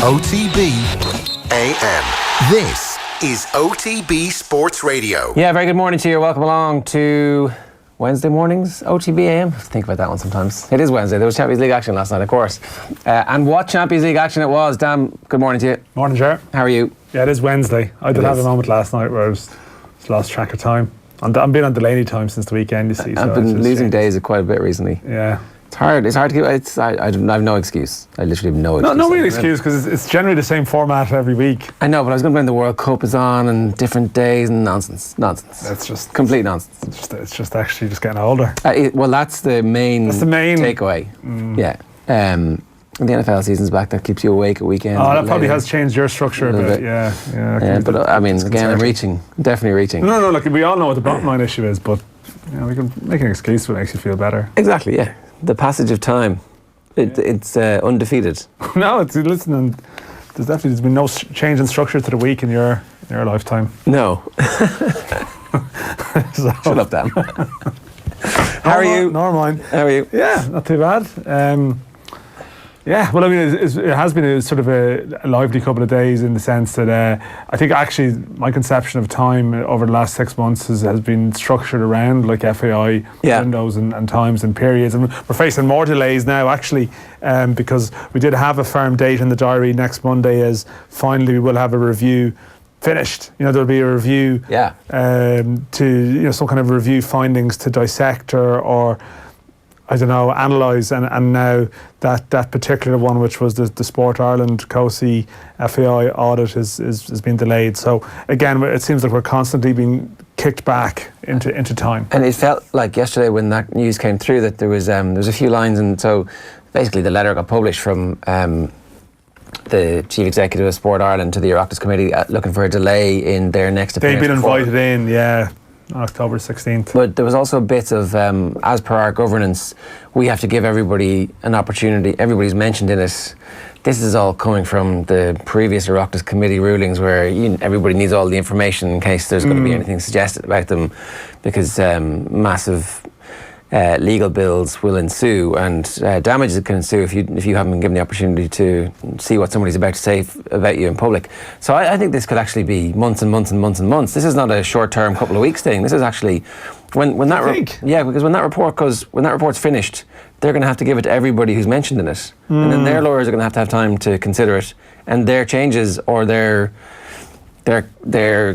OTB AM. This is OTB Sports Radio. Yeah, very good morning to you. Welcome along to Wednesday morning's OTB AM. Think about that one sometimes. It is Wednesday. There was Champions League action last night, of course. And what Champions League action it was. Dan, good morning to you. Morning, Ger. How are you? Yeah, it is Wednesday. I did have a moment last night where I was lost track of time. I'm been on Delaney time since the weekend, you see. I've been losing days quite a bit recently. Yeah. It's hard to keep. I have no excuse. I literally have no excuse. No real excuse, because it's generally the same format every week. I know, but I was going to blame the World Cup is on and different days and nonsense. That's just complete nonsense. It's just actually just getting older. Well, that's the main takeaway. Yeah. The NFL season's back. That keeps you awake at weekends. Oh, that probably has changed your structure a bit. Yeah. But I mean, again, I'm definitely reaching. No. Look, we all know what the bottom line issue is, but we can make an excuse if it makes you feel better. Exactly. Yeah. The passage of time, it's undefeated. No, listen, there's been no change in structure to the week in your lifetime. No. Shut up, Dan. How are you? Nor mine. How are you? Yeah, not too bad. Yeah, well, I mean, it has been a sort of a lively couple of days in the sense that I think actually my conception of time over the last 6 months has been structured around like FAI windows and times and periods. And we're facing more delays now actually because we did have a firm date in the diary next Monday as finally we will have a review finished. There'll be a review to, some kind of review findings to dissect or I don't know, analyse, and now that particular one, which was the Sport Ireland COSI FAI audit, has been delayed. So again, it seems like we're constantly being kicked back into time. And it felt like yesterday when that news came through that there was a few lines, and so basically the letter got published from the Chief Executive of Sport Ireland to the Oireachtas Committee looking for a delay in their next appearance. They've been invited in, yeah. October 16th. But there was also a bit of, as per our governance, we have to give everybody an opportunity. Everybody's mentioned in it. This is all coming from the previous Oireachtas Committee rulings where everybody needs all the information in case there's going to be anything suggested about them, because massive legal bills will ensue and damages can ensue if you haven't been given the opportunity to see what somebody's about to say about you in public. So I think this could actually be months and months and months and months. This is not a short-term couple of weeks thing. This is actually because when that report's finished, they're going to have to give it to everybody who's mentioned in it, and then their lawyers are going to have time to consider it, and their changes or their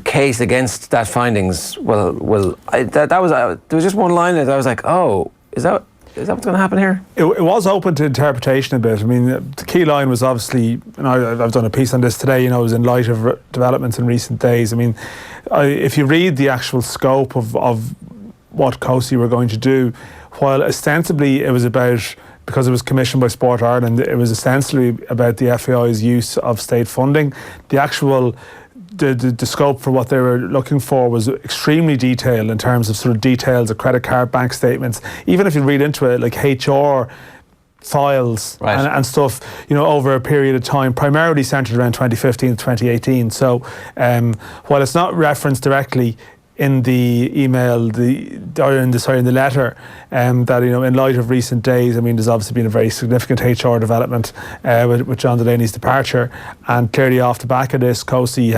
case against that findings there was just one line that I was like, oh, is that what's going to happen here? It was open to interpretation a bit. I mean, the key line was obviously, and I've done a piece on this today, was in light of developments in recent days. I mean, if you read the actual scope of what COSI were going to do, while ostensibly it was about, because it was commissioned by Sport Ireland, it was essentially about the FAI's use of state funding. The actual the scope for what they were looking for was extremely detailed in terms of sort of details of credit card, bank statements. Even if you read into it, like HR files and stuff, over a period of time, primarily centred around 2015 to 2018. So while it's not referenced directly in the email, in the letter, that in light of recent days, I mean, there's obviously been a very significant HR development with John Delaney's departure, and clearly off the back of this, COSI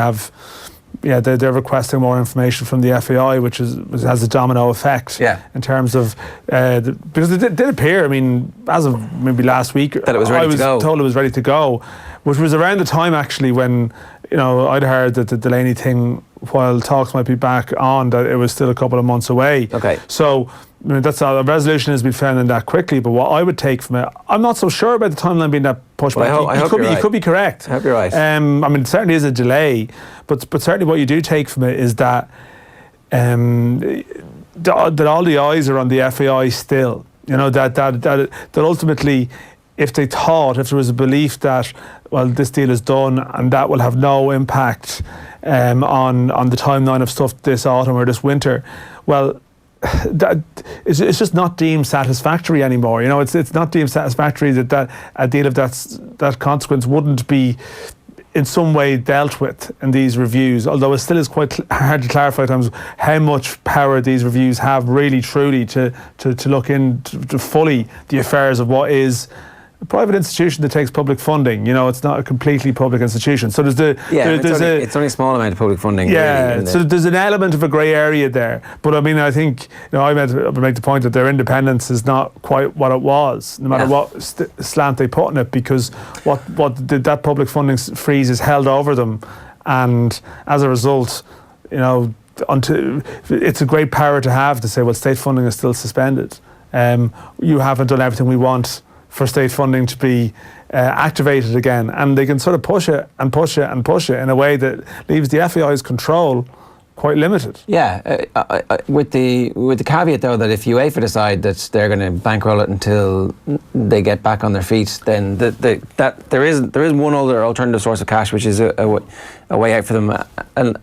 they're requesting more information from the FAI, which has a domino effect in terms of because it did appear, I mean, as of maybe last week, that it was ready to go. Told it was ready to go, which was around the time actually when I'd heard that the Delaney thing, while talks might be back on, that it was still a couple of months away. Okay. So I mean, that's a resolution has been found in that quickly. But what I would take from it, I'm not so sure about the timeline being that pushed back. You could be correct. I hope you're right. I mean, it certainly is a delay, but certainly what you do take from it is that that all the eyes are on the FAI still. That ultimately, if there was a belief that, well, this deal is done and that will have no impact on the timeline of stuff this autumn or this winter, well, it's just not deemed satisfactory anymore. It's not deemed satisfactory that a deal of that consequence wouldn't be in some way dealt with in these reviews, although it still is quite hard to clarify at times how much power these reviews have really truly to look into fully the affairs of what is a private institution that takes public funding. It's not a completely public institution. So it's only a small amount of public funding. Yeah, really, so there's an element of a grey area there. But I mean, I think I would make the point that their independence is not quite what it was, no matter what slant they put on it, because that public funding freeze is held over them, and as a result, it's a great power to have to say, well, state funding is still suspended. You haven't done everything we want for state funding to be activated again, and they can sort of push it and push it and push it in a way that leaves the FAI's control quite limited. Yeah, with the caveat though that if UEFA decide that they're going to bankroll it until they get back on their feet, then that there is one other alternative source of cash, which is a way out for them. And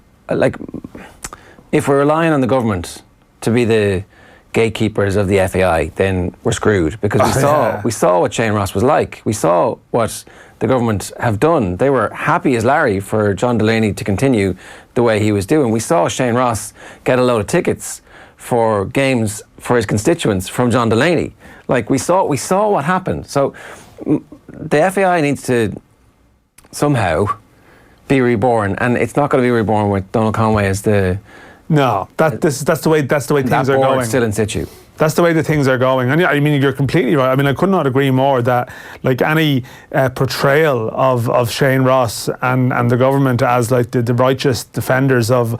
if we're relying on the government to be the gatekeepers of the FAI, then we're screwed, because we saw what Shane Ross was like. We saw what the government have done. They were happy as Larry for John Delaney to continue the way he was doing. We saw Shane Ross get a load of tickets for games for his constituents from John Delaney. We saw what happened. So the FAI needs to somehow be reborn, and it's not going to be reborn with Donald Conway as the. No, that's the way things are going. Still in situ. That's the way that things are going. And I mean, you're completely right. I mean, I could not agree more that any portrayal of Shane Ross and the government as the righteous defenders of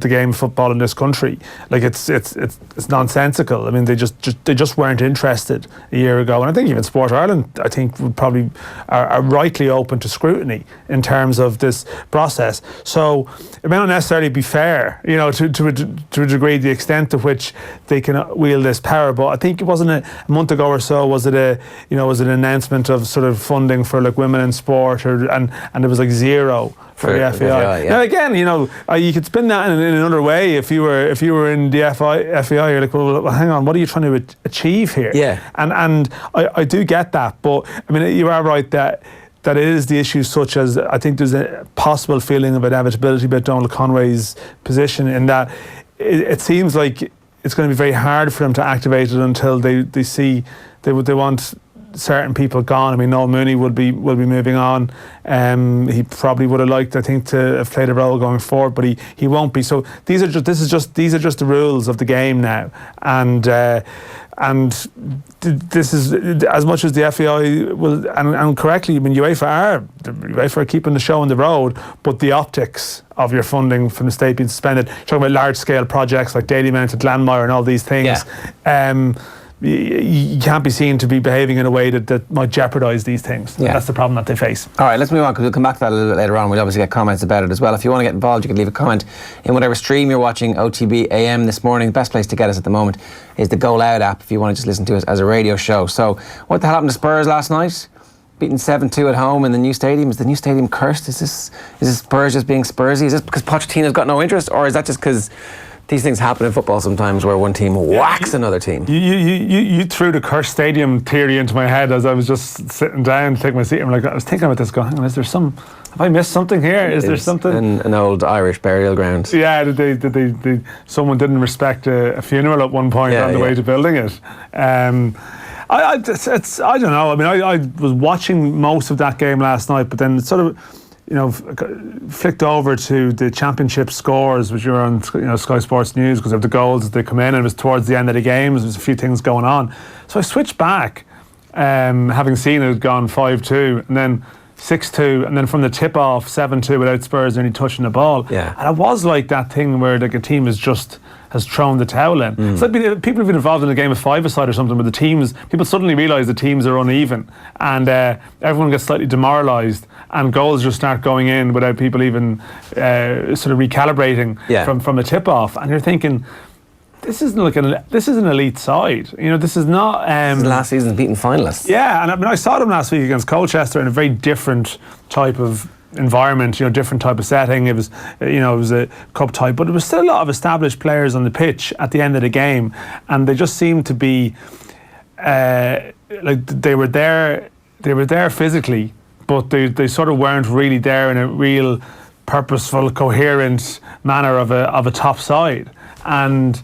the game of football in this country, it's nonsensical. I mean, they just weren't interested a year ago. And I think even Sport Ireland, I think, would probably are rightly open to scrutiny in terms of this process. So it may not necessarily be fair, to a degree, the extent to which they can wield this power. But I think it wasn't a month ago or so, was it an announcement of sort of funding for women in sport, and it was zero for the FAI. Yeah. Now again, you could spin that in another way. If you were in the FAI, you're like, well, hang on, what are you trying to achieve here? Yeah. And I do get that, but I mean, you are right that it is the issues such as, I think there's a possible feeling of inevitability about Donald Conway's position, in that it seems like it's going to be very hard for them to activate it until they see they want certain people gone. I mean, Noel Mooney will be moving on. He probably would have liked, I think, to have played a role going forward, but he won't be. So these are just the rules of the game now, and this is, as much as the FAI will, and correctly, I mean, UEFA are keeping the show on the road, but the optics of your funding from the state being suspended, talking about large-scale projects like Daily Mount at Glanmire and all these things, you can't be seen to be behaving in a way that might jeopardise these things. Yeah. That's the problem that they face. All right, let's move on, because we'll come back to that a little bit later on. We'll obviously get comments about it as well. If you want to get involved, you can leave a comment in whatever stream you're watching. OTB AM this morning. The best place to get us at the moment is the Go Loud app, if you want to just listen to us as a radio show. So what the hell happened to Spurs last night? Beaten 7-2 at home in the new stadium. Is the new stadium cursed? Is this Spurs just being Spursy? Is this because Pochettino's got no interest, or is that just because these things happen in football sometimes, where one team whacks another team? You threw the cursed stadium theory into my head as I was just sitting down to take my seat. I was thinking about this, going, hang on, have I missed something here? Is there something? An old Irish burial ground. Yeah, did someone didn't respect a funeral at one point on the way to building it. I don't know. I mean, I was watching most of that game last night, but then it sort of, flicked over to the championship scores, which were on Sky Sports News, because of the goals as they come in, and it was towards the end of the game. There was a few things going on, so I switched back, having seen it had gone 5-2 and then 6-2, and then from the tip off 7-2 without Spurs only touching the ball. Yeah. And it was like that thing where a team has thrown the towel in. It's like people have been involved in a game of five-a-side or something, where people suddenly realise the teams are uneven, and everyone gets slightly demoralised, and goals just start going in without people even sort of recalibrating from the tip off. And you're thinking, this is an elite side. This is not. This is last season's beaten finalists. Yeah, and I mean, I saw them last week against Colchester in a very different type of environment, different type of setting. It was, it was a cup type, but there was still a lot of established players on the pitch at the end of the game, and they just seemed to be they were there physically, but they sort of weren't really there in a real purposeful, coherent manner of a top side. And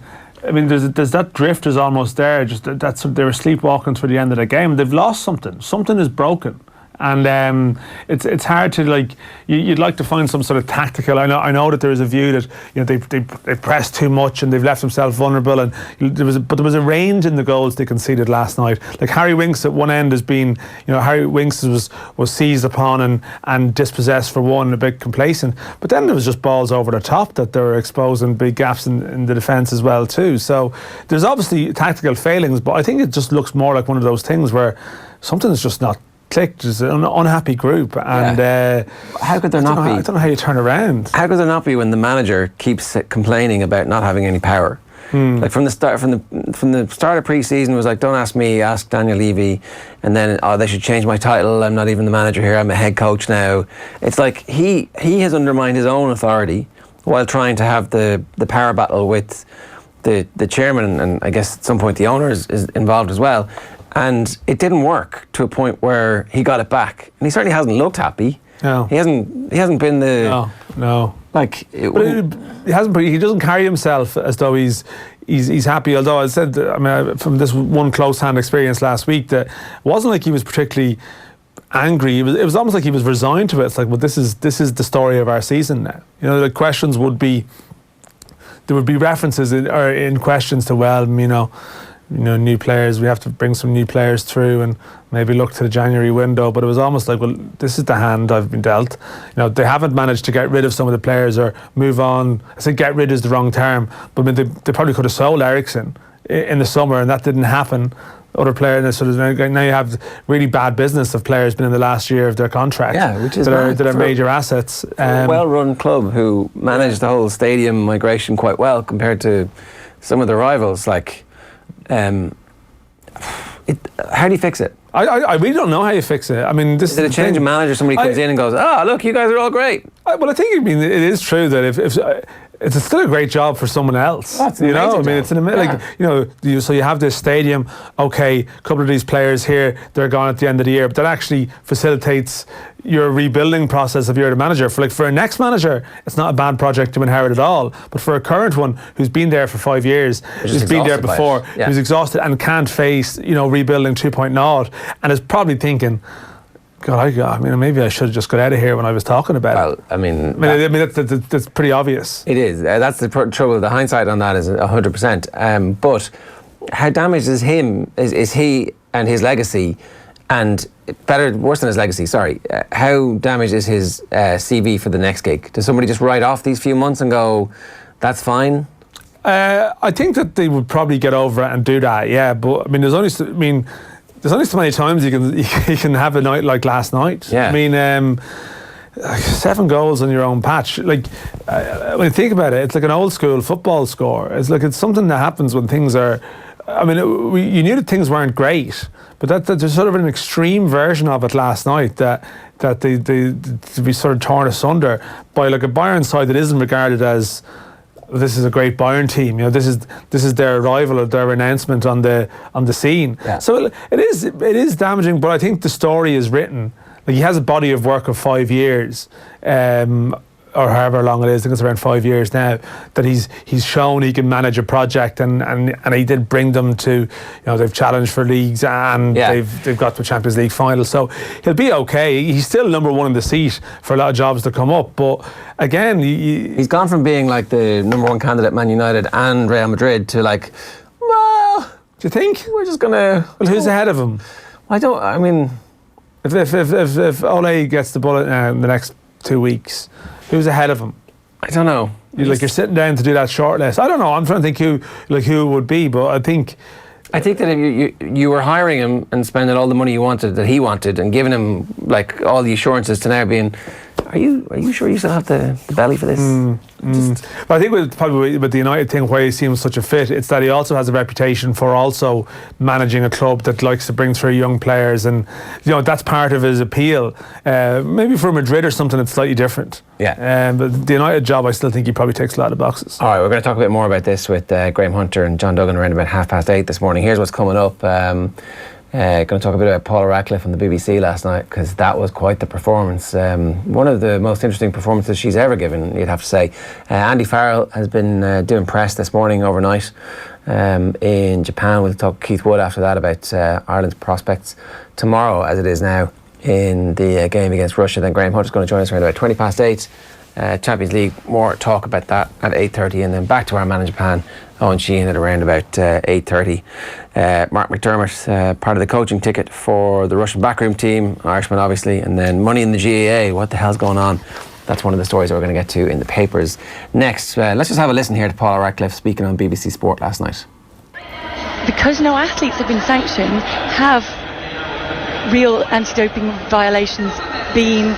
I mean, there's that drift is almost there. Just that's they were sleepwalking through the end of the game. They've lost something. Something is broken. And it's hard to you'd like to find some sort of tactical. I know that there is a view that they pressed too much and they've left themselves vulnerable, and there was a range in the goals they conceded last night. Like Harry Winks at one end has been, Harry Winks was seized upon and dispossessed for one, a bit complacent, but then there was just balls over the top that they were exposing big gaps in the defence as well too. So there's obviously tactical failings, but I think it just looks more like one of those things where something's just not clicked. It's an unhappy group, and how could there not be? I don't know how you turn around. How could there not be when the manager keeps complaining about not having any power? Like from the start of pre-season, it was like, don't ask me, ask Daniel Levy, and then they should change my title. I'm not even the manager here. I'm a head coach now. It's like he has undermined his own authority while trying to have the power battle with the chairman, and I guess at some point the owner is involved as well. And it didn't work to a point where he got it back, and he certainly hasn't looked happy. No, he hasn't been the no. Like he hasn't. He doesn't carry himself as though he's happy. Although I said, from this one close hand experience last week, that it wasn't like he was particularly angry. It was almost like he was resigned to it. It's like, well, this is the story of our season now. The questions would be, there would be references in questions to, new players. We have to bring some new players through and maybe look to the January window. But it was almost like, well, this is the hand I've been dealt. They haven't managed to get rid of some of the players or move on. I say get rid is the wrong term, but they probably could have sold Eriksson in the summer, and that didn't happen. Other players, so now you have really bad business of players been in the last year of their contract. Yeah, which is that are major assets. A well-run club who managed the whole stadium migration quite well compared to some of the rivals. How do you fix it? I really don't know how you fix it. I mean, this is it a change of manager? Somebody comes in and goes, look, you guys are all great. Well, I think it is true that if it's still a great job for someone else. That's an amazing job. It's so you have this stadium. Okay, a couple of these players here, they're gone at the end of the year, but that actually facilitates your rebuilding process if you're the manager. For a next manager, it's not a bad project to inherit at all. But for a current one who's been there for 5 years, who's been there before, who's exhausted and can't face rebuilding 2.0, and is probably thinking, God, maybe I should have just got out of here when I was talking about it. That's pretty obvious. It is. That's the trouble. The hindsight on that is 100%. But how damaged is he and his legacy, and worse than his legacy, sorry. How damaged is his CV for the next gig? Does somebody just write off these few months and go, that's fine? I think that they would probably get over it and do that, yeah. But there's only so many times you can have a night like last night. Yeah. 7 goals on your own patch. When you think about it, it's like an old school football score. It's something that happens when things are. You knew that things weren't great, but there's sort of an extreme version of it last night that they to be sort of torn asunder by a Bayern side that isn't regarded as, this is a great Bayern team. This is their arrival or their announcement on the scene. Yeah. So it is damaging. But I think the story is written. He has a body of work of 5 years, or however long it is. I think it's around 5 years now, that he's shown he can manage a project, and he did bring them to, they've challenged for leagues, and they've got to the Champions League final. So he'll be okay. He's still number one in the seat for a lot of jobs to come up. But again, he's gone from being like the number one candidate, Man United and Real Madrid, to do you think we're just gonna? Well, who's ahead of him? If Ole gets the bullet now in the next 2 weeks, who's ahead of him? I don't know. You're sitting down to do that short list. I don't know. I'm trying to think who it would be, but I think that if you were hiring him and spending all the money that he wanted, and giving him all the assurances to now being, are you sure you still have the belly for this? But I think with the United thing, why he seems such a fit, it's that he also has a reputation for also managing a club that likes to bring through young players, and that's part of his appeal. Maybe for Madrid or something, it's slightly different. Yeah. But the United job, I still think he probably ticks a lot of boxes. All right, we're going to talk a bit more about this with Graham Hunter and John Duggan around about 8:30 this morning. Here's what's coming up. Going to talk a bit about Paula Radcliffe on the BBC last night, because that was quite the performance. One of the most interesting performances she's ever given, you'd have to say. Andy Farrell has been doing press this morning overnight. in Japan. We'll talk to Keith Wood after that about Ireland's prospects tomorrow, as it is now, in the game against Russia. Then Graham Hunt is going to join us around about 8:20. Champions League, more talk about that at 8:30, and then back to our man in Japan, Owen Sheehan, at around about 8:30. Mark McDermott, part of the coaching ticket for the Russian backroom team, Irishman obviously, and then money in the GAA. What the hell's going on? That's one of the stories that we're going to get to in the papers next. Let's just have a listen here to Paula Radcliffe speaking on BBC Sport last night. Because no athletes have been sanctioned, have real anti-doping violations been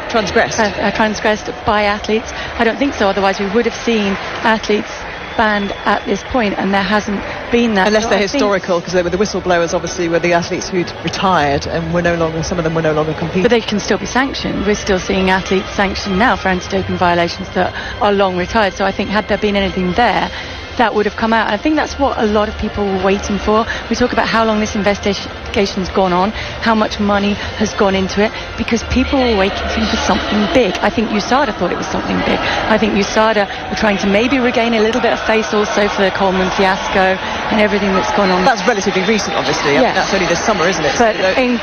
transgressed by athletes? I don't think so. Otherwise, we would have seen athletes banned at this point, and there hasn't been that. Unless they're historical, because they were the whistleblowers, obviously, were the athletes who'd retired and were no longer, some of them were no longer competing. But they can still be sanctioned. We're still seeing athletes sanctioned now for anti-doping violations that are long retired. So I think had there been anything there, that would have come out. And I think that's what a lot of people were waiting for. We talk about how long this investigation's gone on, how much money has gone into it, because people were waiting for something big. I think USADA thought it was something big. I think USADA were trying to maybe regain a little bit of face also for the Coleman fiasco and everything that's gone on. That's relatively recent, obviously. Yes. That's only this summer, isn't it? But in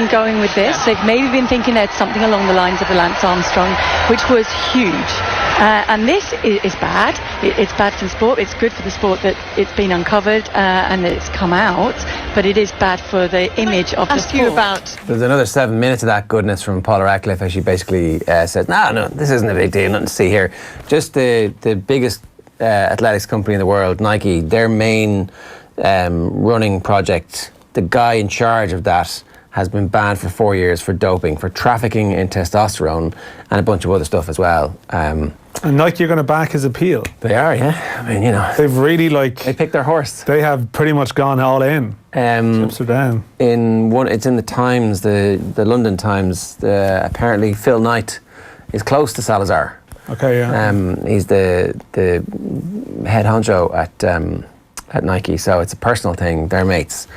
going with this, they've maybe been thinking there's something along the lines of the Lance Armstrong, which was huge. And this is bad. It's bad for the sport. It's good for the sport that it's been uncovered and that it's come out. But it is bad for the image of the sport. You about. There's another 7 minutes of that goodness from Paula Radcliffe, as she basically says, no, this isn't a big deal, nothing to see here. Just the biggest athletics company in the world, Nike, their main running project, the guy in charge of that has been banned for 4 years for doping, for trafficking in testosterone and a bunch of other stuff as well. And Nike are going to back his appeal. They are, yeah. I mean, they've really they picked their horse. They have pretty much gone all in. Chips are down. It's in the Times, the London Times. Apparently, Phil Knight is close to Salazar. Okay, yeah. He's the head honcho at Nike, so it's a personal thing. They're mates,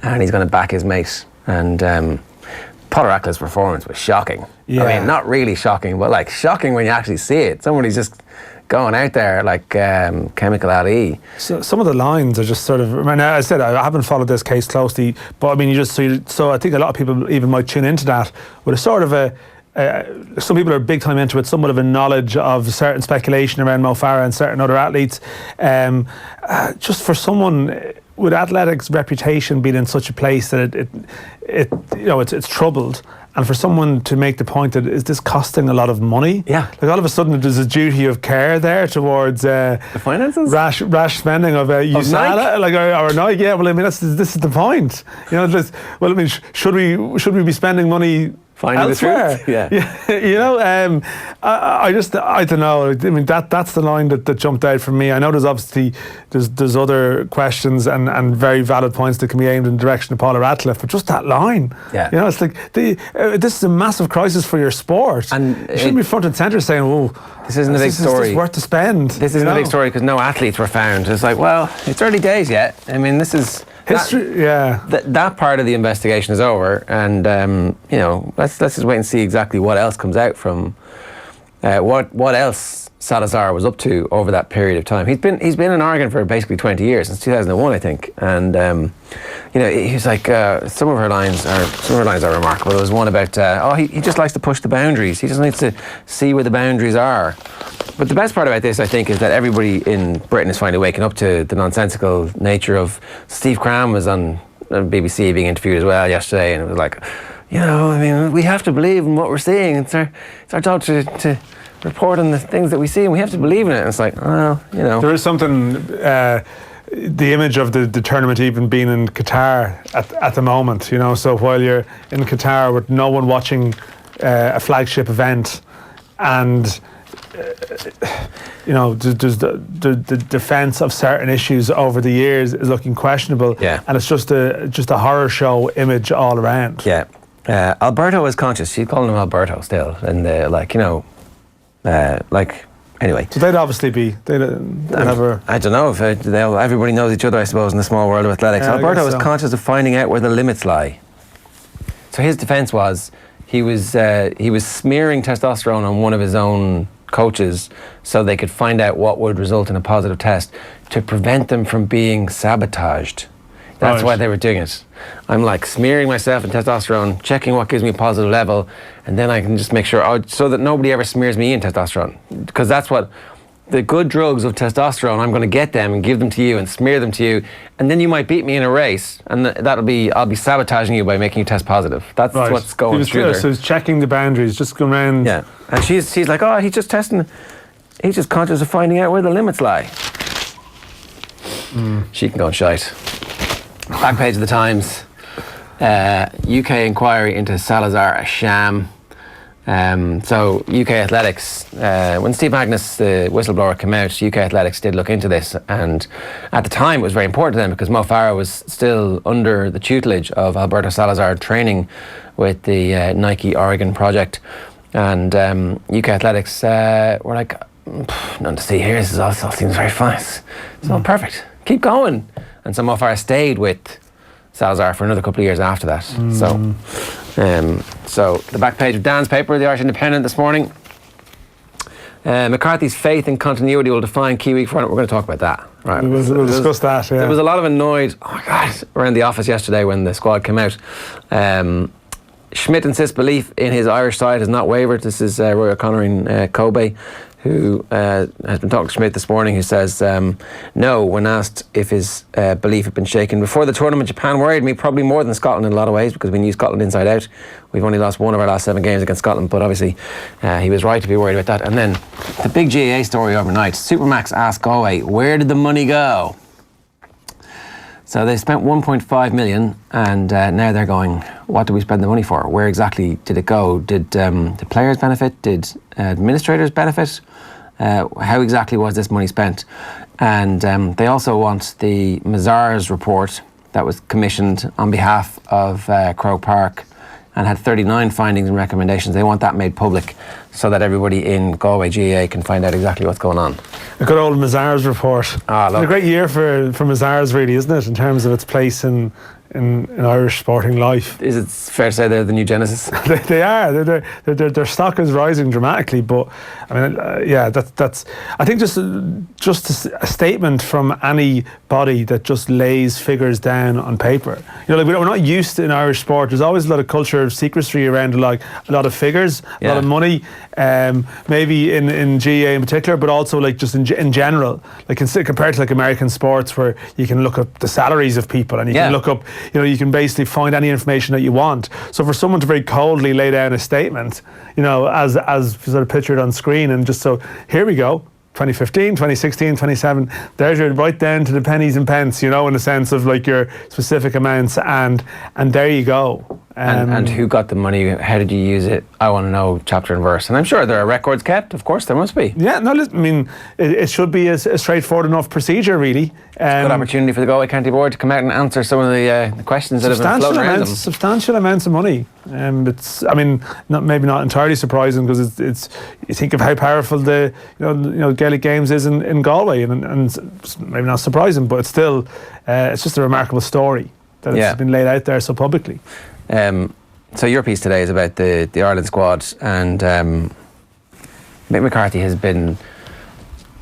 and he's going to back his mate. And Paula Radcliffe's performance was shocking. Yeah. I mean, not really shocking, but like shocking when you actually see it. Somebody's just going out there like Chemical Ali. So some of the lines are just sort of. I mean, as I said, I haven't followed this case closely, but I mean, so I think a lot of people even might tune into that with a sort of some people are big time into it, somewhat of a knowledge of certain speculation around Mo Farah and certain other athletes. Just for someone with athletics reputation being in such a place that it's troubled, and for someone to make the point that is this costing a lot of money? Yeah. Like all of a sudden there's a duty of care there towards the finances, rash spending of USADA, like or Nike. Yeah, well, I mean this is the point. Well, I mean, should we be spending money finding elsewhere? The truth. Yeah. I don't know. I mean, that's the line that jumped out for me. I know there's obviously there's other questions and very valid points that can be aimed in the direction of Paula Radcliffe, but just that line. Yeah. It's like this is a massive crisis for your sport. And you shouldn't be front and centre saying, "Oh, this isn't a big story. This is worth to spend." This isn't a big story because no athletes were found. It's like, well, it's early days yet. I mean, this is history. That part of the investigation is over, and let's just wait and see exactly what else comes out from what else Salazar was up to over that period of time. He's been in Oregon for basically 20 years, since 2001, I think. And he's like some of her lines are remarkable. There was one about he just likes to push the boundaries. He just needs to see where the boundaries are. But the best part about this, I think, is that everybody in Britain is finally waking up to the nonsensical nature of. Steve Cram was on BBC being interviewed as well yesterday, and it was like, I mean, we have to believe in what we're seeing. It's our job to report on the things that we see, and we have to believe in it. And it's like, there is something. The image of the tournament even being in Qatar at the moment, so while you're in Qatar with no one watching a flagship event, and the defence of certain issues over the years is looking questionable, and it's just a horror show image all around. Yeah, Alberto is conscious. She's calling him Alberto still, and anyway. So they'd obviously be. I don't know if everybody knows each other, I suppose, in the small world of athletics. Alberto is conscious of finding out where the limits lie. So his defence was he was smearing testosterone on one of his own coaches so they could find out what would result in a positive test to prevent them from being sabotaged. That's why they were doing it. I'm like smearing myself in testosterone, checking what gives me a positive level, and then I can just make sure, so that nobody ever smears me in testosterone. Because that's what the good drugs of testosterone, I'm going to get them and give them to you and smear them to you, and then you might beat me in a race, and I'll be sabotaging you by making you test positive. That's what's going through there. So he's checking the boundaries, just going around. Yeah, and she's like, oh, he's just testing. He's just conscious of finding out where the limits lie. She can go and shite. Back page of the Times. UK inquiry into Salazar, a sham. So UK Athletics, when Steve Magnus, the whistleblower, came out, UK Athletics did look into this, and at the time it was very important to them because Mo Farah was still under the tutelage of Alberto Salazar, training with the Nike Oregon project, and UK Athletics were like, nothing to see here, this all seems very fine, it's all perfect, keep going. And so Mo Farah stayed with Salazar for another couple of years after that. So the back page of Dan's paper, the Irish Independent, this morning. McCarthy's faith in continuity will define key week front. We're going to talk about that. Right. We'll discuss that. Yeah. There was a lot of annoyed. Oh my God! Around the office yesterday when the squad came out. Schmidt insists belief in his Irish side has not wavered. This is Roy O'Connor in Kobe, who has been talking to Schmidt this morning, who says, no, when asked if his belief had been shaken. Before the tournament, Japan worried me probably more than Scotland in a lot of ways because we knew Scotland inside out. We've only lost one of our last 7 games against Scotland, but obviously he was right to be worried about that. And then the big GAA story overnight. Supermax asked Galway, where did the money go? So they spent 1.5 million and now they're going, what did we spend the money for? Where exactly did it go? Did the players benefit? Did administrators benefit? How exactly was this money spent? And they also want the Mazars report that was commissioned on behalf of Croke Park and had 39 findings and recommendations. They want that made public so that everybody in Galway GAA can find out exactly what's going on. A good old Mazars report. It's been a great year for Mazars, really, isn't it, in terms of its place in Irish sporting life. Is it fair to say they're the new Genesis? They are. Their stock is rising dramatically, but I mean, that's. I think just a statement from anybody that just lays figures down on paper. You know, like we're not used to in Irish sport. There's always a lot of culture of secrecy around, like a lot of figures, a lot of money. Maybe in GAA in particular, but also like just in general, like compared to like American sports where you can look up the salaries of people and you can look up, you know, you can basically find any information that you want. So for someone to very coldly lay down a statement, you know, as sort of pictured on screen, and just so here we go, 2015, 2016, 2017, there's your right down to the pennies and pence, you know, in the sense of like your specific amounts, and there you go. And who got the money? How did you use it? I want to know chapter and verse. And I'm sure there are records kept. Of course, there must be. Yeah, no, I mean, it should be a straightforward enough procedure, really. Good opportunity for the Galway County Board to come out and answer some of the questions that have been floating around them. Substantial amounts of money. It's, I mean, maybe not entirely surprising because it's you think of how powerful the you know Gaelic Games is in Galway, and it's maybe not surprising, but it's still it's just a remarkable story that it's been laid out there so publicly. So your piece today is about the Ireland squad, and Mick McCarthy has been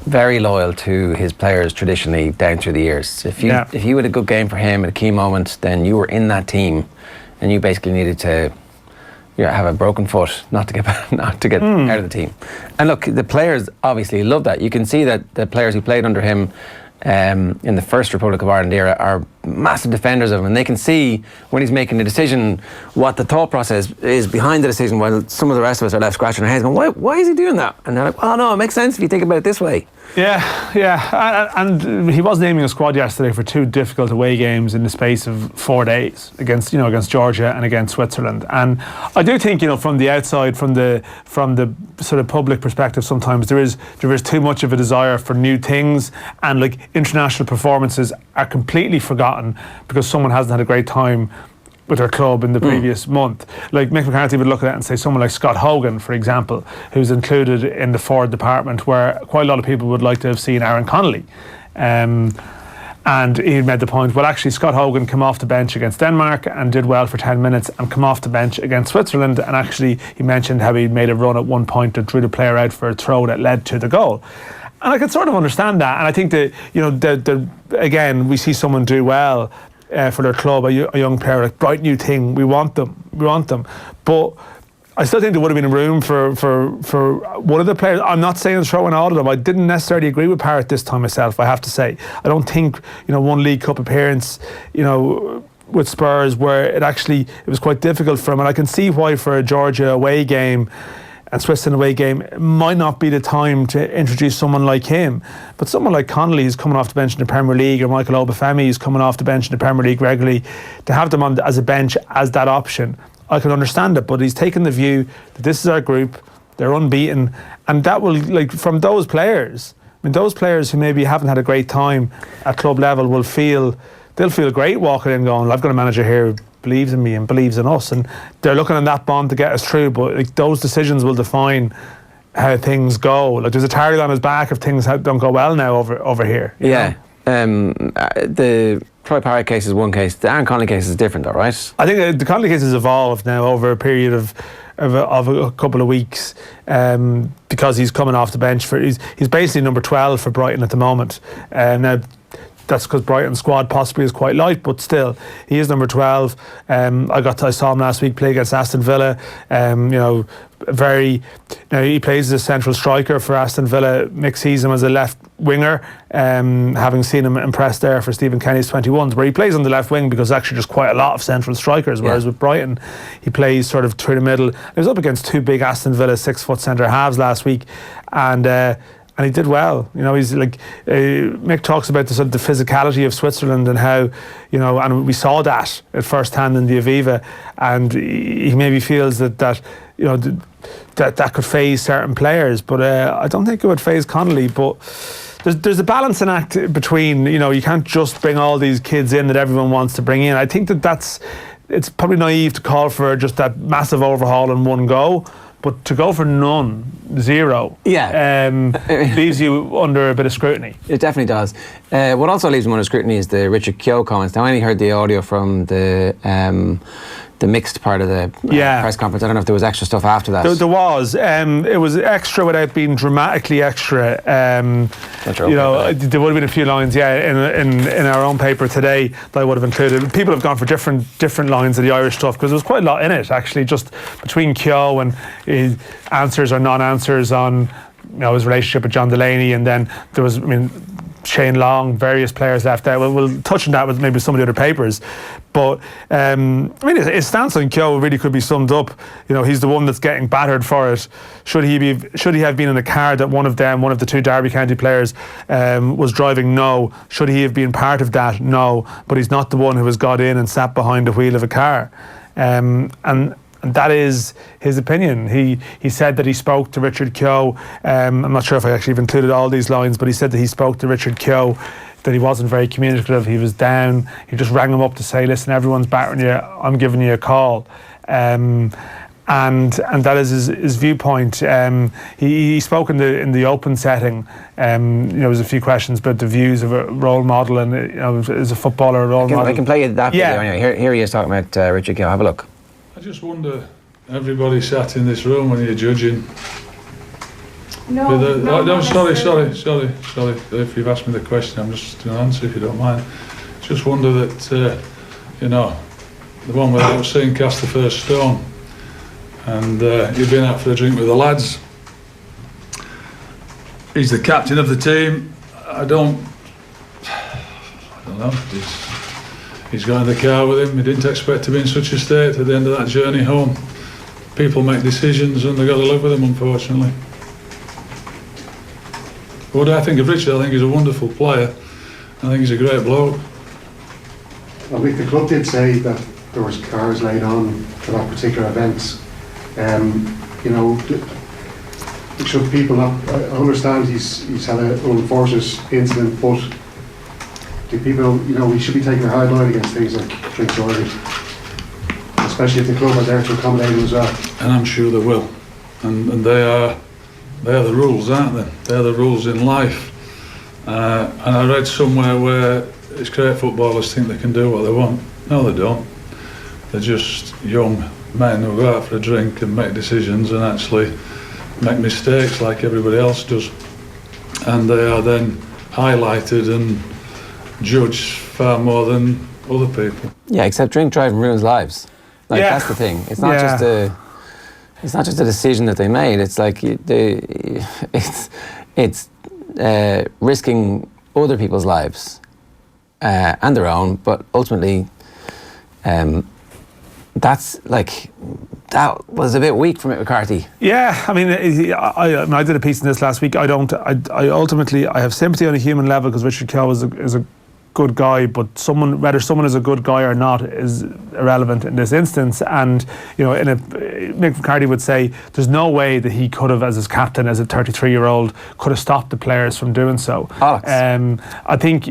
very loyal to his players traditionally down through the years. If you had a good game for him at a key moment, then you were in that team, and you basically needed to have a broken foot not to get out of the team. And look, the players obviously love that. You can see that the players who played under him in the first Republic of Ireland era are massive defenders of him, and they can see when he's making the decision what the thought process is behind the decision, while some of the rest of us are left scratching our heads going, why is he doing that? And they're like, oh no, it makes sense if you think about it this way. Yeah, and he was naming a squad yesterday for 2 difficult away games in the space of 4 days against Georgia and against Switzerland. And I do think, you know, from the outside, from the sort of public perspective, sometimes there is too much of a desire for new things, and like international performances are completely forgotten because someone hasn't had a great time with their club in the previous month. Like Mick McCarthy would look at that and say someone like Scott Hogan, for example, who's included in the forward department, where quite a lot of people would like to have seen Aaron Connolly. And And he made the point, well, actually, Scott Hogan came off the bench against Denmark and did well for 10 minutes and come off the bench against Switzerland. And actually, he mentioned how he made a run at one point that drew the player out for a throw that led to the goal. And I can sort of understand that. And I think that, again, we see someone do well for their club, a young player, like bright new thing. We want them. But I still think there would have been room for one of the players. I'm not saying throwing all of them. I didn't necessarily agree with Parrott this time myself, I have to say. I don't think, one League Cup appearance, with Spurs where it was quite difficult for him. And I can see why for a Georgia away game and Switzerland away game, it might not be the time to introduce someone like him. But someone like Connolly, who's coming off the bench in the Premier League, or Michael Obafemi, who's coming off the bench in the Premier League regularly, to have them on as a bench as that option, I can understand it. But he's taken the view that this is our group, they're unbeaten, and that will, from those players, those players who maybe haven't had a great time at club level they'll feel great walking in going, I've got a manager here who believes in me and believes in us, and they're looking on that bond to get us through. But those decisions will define how things go. There's a target on his back if things don't go well now over here. You know? The Troy Parrott case is one case. The Aaron Connolly case is different, though, right? I think the Connolly case has evolved now over a period of a couple of weeks, because he's coming off the bench he's basically number 12 for Brighton at the moment. Now that's because Brighton's squad possibly is quite light, but still he is number 12. I saw him last week play against Aston Villa. He plays as a central striker for Aston Villa. Mick sees him as a left winger, having seen him impressed there for Stephen Kenny's 21s, where he plays on the left wing because actually there's quite a lot of central strikers, whereas with Brighton he plays sort of through the middle. He was up against two big Aston Villa 6-foot centre halves last week, and he did well. He's Mick talks about the physicality of Switzerland and how, and we saw that at first hand in the Aviva, and he maybe feels that could phase certain players, but I don't think it would phase Connolly. But there's a balancing act between, you can't just bring all these kids in that everyone wants to bring in. I think it's probably naive to call for just that massive overhaul in one go. But to go for none, zero, leaves you under a bit of scrutiny. It definitely does. What also leaves me under scrutiny is the Richard Keogh comments. Now, I only heard the audio from the mixed part of the press conference. I don't know if there was extra stuff after that. There was. It was extra without being dramatically extra. There would have been a few lines, in our own paper today that I would have included. People have gone for different lines of the Irish stuff because there was quite a lot in it, actually, just between Keogh and his answers or non-answers on his relationship with John Delaney, and then there was, Shane Long, various players left out. We'll touch on that with maybe some of the other papers. But his stance on Keogh really could be summed up. He's the one that's getting battered for it. Should he have been in a car that one of the two Derby County players was driving? No. Should he have been part of that? No. But he's not the one who has got in and sat behind the wheel of a car. And that is his opinion. He said that he spoke to Richard Keogh. I'm not sure if I actually have included all these lines, but he said that he spoke to Richard Keogh, that he wasn't very communicative. He was down. He just rang him up to say, listen, everyone's battering you. I'm giving you a call. And that is his viewpoint. He spoke in the open setting. There was a few questions about the views of a role model and as a footballer, a role model. I can play you that video anyway. Here he is talking about Richard Keogh. Have a look. I just wonder, everybody sat in this room when you're judging. Sorry. If you've asked me the question, I'm just going to answer if you don't mind. Just wonder that, the one without seeing cast the first stone, and you've been out for a drink with the lads. He's the captain of the team. I don't know. He's got in the car with him. He didn't expect to be in such a state at the end of that journey home. People make decisions and they've got to live with them, unfortunately. What do I think of Richard? I think he's a wonderful player. I think he's a great bloke. I think the club did say that there was cars laid on for that particular event. Should people not? I understand he's had an unfortunate incident, but do people, we should be taking a hard line against things like drink driving, especially if the club are there to accommodate him as well. And I'm sure they will. And they are the rules, aren't they? They're the rules in life. And I read somewhere where it's great footballers think they can do what they want. No, they don't. They're just young men who go out for a drink and make decisions and actually make mistakes like everybody else does. And they are then highlighted and judged far more than other people. Yeah, except drink driving ruins lives. Like that's the thing. It's not just a. It's not just a decision that they made. It's like it's risking other people's lives and their own. But ultimately, that's like that was a bit weak from McCarthy. Yeah, I mean, I did a piece in this last week. I ultimately have sympathy on a human level because Richard Keogh is a good guy, but whether someone is a good guy or not is irrelevant in this instance. And Mick McCarthy would say there's no way that he could have, as his captain, as a 33-year-old, could have stopped the players from doing so. I think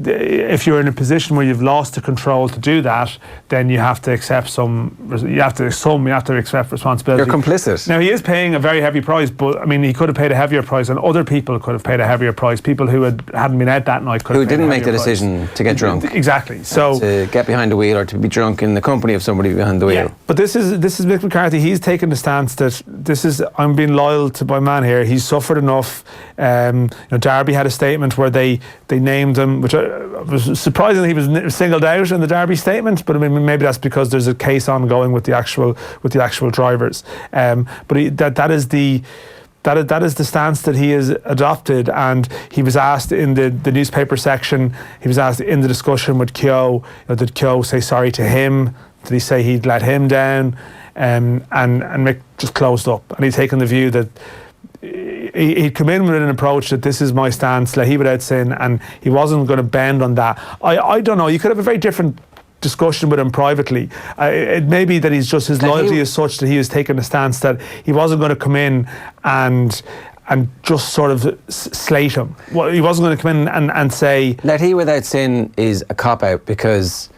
if you're in a position where you've lost the control to do that, then you have to accept you have to accept responsibility. You're complicit. Now, he is paying a very heavy price, but I mean, he could have paid a heavier price, and other people could have paid a heavier price. People who hadn't been out that night could have paid didn't a make the heavier decision price. to get drunk. Exactly. So to get behind the wheel or to be drunk in the company of somebody behind the wheel. Yeah, but this is Mick McCarthy. He's taken the stance that I'm being loyal to my man here. He's suffered enough. Derby had a statement where they named him, which was surprising he was singled out in the Derby statement. But I mean, maybe that's because there's a case ongoing with the actual drivers. But that is the stance that he has adopted. And he was asked in the newspaper section. He was asked in the discussion with Keogh. Did Keogh say sorry to him? Did he say he'd let him down? And Mick just closed up, and he'd taken the view that he'd come in with an approach that this is my stance, he without sin, and he wasn't going to bend on that. I don't know. You could have a very different discussion with him privately. It may be that his loyalty is such that he has taken a stance that he wasn't going to come in and just sort of slate him. Well, he wasn't going to come in and say... Let he without sin is a cop-out because...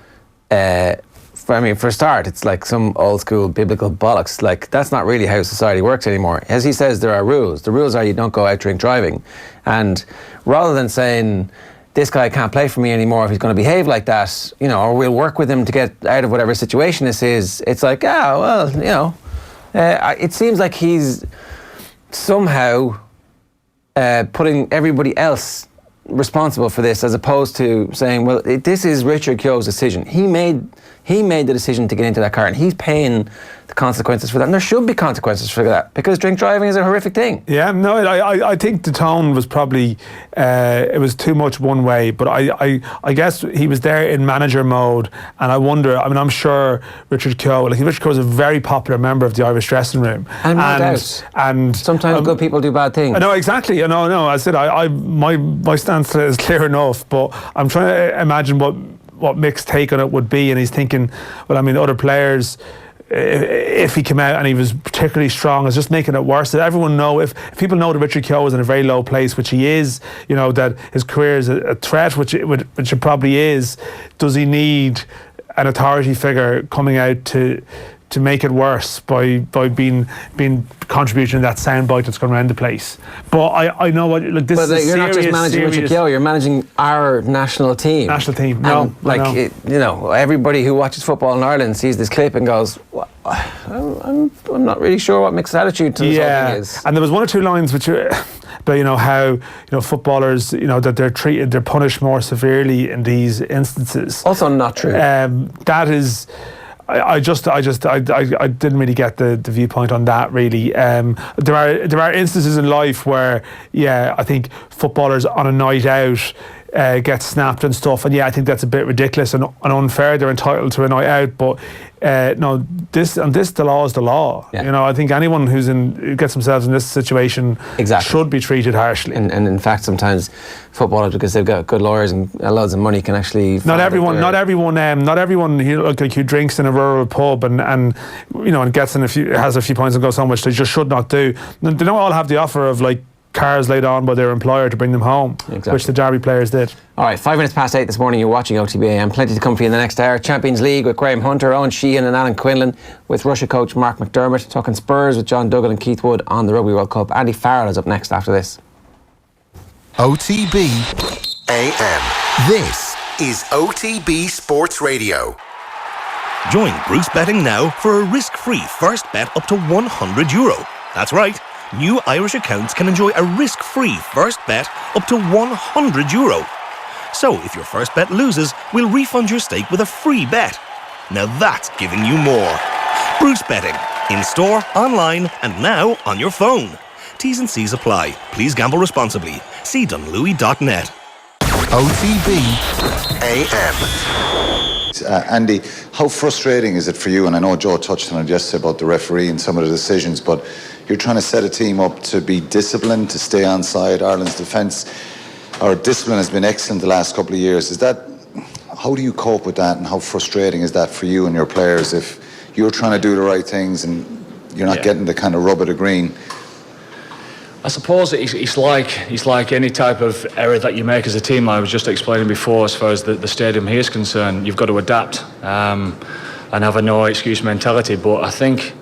for a start, it's like some old school biblical bollocks. Like, that's not really how society works anymore. As he says, there are rules. The rules are you don't go out drink driving. And rather than saying, this guy can't play for me anymore if he's going to behave like that, or we'll work with him to get out of whatever situation this is, it's like, it seems like he's somehow putting everybody else responsible for this, as opposed to saying, well, this is Richard Keogh's decision. He made the decision to get into that car, and he's paying the consequences for that. And there should be consequences for that, because drink driving is a horrific thing. Yeah, no, I think the tone was probably it was too much one way. But I guess he was there in manager mode, and I wonder. I mean, I'm sure Richard Keogh is a very popular member of the Irish dressing room, and no doubt. And sometimes good people do bad things. No, exactly. No. I said my stance is clear enough, but I'm trying to imagine what Mick's take on it would be, and he's thinking, well, I mean, other players, if he came out and he was particularly strong, is just making it worse. That everyone know, if people know that Richard Keogh is in a very low place, which he is, that his career is a threat, which it probably is. Does he need an authority figure coming out to make it worse by being contributing to that soundbite that's going around the place? But I know what this is. But you're not just managing Richard Keogh, you're managing our national team. No, everybody who watches football in Ireland sees this clip and goes, well, I'm not really sure what Mick's attitude to this whole thing is. And there was one or two lines which are about how footballers that they're punished more severely in these instances. Also not true. That is. I didn't really get the viewpoint on that, really. There are instances in life where, I think footballers on a night out get snapped and stuff, and I think that's a bit ridiculous and unfair. They're entitled to a night out, but the law is the law. Yeah. I think anyone who gets themselves in this situation should be treated harshly. And in fact, sometimes footballers, because they've got good lawyers and loads of money, can actually. Not everyone who drinks in a rural pub and gets has a few points and goes home, which they just should not do. They don't all have the offer of cars laid on by their employer to bring them home, which the Derby players did. All right, 8:05 this morning, you're watching OTB AM. Plenty to come for you in the next hour. Champions League with Graham Hunter, Owen Sheehan and Alan Quinlan, with Russia coach Mark McDermott, talking Spurs with John Duggan and Keith Wood on the Rugby World Cup. Andy Farrell is up next after this. OTB AM. This is OTB Sports Radio. Join Bruce Betting now for a risk-free first bet up to €100. That's right. New Irish accounts can enjoy a risk-free first bet up to €100. So if your first bet loses, we'll refund your stake with a free bet. Now that's giving you more. Bruce Betting. In store, online, and now on your phone. T's and C's apply. Please gamble responsibly. See dunlewy.net. OTB AM. Andy, how frustrating is it for you? And I know Joe touched on it yesterday about the referee and some of the decisions, but you're trying to set a team up to be disciplined, to stay on side. Ireland's defence, our discipline has been excellent the last couple of years. How do you cope with that, and how frustrating is that for you and your players if you're trying to do the right things and you're not getting the kind of rub of the green? I suppose it's like any type of error that you make as a team. I was just explaining before, as far as the stadium here is concerned, you've got to adapt and have a no excuse mentality. But I think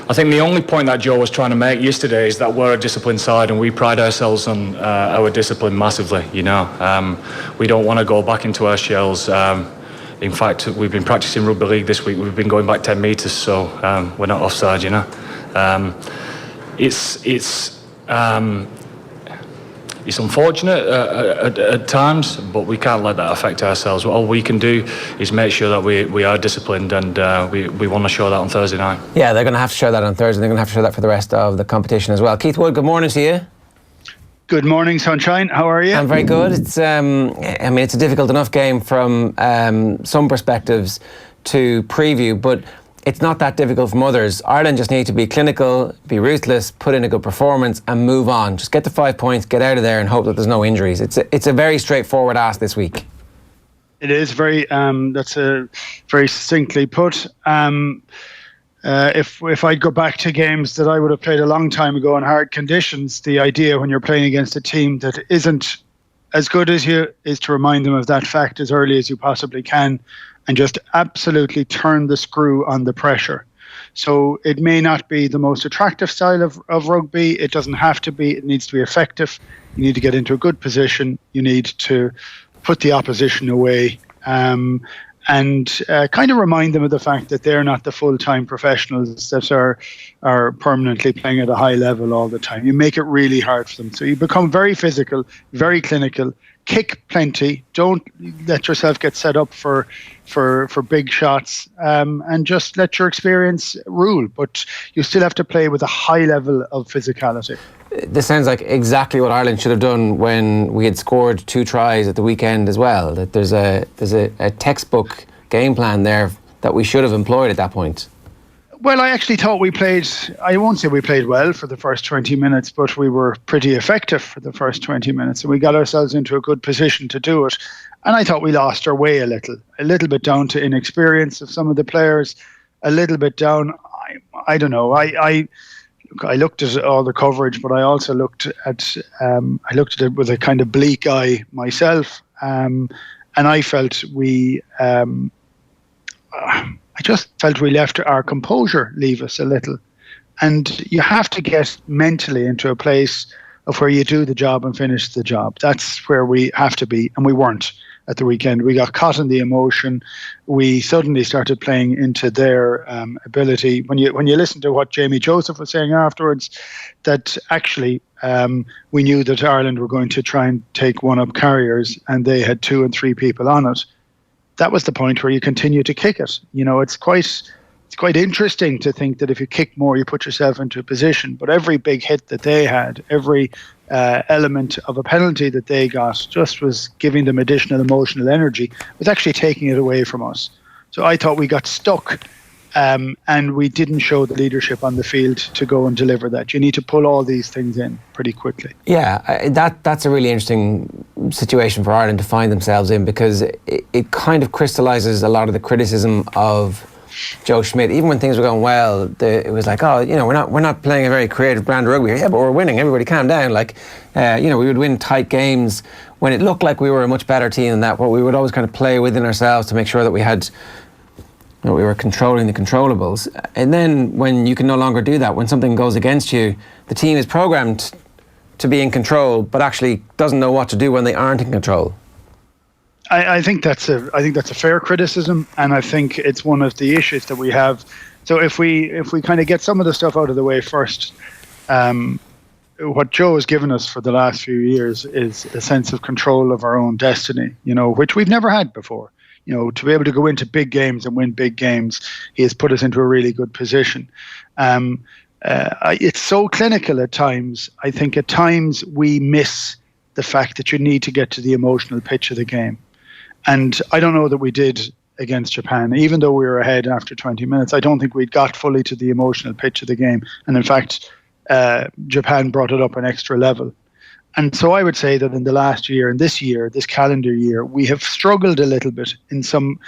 the only point that Joe was trying to make yesterday is that we're a disciplined side and we pride ourselves on our discipline massively. We don't want to go back into our shells. In fact, we've been practicing rugby league this week. We've been going back 10 metres, so we're not offside. It's unfortunate at times, but we can't let that affect ourselves. All we can do is make sure that we are disciplined, and we want to show that on Thursday night. Yeah, they're going to have to show that on Thursday. They're going to have to show that for the rest of the competition as well. Keith Wood, good morning to you. Good morning, Sunshine. How are you? I'm very good. It's it's a difficult enough game from some perspectives to preview, but it's not that difficult from others. Ireland just need to be clinical, be ruthless, put in a good performance and move on. Just get the 5 points, get out of there and hope that there's no injuries. It's a very straightforward ask this week. It is very, that's a very succinctly put. If I'd go back to games that I would have played a long time ago in hard conditions, the idea when you're playing against a team that isn't as good as you is to remind them of that fact as early as you possibly can, and just absolutely turn the screw on the pressure. So it may not be the most attractive style of rugby. It doesn't have to be. It needs to be effective. You need to get into a good position. You need to put the opposition away and kind of remind them of the fact that they're not the full-time professionals that are permanently playing at a high level all the time. You make it really hard for them. So you become very physical, very clinical, kick plenty, don't let yourself get set up for big shots, and just let your experience rule. But you still have to play with a high level of physicality. This sounds like exactly what Ireland should have done when we had scored 2 tries at the weekend as well. That there's a textbook game plan there that we should have employed at that point. Well, I actually thought we played, I won't say we played well for the first 20 minutes, but we were pretty effective for the first 20 minutes, and we got ourselves into a good position to do it. And I thought we lost our way a little bit down to inexperience of some of the players, a little bit down. I don't know. I looked at all the coverage, but I also looked at it with a kind of bleak eye myself, and I felt I just felt we left our composure leave us a little. And you have to get mentally into a place of where you do the job and finish the job. That's where we have to be, and we weren't at the weekend. We got caught in the emotion. We suddenly started playing into their ability. When you listen to what Jamie Joseph was saying afterwards, that actually we knew that Ireland were going to try and take one-up carriers, and they had 2 and 3 people on it. That was the point where you continue to kick it. It's quite interesting to think that if you kick more, you put yourself into a position. But every big hit that they had, every element of a penalty that they got, just was giving them additional emotional energy. It was actually taking it away from us. So I thought we got stuck, and we didn't show the leadership on the field to go and deliver that. You need to pull all these things in pretty quickly. Yeah, that's a really interesting situation for Ireland to find themselves in, because it kind of crystallises a lot of the criticism of Joe Schmidt. Even when things were going well, it was like, we're not playing a very creative brand of rugby. Yeah, but we're winning. Everybody calm down. We would win tight games when it looked like we were a much better team than that. But we would always kind of play within ourselves to make sure that we were controlling the controllables. And then when you can no longer do that, when something goes against you, the team is programmed to be in control, but actually doesn't know what to do when they aren't in control. I think that's a fair criticism, and I think it's one of the issues that we have. So if we kind of get some of the stuff out of the way first, what Joe has given us for the last few years is a sense of control of our own destiny, which we've never had before. To be able to go into big games and win big games, he has put us into a really good position. It's so clinical at times. I think at times we miss the fact that you need to get to the emotional pitch of the game. And I don't know that we did against Japan. Even though we were ahead after 20 minutes, I don't think we'd got fully to the emotional pitch of the game. And in fact, Japan brought it up an extra level. And so I would say that in the last year and this calendar year, we have struggled a little bit in some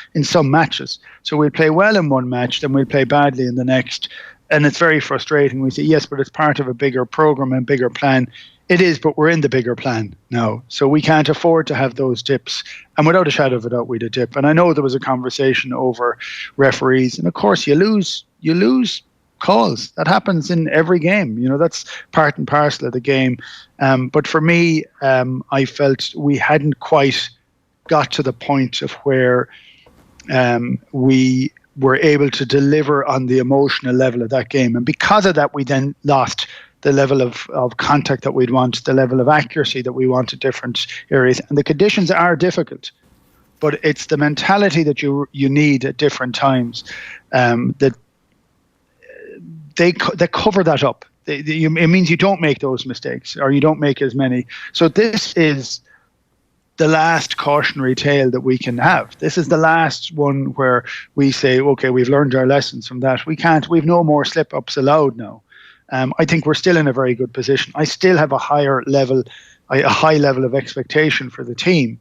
matches. So we'll play well in one match, then we'll play badly in the next. And it's very frustrating. We say, yes, but it's part of a bigger program and bigger plan. It is, but we're in the bigger plan now. So we can't afford to have those dips. And without a shadow of a doubt, we'd a dip. And I know there was a conversation over referees. And of course, you lose calls. That happens in every game. That's part and parcel of the game. But for me, I felt we hadn't quite got to the point of where we were able to deliver on the emotional level of that game. And because of that, we then lost the level of contact that we'd want, the level of accuracy that we want at different areas. And the conditions are difficult, but it's the mentality that you need at different times that they cover that up. It means you don't make those mistakes, or you don't make as many. So this is the last cautionary tale that we can have. This is the last one where we say, okay, we've learned our lessons from that. We've no more slip-ups allowed now. I think we're still in a very good position. I still have a high level of expectation for the team.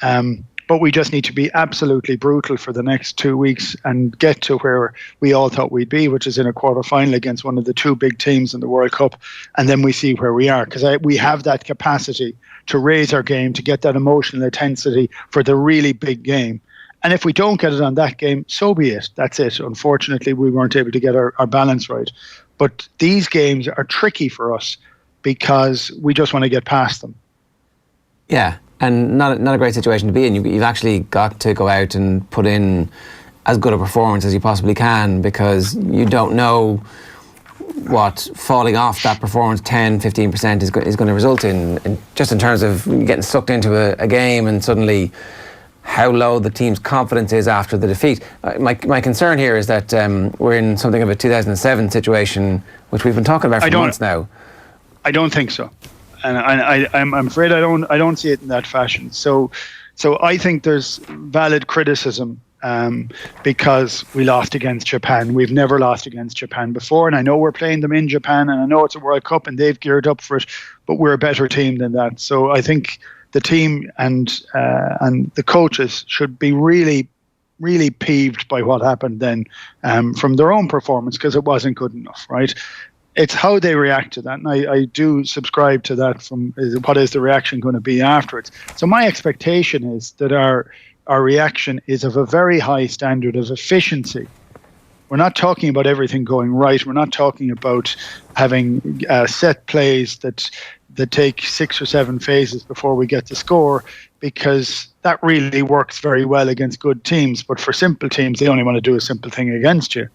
But we just need to be absolutely brutal for the next 2 weeks and get to where we all thought we'd be, which is in a quarter-final against one of the two big teams in the World Cup. And then we see where we are, because we have that capacity to raise our game, to get that emotional intensity for the really big game. And if we don't get it on that game, so be it. That's it. Unfortunately, we weren't able to get our balance right. But these games are tricky for us because we just want to get past them. Yeah, and not a great situation to be in. You've actually got to go out and put in as good a performance as you possibly can, because you don't know what falling off that performance 10-15% is going to result in just in terms of getting sucked into a game and suddenly how low the team's confidence is after the defeat. My concern here is that we're in something of a 2007 situation, which we've been talking about for months now. I don't think so, and I'm afraid I don't see it in that fashion. So I think there's valid criticism because we lost against Japan. We've never lost against Japan before, and I know we're playing them in Japan, and I know it's a World Cup and they've geared up for it, but we're a better team than that. So I think the team and the coaches should be really, really peeved by what happened then from their own performance, because it wasn't good enough, right? It's how they react to that, and I do subscribe to that. What is the reaction going to be afterwards? So my expectation is that our reaction is of a very high standard of efficiency. We're not talking about everything going right. We're not talking about having set plays that take 6 or 7 phases before we get to score, because that really works very well against good teams. But for simple teams, they only want to do a simple thing against you.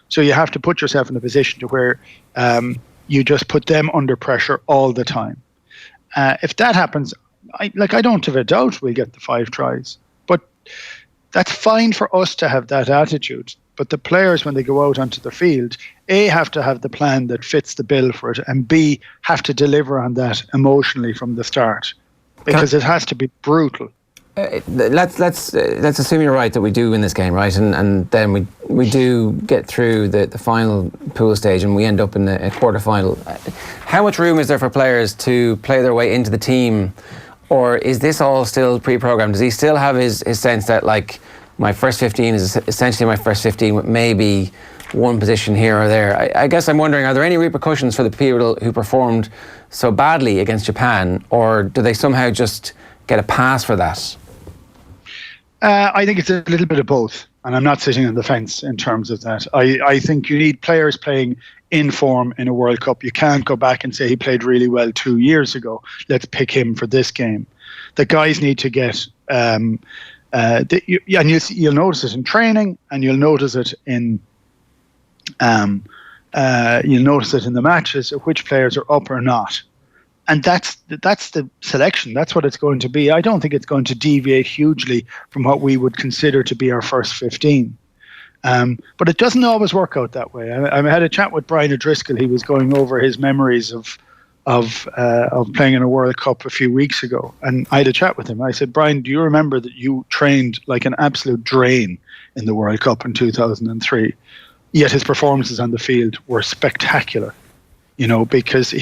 So you have to put yourself in a position to where you just put them under pressure all the time. If that happens, I don't have a doubt we'll get the 5 tries. But that's fine for us to have that attitude. But the players, when they go out onto the field, A, have to have the plan that fits the bill for it, and B, have to deliver on that emotionally from the start, because it has to be brutal. Let's assume you're right that we do win this game, right? And then we do get through the final pool stage and we end up in a quarter-final. How much room is there for players to play their way into the team? Or is this all still pre-programmed? Does he still have his sense that, like, my first 15 is essentially my first 15 with maybe one position here or there? I guess I'm wondering, are there any repercussions for the people who performed so badly against Japan, or do they somehow just get a pass for that? I think it's a little bit of both, and I'm not sitting on the fence in terms of that. I think you need players playing in form in a World Cup. You can't go back and say he played really well 2 years ago. Let's pick him for this game. The guys need to get And you'll notice it in training, and you'll notice it in the matches of which players are up or not. And that's the selection. That's what it's going to be. I don't think it's going to deviate hugely from what we would consider to be our first 15. But it doesn't always work out that way. I had a chat with Brian O'Driscoll. He was going over his memories of playing in a World Cup a few weeks ago, and I had a chat with him. I said, Brian, do you remember that you trained like an absolute drain in the World Cup in 2003? Yet his performances on the field were spectacular. Because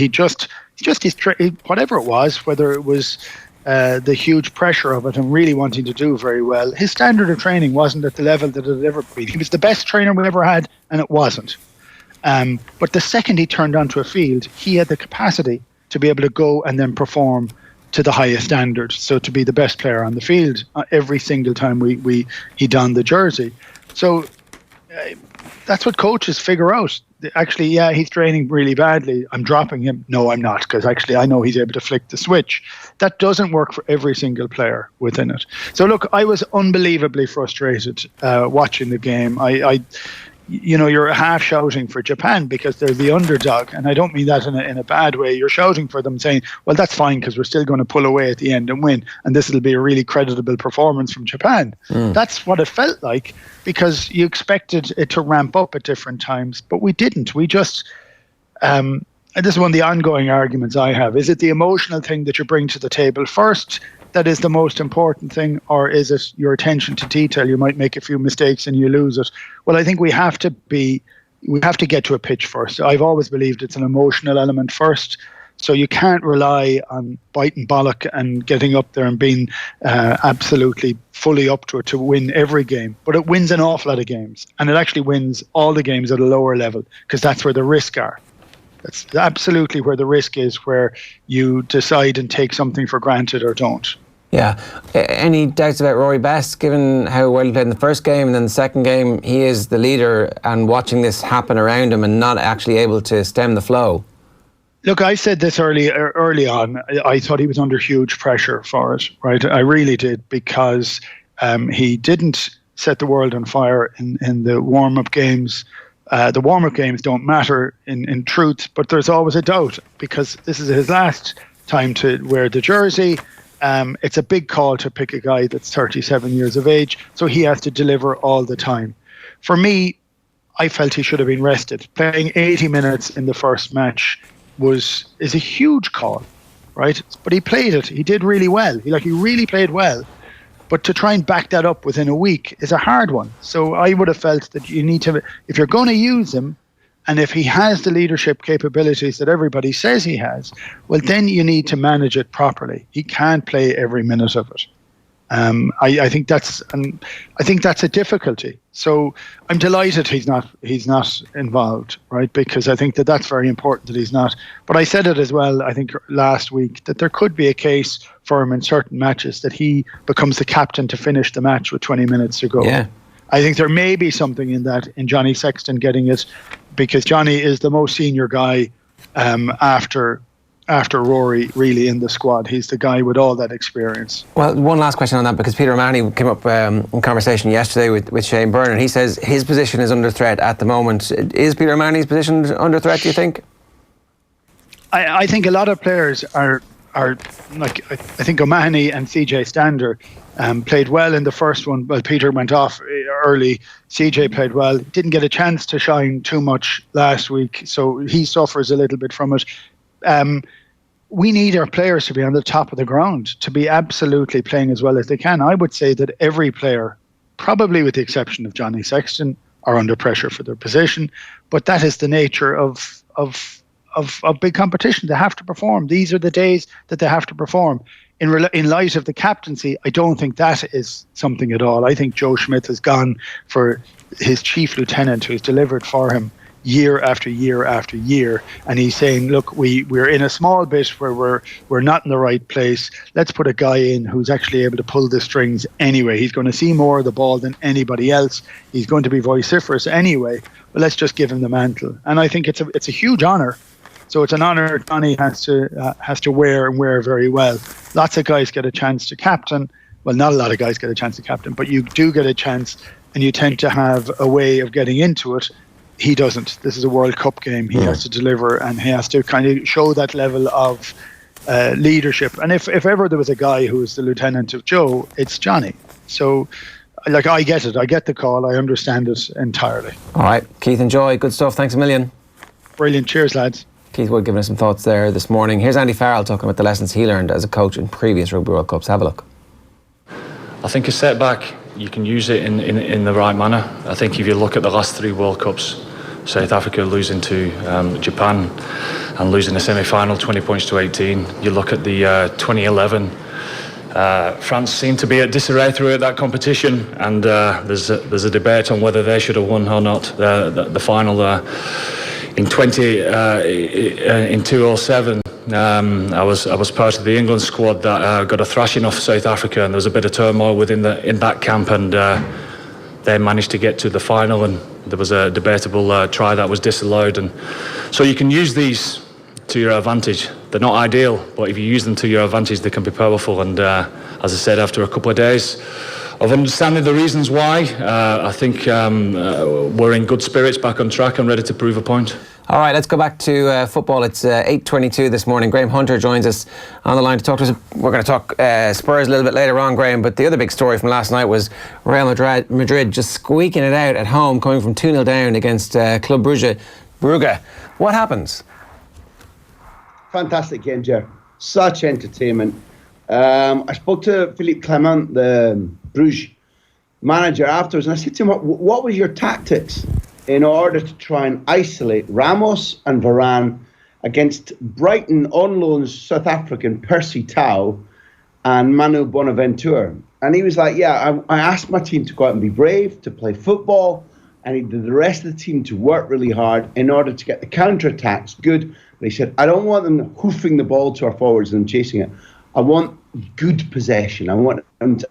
whatever it was, whether it was the huge pressure of it and really wanting to do very well, his standard of training wasn't at the level that it had ever been. He was the best trainer we ever had, and it wasn't. But the second he turned onto a field, he had the capacity to be able to go and then perform to the highest standard. So to be the best player on the field every single time he donned the jersey. So that's what coaches figure out. Actually, yeah, he's training really badly. I'm dropping him. No, I'm not, because actually I know he's able to flick the switch. That doesn't work for every single player within it. So look, I was unbelievably frustrated watching the game. You're half shouting for Japan because they're the underdog, and I don't mean that in a bad way. You're shouting for them, saying, well, that's fine because we're still going to pull away at the end and win, and this will be a really creditable performance from Japan. That's what it felt like, because you expected it to ramp up at different times, but we didn't. We just and this is one of the ongoing arguments I have. Is it the emotional thing that you bring to the table first that is the most important thing, or is it your attention to detail? You might make a few mistakes and you lose it. Well, I think we have to get to a pitch first. I've always believed it's an emotional element first. So you can't rely on biting bollock and getting up there and being absolutely fully up to it to win every game. But it wins an awful lot of games, and it actually wins all the games at a lower level, because that's where the risks are. That's absolutely where the risk is, where you decide and take something for granted or don't. Yeah. Any doubts about Rory Best, given how well he played in the first game, and then the second game he is the leader, and watching this happen around him and not actually able to stem the flow? Look, I said this early on. I thought he was under huge pressure for it, right? I really did, because he didn't set the world on fire in the warm-up games. The warm-up games don't matter in truth, but there's always a doubt, because this is his last time to wear the jersey. It's a big call to pick a guy that's 37 years of age, so he has to deliver all the time. For me, I felt he should have been rested. Playing 80 minutes in the first match is a huge call, right? But he played it. He did really well. He really played well. But to try and back that up within a week is a hard one. So I would have felt that you need to, if you're going to use him, and if he has the leadership capabilities that everybody says he has, well, then you need to manage it properly. He can't play every minute of it. I think that's a difficulty. So I'm delighted he's not involved, right? Because I think that's very important that he's not. But I said it as well, I think last week, that there could be a case for him in certain matches that he becomes the captain to finish the match with 20 minutes to go. Yeah. I think there may be something in that, in Johnny Sexton getting it, because Johnny is the most senior guy after Rory, really, in the squad. He's the guy with all that experience. Well, one last question on that, because Peter O'Mahony came up in conversation yesterday with Shane Byrne, and he says his position is under threat at the moment. Is Peter O'Mahony's position under threat, do you think? I think a lot of players are like, I think O'Mahony and CJ Stander played well in the first one. Well, Peter went off early. CJ played well. Didn't get a chance to shine too much last week, so he suffers a little bit from it. We need our players to be on the top of the ground, to be absolutely playing as well as they can. I would say that every player, probably with the exception of Johnny Sexton, are under pressure for their position. But that is the nature of big competition. They have to perform. These are the days that they have to perform. In light of the captaincy, I don't think that is something at all. I think Joe Schmidt has gone for his chief lieutenant, who's delivered for him year after year after year, and he's saying, look, we're in a small bit where we're not in the right place. Let's put a guy in who's actually able to pull the strings anyway. He's going to see more of the ball than anybody else. He's going to be vociferous anyway, but let's just give him the mantle. And I think it's a huge honour. So it's an honour Johnny has to wear and wear very well. Lots of guys get a chance to captain, well, not a lot of guys get a chance to captain, but you do get a chance, and you tend to have a way of getting into it. He doesn't. This is a World Cup game. He has to deliver, and he has to kind of show that level of leadership. And if ever there was a guy who was the lieutenant of Joe, it's Johnny. So, like, I get it. I get the call. I understand it entirely. All right, Keith and Joy, good stuff. Thanks a million. Brilliant. Cheers, lads. Keith Wood giving us some thoughts there this morning. Here's Andy Farrell talking about the lessons he learned as a coach in previous Rugby World Cups. Have a look. I think a setback, you can use it in the right manner. I think if you look at the last 3 World Cups, South Africa losing to Japan and losing the semi-final 20 points to 18. You look at the 2011, France seemed to be at disarray throughout that competition, and there's a debate on whether they should have won or not the final in 2007. I was part of the England squad that got a thrashing off South Africa, and there was a bit of turmoil in that camp, and they managed to get to the final, and there was a debatable try that was disallowed. And so you can use these to your advantage. They're not ideal, but if you use them to your advantage, they can be powerful. And as I said, after a couple of days of understanding the reasons why, I think we're in good spirits, back on track and ready to prove a point. All right, let's go back to football. It's 8:22 this morning. Graham Hunter joins us on the line to talk to us. We're going to talk Spurs a little bit later on, Graham, but the other big story from last night was Real Madrid just squeaking it out at home, coming from 2-0 down against Club Brugge. What happens? Fantastic game, Ger. Such entertainment. I spoke to Philippe Clement, the Bruges manager, afterwards, and I said to him, what was your tactics in order to try and isolate Ramos and Varane against Brighton on loan South African Percy Tau and Manu Bonaventure? And he was like, I asked my team to go out and be brave, to play football. I needed the rest of the team to work really hard in order to get the counter-attacks good. But he said, I don't want them hoofing the ball to our forwards and chasing it. I want good possession. I want them to...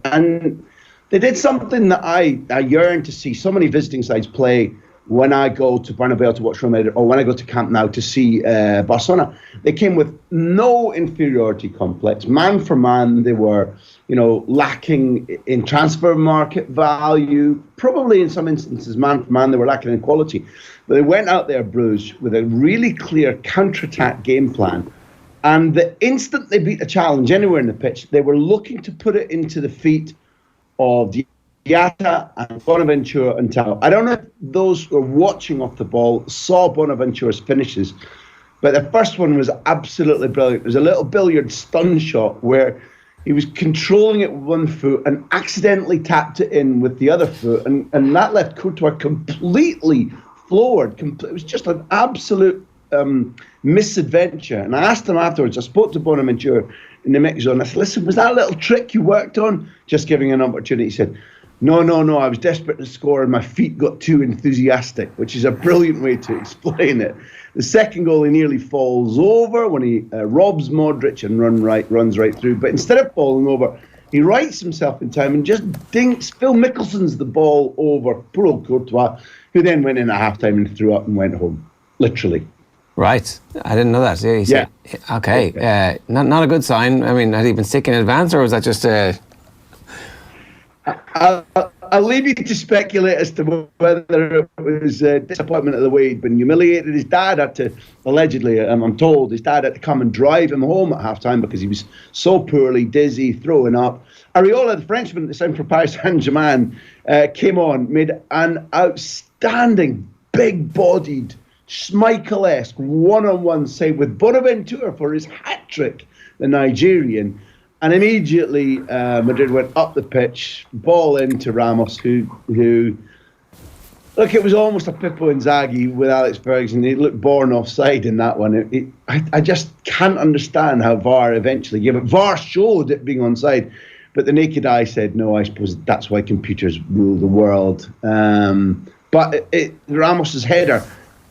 And they did something that I yearn to see so many visiting sides play when I go to Bernabeu to watch Real Madrid, or when I go to Camp Nou to see Barcelona. They came with no inferiority complex. Man for man, they were, lacking in transfer market value. Probably in some instances, man for man, they were lacking in quality. But they went out there, Bruges, with a really clear counter-attack game plan. And the instant they beat a challenge anywhere in the pitch, they were looking to put it into the feet of Diatta and Bonaventure and Tau. I don't know if those who were watching off the ball saw Bonaventure's finishes, but the first one was absolutely brilliant. It was a little billiard stun shot where he was controlling it with one foot and accidentally tapped it in with the other foot, and that left Courtois completely floored. It was just an absolute misadventure. And I asked him afterwards, I spoke to Bonaventure in the mix zone. I said, listen, was that a little trick you worked on? Just giving an opportunity. He said, no, I was desperate to score and my feet got too enthusiastic, which is a brilliant way to explain it. The second goal, he nearly falls over when he robs Modric and runs right through. But instead of falling over, he rights himself in time and just dinks Phil Mickelson's the ball over poor old Courtois, who then went in at halftime and threw up and went home, literally. Right, I didn't know that. Yeah. Okay, not a good sign. I mean, had he been sick in advance, or was that just a... I'll leave you to speculate as to whether it was a disappointment of the way he'd been humiliated. His dad had to, allegedly, I'm told, his dad had to come and drive him home at halftime because he was so poorly, dizzy, throwing up. Areola, the Frenchman at the time for Paris Saint-Germain, came on, made an outstanding, big-bodied, Schmeichel-esque one-on-one save with Bonaventure for his hat-trick, the Nigerian. And immediately Madrid went up the pitch, ball into Ramos, who look, it was almost a Pippo Inzaghi with Alex Ferguson. He looked born offside in that one. I just can't understand how VAR eventually gave it. VAR showed it being onside, but the naked eye said, no, I suppose that's why computers rule the world. But Ramos's header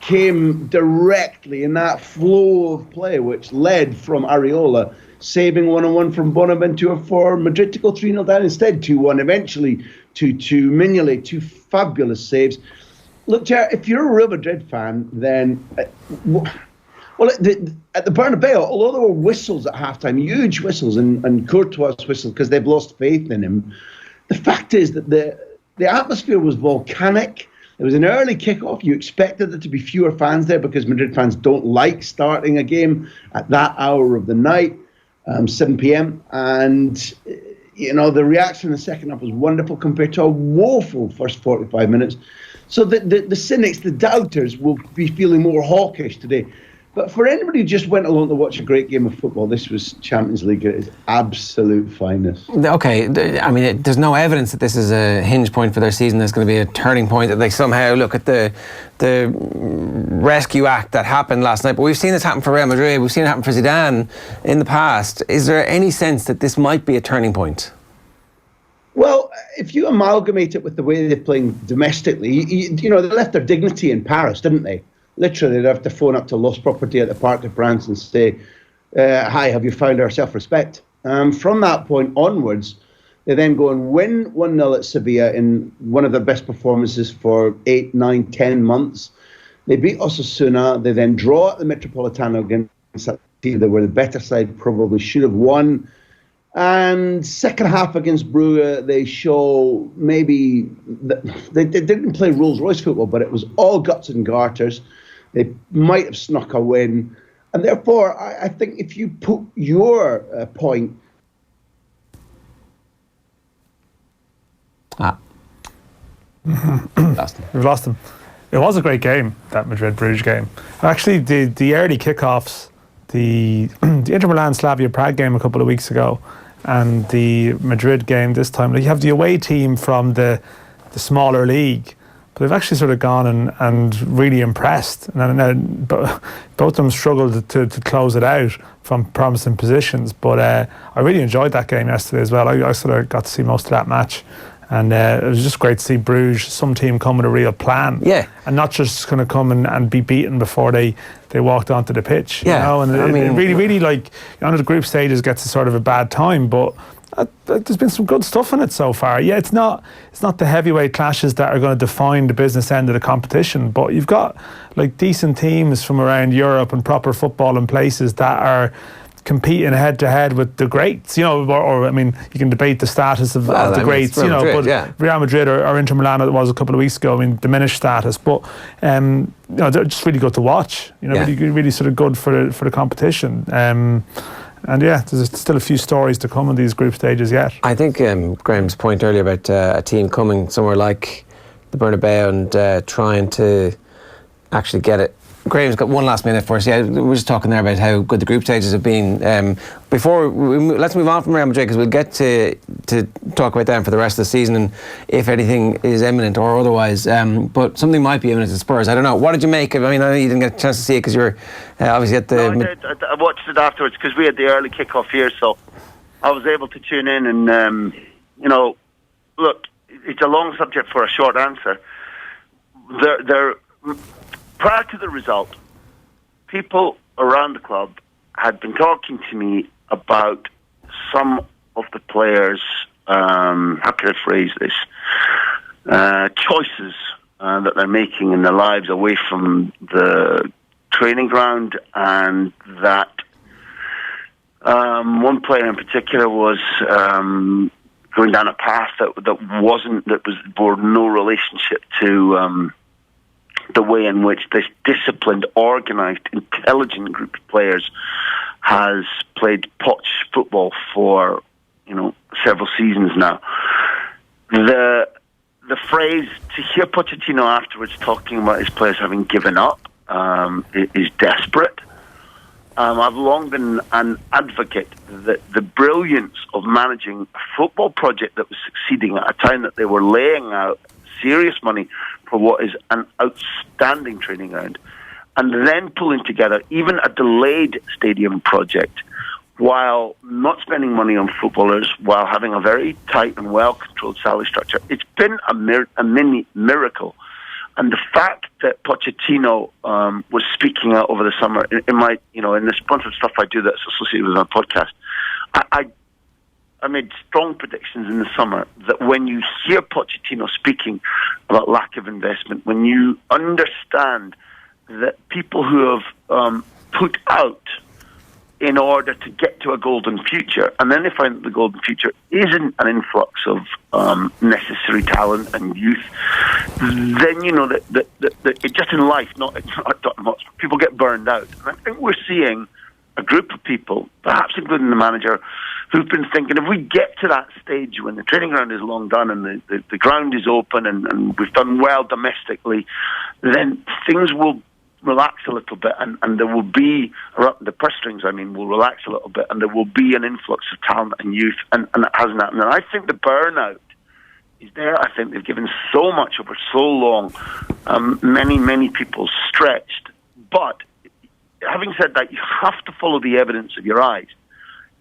came directly in that flow of play, which led from Areola, saving one-on-one from Bonaventure for Madrid to go 3-0 down instead, 2-1, eventually 2-2. Mignolet, 2 fabulous saves. Look, Jared, if you're a Real Madrid fan, then Well, at the Bernabeu, although there were whistles at halftime, huge whistles, and Courtois whistled because they've lost faith in him, the fact is that the atmosphere was volcanic. It was an early kickoff. You expected there to be fewer fans there because Madrid fans don't like starting a game at that hour of the night, 7 p.m. And, the reaction in the second half was wonderful compared to a woeful first 45 minutes. So the cynics, the doubters, will be feeling more hawkish today. But for anybody who just went along to watch a great game of football, this was Champions League at its absolute finest. Okay, I mean, there's no evidence that this is a hinge point for their season. There's going to be a turning point, that they somehow look at the rescue act that happened last night. But we've seen this happen for Real Madrid. We've seen it happen for Zidane in the past. Is there any sense that this might be a turning point? Well, if you amalgamate it with the way they're playing domestically, they left their dignity in Paris, didn't they? Literally, they'd have to phone up to Lost Property at the Parc de France and say, hi, have you found our self-respect? From that point onwards, they then go and win 1-0 at Sevilla in one of their best performances for 8, 9, 10 months. They beat Osasuna. They then draw at the Metropolitano against that team. They were the better side, probably should have won. And second half against Brugge, they show maybe they didn't play Rolls-Royce football, but it was all guts and garters. They might have snuck a win. And therefore, I think if you put your point... We've lost him. It was a great game, that Madrid-Bruges game. Actually, the early kickoffs, the Inter Milan-Slavia Prague game a couple of weeks ago, and the Madrid game this time, you have the away team from the smaller league, but they've actually sort of gone and really impressed. And both of them struggled to close it out from promising positions. But I really enjoyed that game yesterday as well. I sort of got to see most of that match. And it was just great to see Bruges, some team come with a real plan. Yeah. And not just going to come and be beaten before they walked onto the pitch. Yeah. And it really, the group stages gets a sort of a bad time, but there's been some good stuff in it so far. Yeah, it's not the heavyweight clashes that are going to define the business end of the competition, but you've got decent teams from around Europe and proper football in places that are competing head to head with the greats, or you can debate the status of the greats, Madrid, but Real Madrid or Inter Milan, it was a couple of weeks ago, diminished status, but they're just really good to watch, really sort of good for the competition. There's still a few stories to come in these group stages yet. I think Graham's point earlier about a team coming somewhere like the Bernabeu and trying to actually get it. Graham's got one last minute for us. Yeah, we were just talking there about how good the group stages have been. Let's move on from Real Madrid, because we'll get to talk about them for the rest of the season and if anything is imminent or otherwise. But something might be imminent at Spurs. I don't know. What did you make of it? I know you didn't get a chance to see it because you were obviously at the... No, I watched it afterwards because we had the early kick-off here, so I was able to tune in and, look, it's a long subject for a short answer. Prior to the result, people around the club had been talking to me about some of the players, how can I phrase this, choices that they're making in their lives away from the training ground, and that one player in particular was going down a path that bore no relationship to the way in which this disciplined, organised, intelligent group of players has played poch football for, several seasons now. The phrase, to hear Pochettino afterwards talking about his players having given up, is desperate. I've long been an advocate that the brilliance of managing a football project that was succeeding at a time that they were laying out serious money for what is an outstanding training ground, and then pulling together even a delayed stadium project while not spending money on footballers, while having a very tight and well-controlled salary structure. It's been a mini miracle. And the fact that Pochettino was speaking out over the summer in my, in the sponsored stuff I do that's associated with my podcast, I made strong predictions in the summer that when you hear Pochettino speaking about lack of investment, when you understand that people who have put out in order to get to a golden future. And then they find that the golden future isn't an influx of necessary talent and youth. Then you know that it just in life, not much, people get burned out. And I think we're seeing a group of people, perhaps including the manager, who've been thinking, if we get to that stage when the training ground is long done and the ground is open and we've done well domestically, then things will relax a little bit and there will be, the purse strings, will relax a little bit and there will be an influx of talent and youth, and it hasn't happened. And I think the burnout is there. I think they've given so much over so long. Many people stretched. But having said that, you have to follow the evidence of your eyes.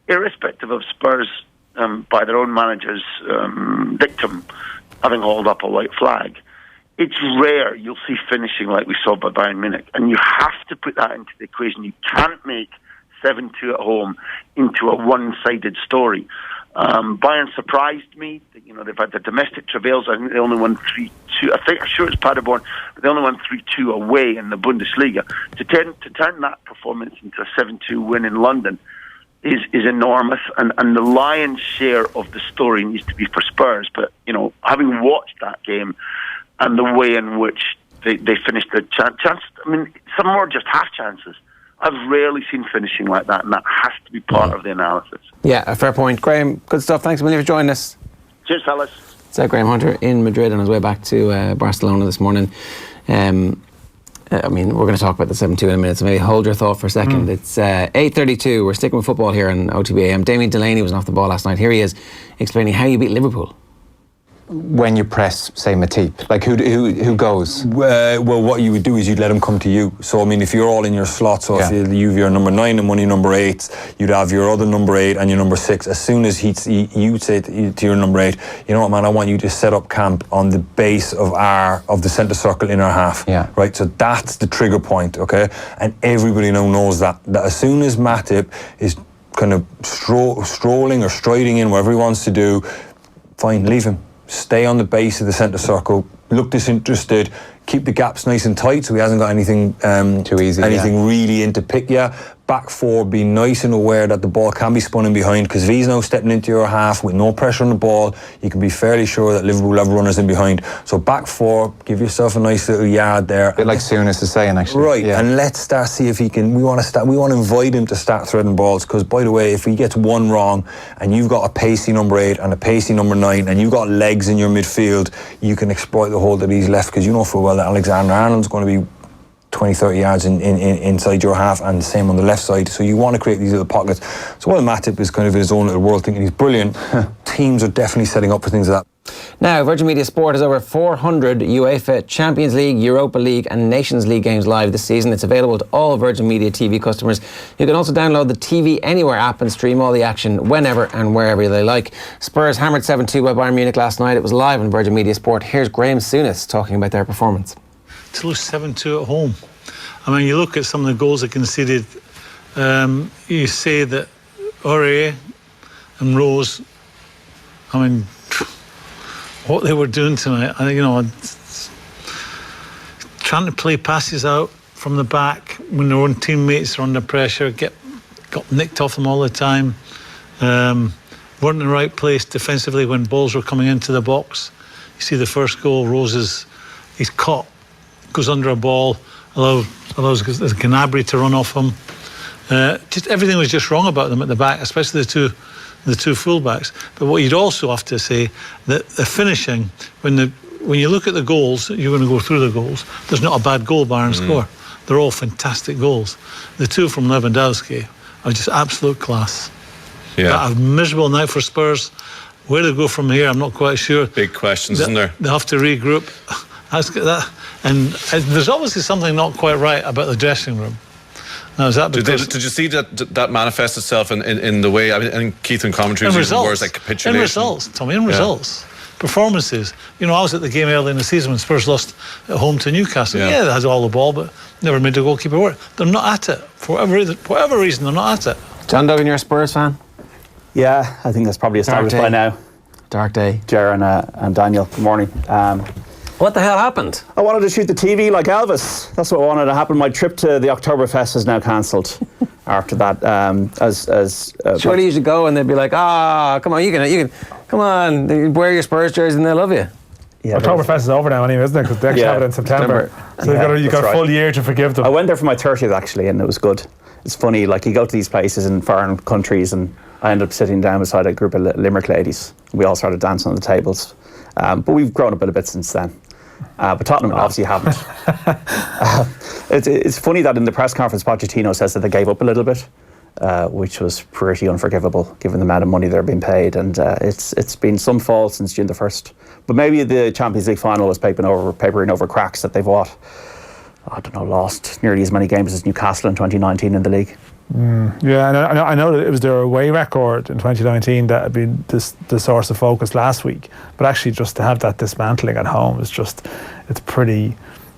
Irrespective of Spurs, by their own manager's dictum, having hauled up a white flag, it's rare you'll see finishing like we saw by Bayern Munich. And you have to put that into the equation. You can't make 7-2 at home into a one-sided story. Bayern surprised me. They've had the domestic travails. I think they only won 3-2. I'm sure it's Paderborn, but they only won 3-2 away in the Bundesliga. To turn that performance into a 7-2 win in London is enormous, and the lion's share of the story needs to be for Spurs. But having watched that game and the way in which they finished the chance, some more just half chances. I've rarely seen finishing like that, and that has to be part of the analysis. Yeah, a fair point. Graham, good stuff. Thanks a million for joining us. Cheers, fellas. It's Graham Hunter in Madrid on his way back to Barcelona this morning. We're going to talk about the 7-2 in a minute, so maybe hold your thought for a second. It's 8:32. We're sticking with football here on OTB. Damien Delaney was off the ball last night. Here he is explaining how you beat Liverpool. When you press, say, Matip, like who goes? Well, what you would do is you'd let him come to you. So, if you're all in your slot, so if you have your number 9 and one of your number 8s, you'd have your other number 8 and your number 6. As soon as you'd say to your number 8, you know what, man, I want you to set up camp on the base of the centre circle in our half. Yeah. Right, so that's the trigger point, okay? And everybody now knows that as soon as Matip is kind of strolling or striding in, whatever he wants to do, fine, leave him. Stay on the base of the centre circle, look disinterested, keep the gaps nice and tight so he hasn't got anything too easy, really in to pick you. Back 4, be nice and aware that the ball can be spun in behind, because if he's now stepping into your half with no pressure on the ball, you can be fairly sure that Liverpool have runners in behind. So back 4, give yourself a nice little yard there. A bit like Souness is saying, actually. Right, and let's start see if he can. We want to invite him to start threading balls, because by the way, if he gets one wrong and you've got a pacey number 8 and a pacey number 9 and you've got legs in your midfield, you can exploit the hole that he's left, because you know full well that Alexander-Arnold's going to be 20-30 yards inside your half, and the same on the left side. So you want to create these little pockets. So while Matip is kind of in his own little world thinking he's brilliant, teams are definitely setting up for things like that. Now, Virgin Media Sport has over 400 UEFA Champions League, Europa League and Nations League games live this season. It's available to all Virgin Media TV customers. You can also download the TV Anywhere app and stream all the action whenever and wherever they like. Spurs hammered 7-2 by Bayern Munich last night. It was live on Virgin Media Sport. Here's Graham Souness talking about their performance. To lose 7-2 at home. You look at some of the goals they conceded. You say that Aurier and Rose, what they were doing tonight, trying to play passes out from the back when their own teammates are under pressure, got nicked off them all the time, weren't in the right place defensively when balls were coming into the box. You see the first goal, Rose he's caught, goes under a ball, allows Gnabry to run off him. Just everything was just wrong about them at the back, especially the two fullbacks. But what you'd also have to say, that the finishing, when you look at the goals, you're going to go through the goals, there's not a bad goal Bayern score. They're all fantastic goals. The two from Lewandowski are just absolute class. A miserable night for Spurs. Where they go from here, I'm not quite sure. Big questions, isn't there? They have to regroup. And there's obviously something not quite right about the dressing room. Now, is that because did you see that manifest itself in the way? I mean, Keith in commentary was using words like capitulation. In results, Tommy. In results, performances. I was at the game early in the season when Spurs lost at home to Newcastle. Yeah, they had all the ball, but never made the goalkeeper work. They're not at it for whatever reason. They're not at it. John Duggan, you're a Spurs fan? Yeah, I think that's probably established by now. Dark day. Ger and Daniel, good morning. What the hell happened? I wanted to shoot the TV like Elvis. That's what wanted to happen. My trip to the Oktoberfest is now cancelled after that. Surely you should go and they'd be like, come on, you can, come on, wear your Spurs jersey and they'll love you. Yeah, Oktoberfest is over now anyway, isn't it? Because they actually have it in September. So you've got a full year to forgive them. I went there for my 30th actually, and it was good. It's funny, like you go to these places in foreign countries, and I ended up sitting down beside a group of Limerick ladies. We all started dancing on the tables. But we've grown up a bit since then. But Tottenham obviously haven't. It's funny that in the press conference, Pochettino says that they gave up a little bit, which was pretty unforgivable given the amount of money they're being paid. And it's been some fall since June the 1st. But maybe the Champions League final was papering over cracks that they've lost nearly as many games as Newcastle in 2019 in the league. Yeah, and I know that it was their away record in 2019 that had been the source of focus last week. But actually, just to have that dismantling at home is it's pretty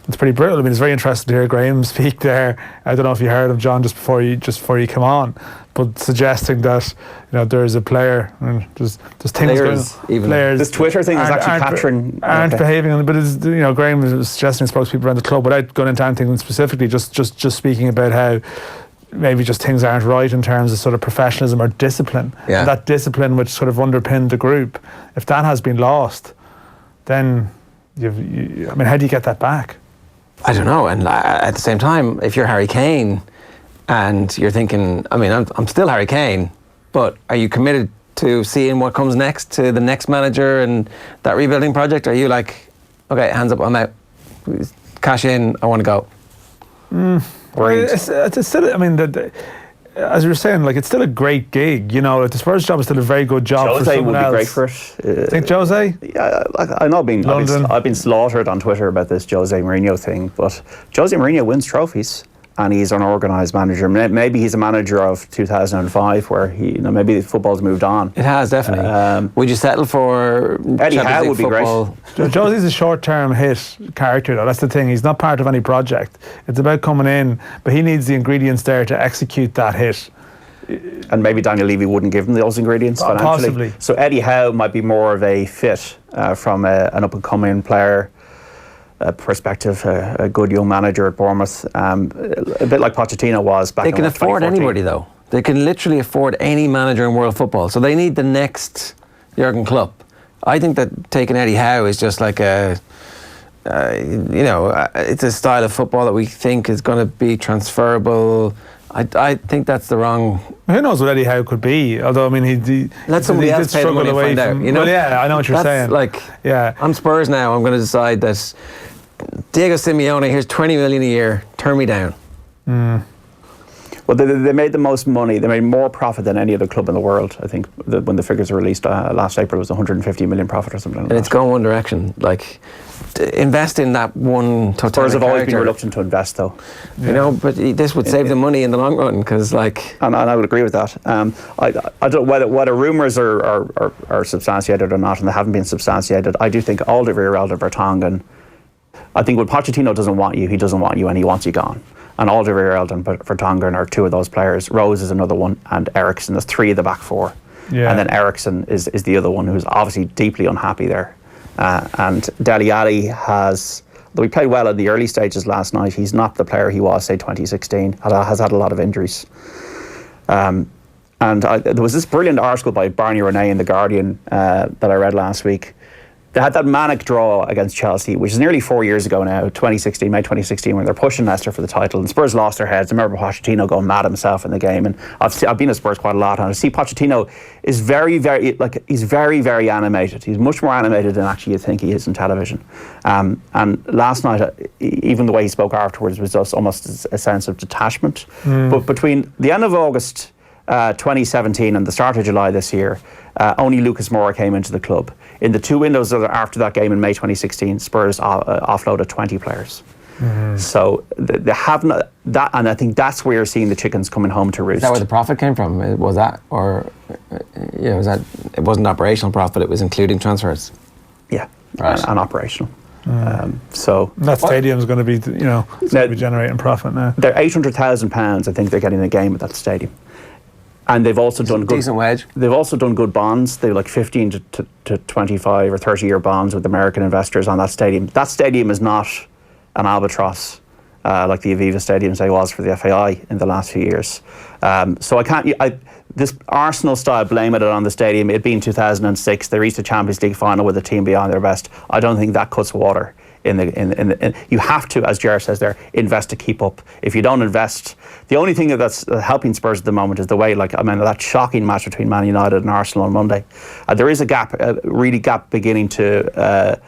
brutal. I mean, it's very interesting to hear Graham speak there. I don't know if you heard him, John, just before you come on, but suggesting that there is a player. There's things players. This Twitter thing is actually capturing aren't behaving. But Graham was suggesting spokespeople around the club without going into anything specifically. Just speaking about how maybe just things aren't right in terms of sort of professionalism or discipline. Yeah. And that discipline which sort of underpinned the group, if that has been lost, then how do you get that back? I don't know. And at the same time, if you're Harry Kane and you're thinking, I'm still Harry Kane, but are you committed to seeing what comes next to the next manager and that rebuilding project? Are you like, okay, hands up, I'm out, cash in, I want to go? It's still, as you were saying, it's still a great gig. The Spurs job is still a very good job. Jose for someone would be else. Great for it. Think Jose? Yeah, I know I've been slaughtered on Twitter about this Jose Mourinho thing, but Jose Mourinho wins trophies. And he's an organised manager. Maybe he's a manager of 2005, where maybe football's moved on. It has, definitely. Would you settle for Eddie Howe would be football? Great. Jose's a short-term hit character, though. That's the thing. He's not part of any project. It's about coming in, but he needs the ingredients there to execute that hit. And maybe Daniel Levy wouldn't give him those ingredients financially. Possibly. So Eddie Howe might be more of a fit from an up-and-coming player perspective, a good young manager at Bournemouth, a bit like Pochettino was back in 2014. They can afford anybody, though. They can literally afford any manager in world football. So they need the next Jurgen Klopp. I think that taking Eddie Howe is just like it's a style of football that we think is going to be transferable. I think that's the wrong. Who knows what Eddie Howe could be? Although he let somebody else pay the money and find out. Well, yeah, I know what you're saying. I'm Spurs now. I'm going to decide that Diego Simeone, here's 20 million a year. Turn me down. Well, they made the most money. They made more profit than any other club in the world. I think when the figures were released last April, it was 150 million profit or something. And it's going one direction. Invest in that one. Spurs have always been reluctant to invest, though. But this would save the money in the long run, because And I would agree with that. I don't know whether rumours are substantiated or not, and they haven't been substantiated. I do think Alderweireld and Vertonghen. I think when Pochettino doesn't want you, he doesn't want you, and he wants you gone. And Alderweireld and Vertonghen are two of those players. Rose is another one, and Eriksson. There's three of the back four. Yeah. And then Eriksson is the other one who's obviously deeply unhappy there. And Dele Alli though he played well in the early stages last night, he's not the player he was, say, 2016. Has had a lot of injuries. And there was this brilliant article by Barney Renee in The Guardian that I read last week. They had that manic draw against Chelsea, which is nearly 4 years ago now, May 2016, when they're pushing Leicester for the title, and Spurs lost their heads. I remember Pochettino going mad himself in the game, and I've been at Spurs quite a lot, and I see Pochettino is very, very, he's very, very animated. He's much more animated than actually you think he is in television. And last night, even the way he spoke afterwards was just almost a sense of detachment. But between the end of August 2017 and the start of July this year, only Lucas Moura came into the club. In the two windows after that game in May 2016, Spurs offloaded 20 players. So they have that, and I think that's where you're seeing the chickens coming home to roost. Is that where the profit came from? Was that, or was that? It wasn't operational profit; it was including transfers. Yeah, right. and operational. So that stadium's going to be, it's going to be generating profit now. They're £800,000. I think they're getting a game at that stadium. And they've also done good, decent wedge. They've also done good bonds. They have like 15 to 25 or 30-year bonds with American investors on that stadium. That stadium is not an albatross like the Aviva Stadium, say, was for the FAI in the last few years. So I can't. This Arsenal style blaming it on the stadium. It being 2006, they reached the Champions League final with a team beyond their best. I don't think that cuts water. You have to, as Ger says there, invest to keep up. If you don't invest, the only thing that's helping Spurs at the moment is the way, that shocking match between Man United and Arsenal on Monday. There is a gap, beginning to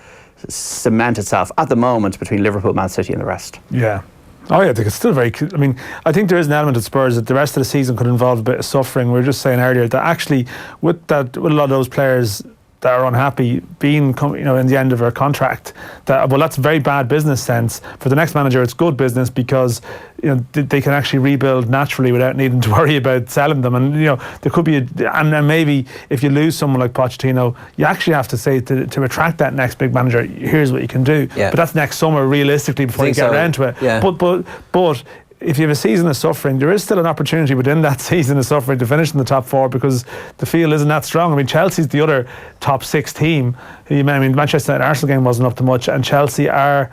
cement itself at the moment between Liverpool, Man City, and the rest. Yeah. Oh yeah, it's still very. I mean, I think there is an element at Spurs that the rest of the season could involve a bit of suffering. We were just saying earlier that actually, with a lot of those players that are unhappy being, in the end of their contract, that's very bad business sense. For the next manager, it's good business because they can actually rebuild naturally without needing to worry about selling them. And there could be and maybe if you lose someone like Pochettino, you actually have to say to attract that next big manager, here's what you can do. Yeah. But that's next summer, realistically, before you get around to it. Yeah. But if you have a season of suffering, there is still an opportunity within that season of suffering to finish in the top 4 because the field isn't that strong. I mean, Chelsea's the other top 6 team. Manchester United Arsenal game wasn't up to much, and Chelsea are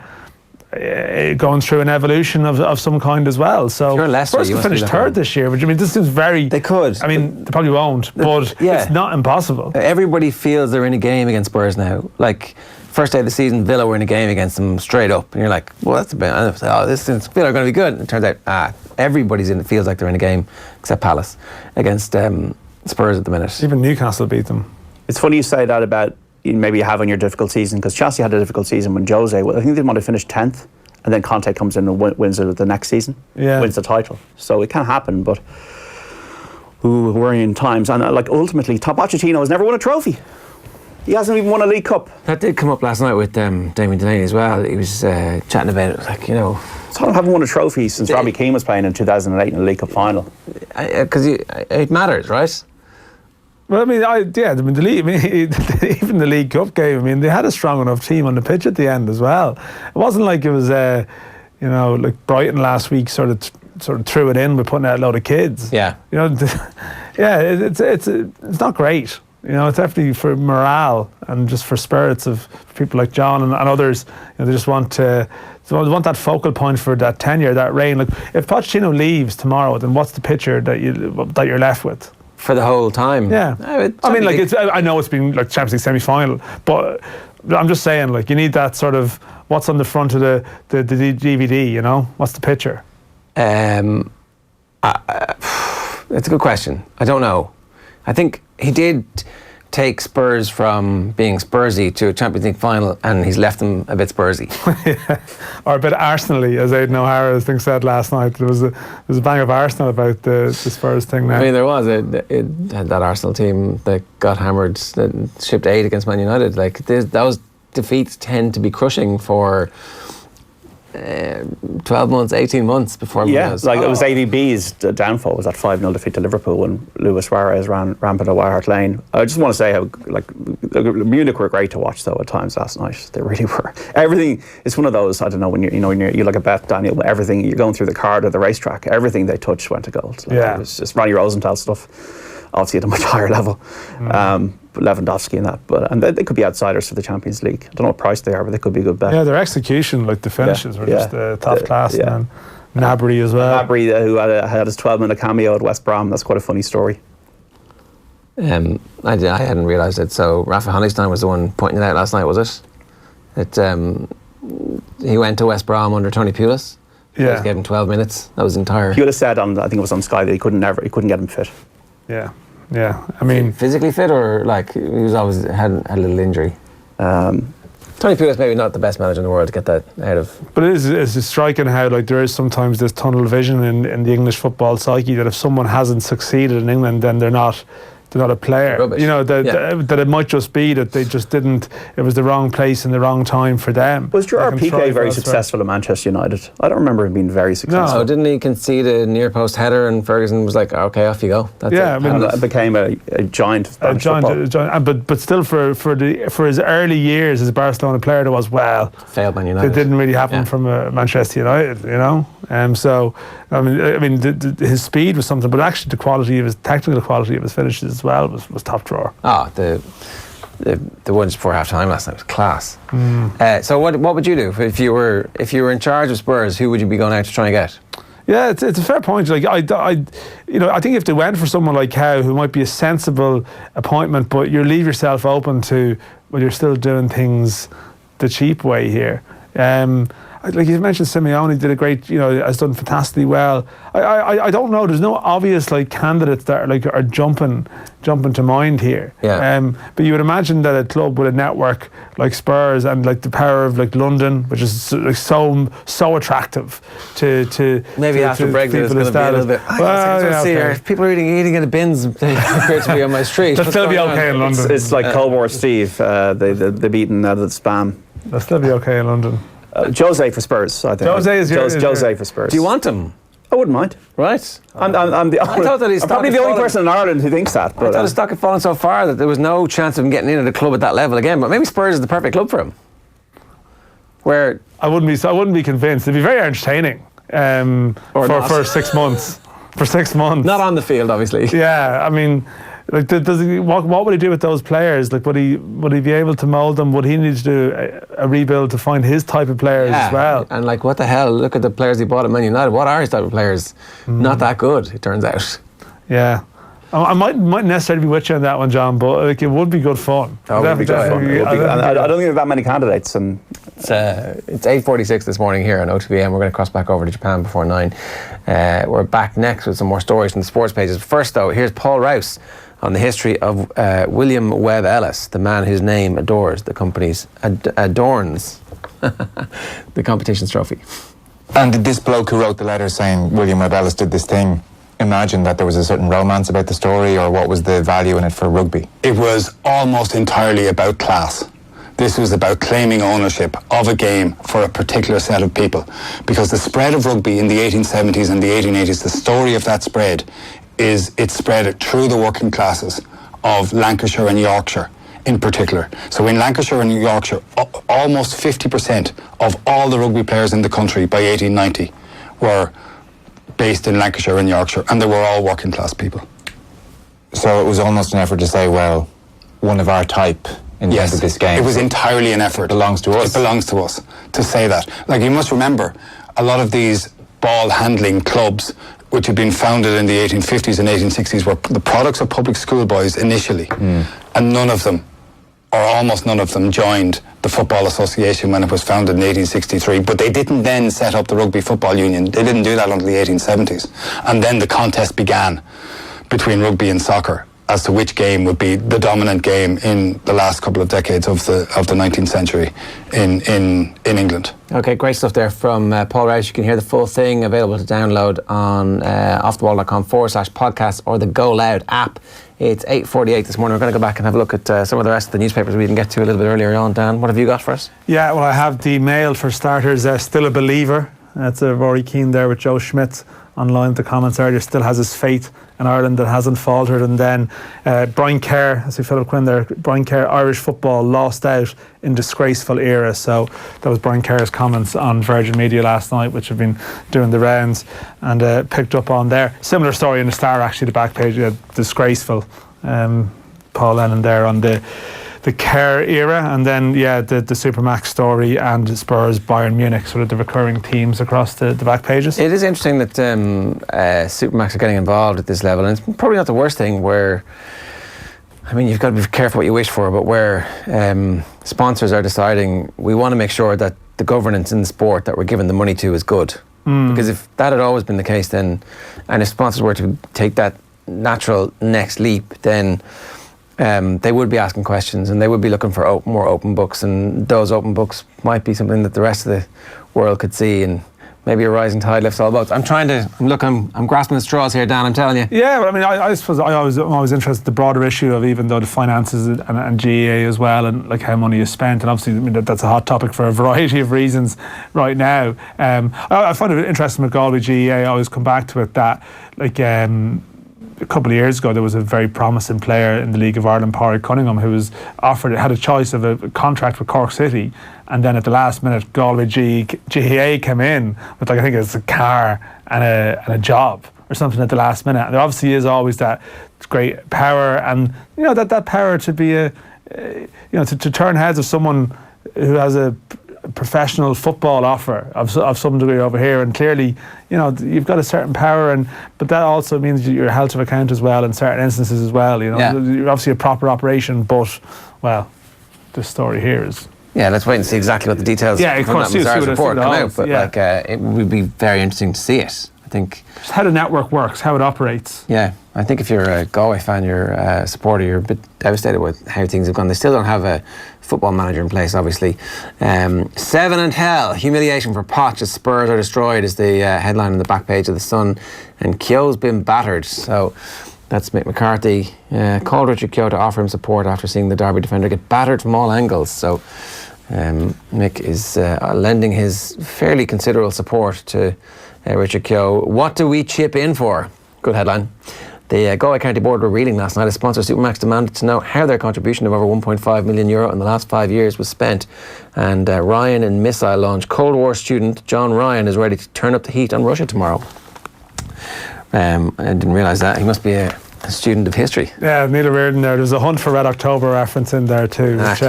going through an evolution of some kind as well. So Spurs could finish 3rd this year, which this seems very. They could. I mean, they probably won't, but it's not impossible. Everybody feels they're in a game against Spurs now. Like, first day of the season, Villa were in a game against them straight up, and you're like, well, that's a bit. Villa are going to be good. And it turns out, feels like they're in a game, except Palace, against Spurs at the minute. Even Newcastle beat them. It's funny you say that about maybe having your difficult season, because Chelsea had a difficult season when Jose. I think they want to finish 10th, and then Conte comes in and wins it the next season, wins the title. So it can happen, but worrying times. And ultimately, Pochettino has never won a trophy. He hasn't even won a League Cup. That did come up last night with Damien Delaney as well. He was chatting about it, Tottenham haven't won a trophy since Robbie Keane was playing in 2008 in the League Cup final. Because it matters, right? Well, even the League Cup game, they had a strong enough team on the pitch at the end as well. It wasn't like it was, like Brighton last week sort of threw it in with putting out a load of kids. Yeah. It's not great. It's definitely for morale and just for spirits of people like John and others. They just want that focal point for that tenure, that reign. Like, if Pochettino leaves tomorrow, then what's the picture that you're left with for the whole time? Yeah, I know it's been like Champions League semi-final, but I'm just saying, you need that sort of what's on the front of the DVD. What's the picture? It's a good question. I don't know. I think he did take Spurs from being Spursy to a Champions League final, and he's left them a bit Spursy. Or a bit Arsenal-y, as Aidan O'Hara said last night. There was a bang of Arsenal about the Spurs thing now. I mean, there was that Arsenal team that got hammered, that shipped 8 against Man United. Those defeats tend to be crushing for 12 months, 18 months before. It was AVB's downfall was that 5-0 defeat to Liverpool when Luis Suarez ran rampant at White Hart Lane. I just want to say how Munich were great to watch though at times last night. They really were. Everything, it's one of those, I don't know, when you look at Beth Daniel, everything, you're going through the card or the racetrack, everything they touched went to gold. It was just Ronnie Rosenthal stuff, obviously at a much higher level. Lewandowski and that, and they could be outsiders for the Champions League. I don't know what price they are, but they could be a good bet. Yeah, their execution, the finishes were just top class. And Gnabry as well. Gnabry, who had his 12-minute cameo at West Brom. That's quite a funny story. I hadn't realised it. So Rafa Honigstein was the one pointing it out last night, was it? That he went to West Brom under Tony Pulis. Yeah, gave him 12 minutes. That was entire. Pulis said I think it was on Sky, that he couldn't get him fit. Yeah, I mean, physically fit, or he was always had a little injury. Tony Pulis maybe not the best manager in the world to get that out of. But it's striking how there is sometimes this tunnel vision in the English football psyche that if someone hasn't succeeded in England, then they're not not a player. Rubbish. You know, that it might just be that they just didn't, it was the wrong place and the wrong time for them. Was Gerard Piqué very successful at Manchester United? I don't remember him being very successful. No, didn't he concede a near post header and Ferguson was like, okay, off you go. That's yeah, it. I mean, and became a giant of Spanish football. But still for his early years as a Barcelona player, there was, well, failed Man United. It didn't really happen from Manchester United, you know. So I mean, his speed was something, but actually the quality of his technical quality of his finishes as well was top drawer. The ones before half time last night was class. So what would you do if you were in charge of Spurs? Who would you be going out to try and get? Yeah, it's a fair point. Like I think if they went for someone like Howe, who might be a sensible appointment, but you leave yourself open to, well, you're still doing things the cheap way here. Like you mentioned, Simeone did a great, has done fantastically well. I don't know. There's no obvious candidates that are jumping to mind here. Yeah. But you would imagine that a club with a network like Spurs and the power of London, which is so attractive to maybe after Brexit it's going to be a little bit. People are eating in the bins. They appear to be on my street. They'll still be okay in London. It's like Cold War Steve. They've eaten out of the spam. They'll still be okay in London. Jose for Spurs, I think. Jose for Spurs. Do you want him? I wouldn't mind. Right. I'm probably the only person in Ireland who thinks that. But I thought his stock had fallen so far that there was no chance of him getting into the club at that level again. But maybe Spurs is the perfect club for him. Where I wouldn't be convinced. It'd be very entertaining for 6 months. For 6 months. Not on the field, obviously. Yeah, I mean. What would he do with those players? Would he be able to mould them? Would he need to do a rebuild to find his type of players as well? And what the hell? Look at the players he bought at Man United. What are his type of players? Not that good, it turns out. Yeah. I mightn't necessarily be with you on that one, John, but it would be good fun. I don't think there's that many candidates. And it's 8:46 this morning here on OTBM. We're going to cross back over to Japan before 9. We're back next with some more stories from the sports pages. First, though, here's Paul Rouse on the history of William Webb Ellis, the man whose name adorns the competition's trophy. And did this bloke who wrote the letter saying William Webb Ellis did this thing imagine that there was a certain romance about the story, or what was the value in it for rugby? It was almost entirely about class. This was about claiming ownership of a game for a particular set of people. Because the spread of rugby in the 1870s and the 1880s, the story of that spread is it spread through the working classes of Lancashire and Yorkshire in particular. So in Lancashire and Yorkshire, almost 50% of all the rugby players in the country by 1890 were based in Lancashire and Yorkshire, and they were all working class people. So it was almost an effort to say, well, one of our type in terms of this game. It was entirely an effort. It belongs to us. It belongs to us to say that. You must remember, a lot of these ball handling clubs, which had been founded in the 1850s and 1860s, were the products of public school boys initially, and none of them, or almost none of them, joined the Football Association when it was founded in 1863. But they didn't then set up the Rugby Football Union. They didn't do that until the 1870s. And then the contest began between rugby and soccer as to which game would be the dominant game in the last couple of decades of the 19th century in England. Okay, great stuff there from Paul Rouse. You can hear the full thing available to download on offtheball.com/podcast or the Go Loud app. It's 8:48 this morning. We're going to go back and have a look at some of the rest of the newspapers we didn't get to a little bit earlier on. Dan, what have you got for us? Yeah, well, I have the Mail for starters. Still a believer. That's Rory Keane there with Joe Schmidt online. The comments earlier, still has his faith in Ireland that hasn't faltered. And then Brian Kerr, I see Philip Quinn there, Brian Kerr, Irish football lost out in disgraceful era. So that was Brian Kerr's comments on Virgin Media last night, which have been doing the rounds and picked up on there. Similar story in the Star, actually, the back page, disgraceful. Paul Lennon there on the Kerr era, and then the Supermax story and Spurs Bayern Munich, sort of the recurring themes across the back pages. It is interesting that Supermax are getting involved at this level, and it's probably not the worst thing where, I mean, you've got to be careful what you wish for, but where sponsors are deciding we want to make sure that the governance in the sport that we're giving the money to is good. Because if that had always been the case, then, and if sponsors were to take that natural next leap, then they would be asking questions and they would be looking for more open books, and those open books might be something that the rest of the world could see and maybe a rising tide lifts all boats. I'm grasping at straws here, Dan, I'm telling you. Yeah, well, I mean, I suppose I'm always interested in the broader issue of even though the finances and GAA as well, and like how money is spent, and obviously, I mean, that's a hot topic for a variety of reasons right now. I find it interesting with Galway GAA, I always come back to it, that like a couple of years ago there was a very promising player in the League of Ireland, Pádraig Cunningham, who was had a choice of a contract with Cork City, and then at the last minute Galway GAA came in with, like, I think it's a car and a job or something at the last minute. And there obviously is always that great power, and you know that power to be to turn heads of someone who has a professional football offer of some degree over here, and clearly, you know, you've got a certain power, but that also means you're held to account as well in certain instances as well. You know, you're obviously a proper operation, but well, this story here is. Yeah, let's wait and see exactly what the details of that Mazar's report come out. But it would be very interesting to see it. I think just how the network works, how it operates. Yeah, I think if you're a Galway fan, you're a supporter, you're a bit devastated with how things have gone. They still don't have a football manager in place, obviously. 7 and hell, humiliation for Poch as Spurs are destroyed is the headline on the back page of the Sun, and Keogh's been battered. So that's Mick McCarthy called Richard Keogh to offer him support after seeing the Derby defender get battered from all angles. So Mick is lending his fairly considerable support to Richard Keogh. What do we chip in for? Good headline. The Galway County Board were reading last night as sponsor Supermax demanded to know how their contribution of over €1.5 million in the last 5 years was spent. And Ryan in missile launch. Cold War student John Ryan is ready to turn up the heat on Russia tomorrow. I didn't realise that. He must be a student of history. Yeah, Neil Reardon there. There's a Hunt for Red October reference in there too. Which,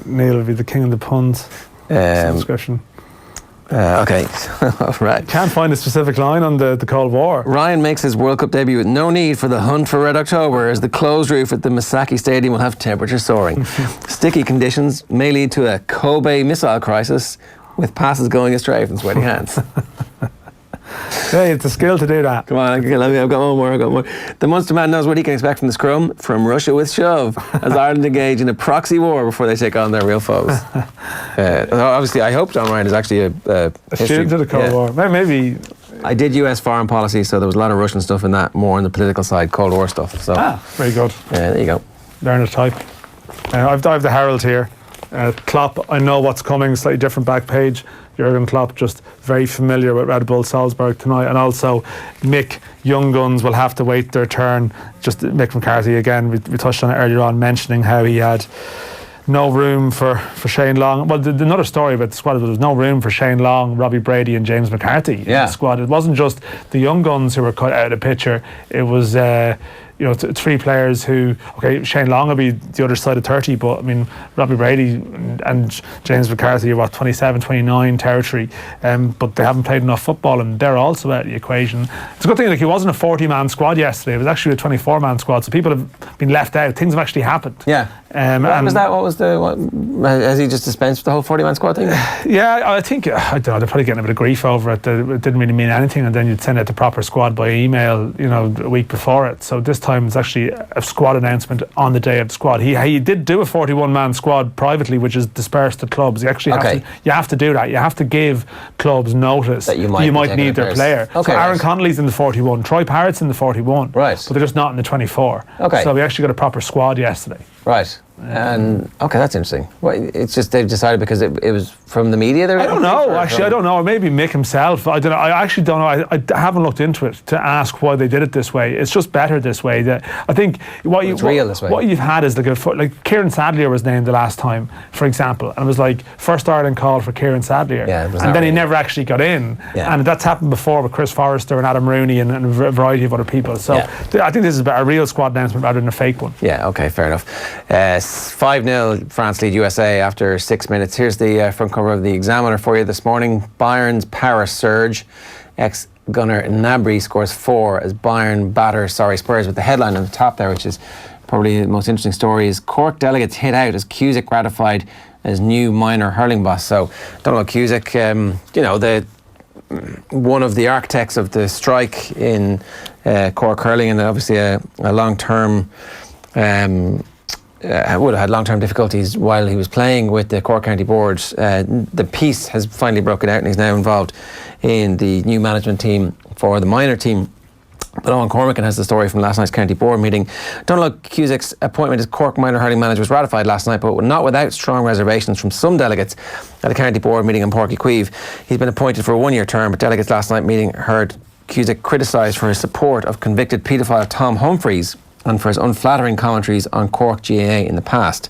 Neil will be the king of the puns. Discussion. Okay, right. Can't find a specific line on the Cold War. Ryan makes his World Cup debut with no need for the Hunt for Red October, as the closed roof at the Misaki Stadium will have temperature soaring. Sticky conditions may lead to a Kobe missile crisis, with passes going astray from sweaty hands. Hey, it's a skill to do that. Come on, I've got one more. The Munster man knows what he can expect from the scrum, from Russia with shove, as Ireland engage in a proxy war before they take on their real foes. Obviously, I hope John Ryan is actually a student of the Cold War. Maybe. I did US foreign policy, so there was a lot of Russian stuff in that, more on the political side, Cold War stuff. So very good. There you go. Learn a type. I've the Herald here. Klopp, I know what's coming, slightly different back page. Jurgen Klopp just very familiar with Red Bull Salzburg tonight, and also Mick, young guns will have to wait their turn. Just Mick McCarthy again, we touched on it earlier on, mentioning how he had no room for Shane Long. Well, another story about the squad was there was no room for Shane Long, Robbie Brady and James McCarthy in the squad. It wasn't just the young guns who were cut out of the picture, it was three players who, Shane Long will be the other side of 30, but I mean, Robbie Brady and James McCarthy are 27, 29 territory, but they haven't played enough football, and they're also out of the equation. It's a good thing, like, it wasn't a 40-man squad yesterday, it was actually a 24-man squad, so people have been left out. Things have actually happened. Yeah. Has he just dispensed with the whole 40-man squad thing? Yeah, I think, I don't know, they're probably getting a bit of grief over it. It didn't really mean anything, and then you'd send out the proper squad by email, a week before it. So this time it's actually a squad announcement on the day of the squad. He did do a 41-man squad privately, which is dispersed to clubs. You actually have to do that. You have to give clubs notice that you might need their player. So Aaron Connolly's in the 41, Troy Parrott's in the 41, right? But they're just not in the 24. So we actually got a proper squad yesterday. Right. And that's interesting. Well, it's just they've decided because it was from the media. I don't know. Actually, I don't know. Or maybe Mick himself. I don't know. I actually don't know. I haven't looked into it to ask why they did it this way. It's just better this way. That I think what you've had is like Kieran Sadlier was named the last time, for example, and it was like first Ireland called for Kieran Sadlier, and then he never actually got in. And that's happened before with Chris Forrester and Adam Rooney and a variety of other people. So I think this is a real squad announcement rather than a fake one. Yeah. Okay. Fair enough. 5-0 France lead USA after 6 minutes. Here's the front cover of the Examiner for you this morning. Bayern's power surge. Ex-gunner Gnabry scores 4 as Bayern batter Spurs, with the headline on the top there, which is probably the most interesting story, is Cork delegates hit out as Cusack ratified as new minor hurling boss. So, Donald Cusack, one of the architects of the strike in Cork hurling, and obviously a long-term would have had long-term difficulties while he was playing with the Cork County Board. The peace has finally broken out and he's now involved in the new management team for the minor team. But Owen Cormican has the story from last night's County Board meeting. Donald Cusack's appointment as Cork minor hurling manager was ratified last night, but not without strong reservations from some delegates at a County Board meeting in Páirc Uí Chaoimh. He's been appointed for a one-year term, but delegates last night meeting heard Cusack criticised for his support of convicted paedophile Tom Humphreys and for his unflattering commentaries on Cork GAA in the past.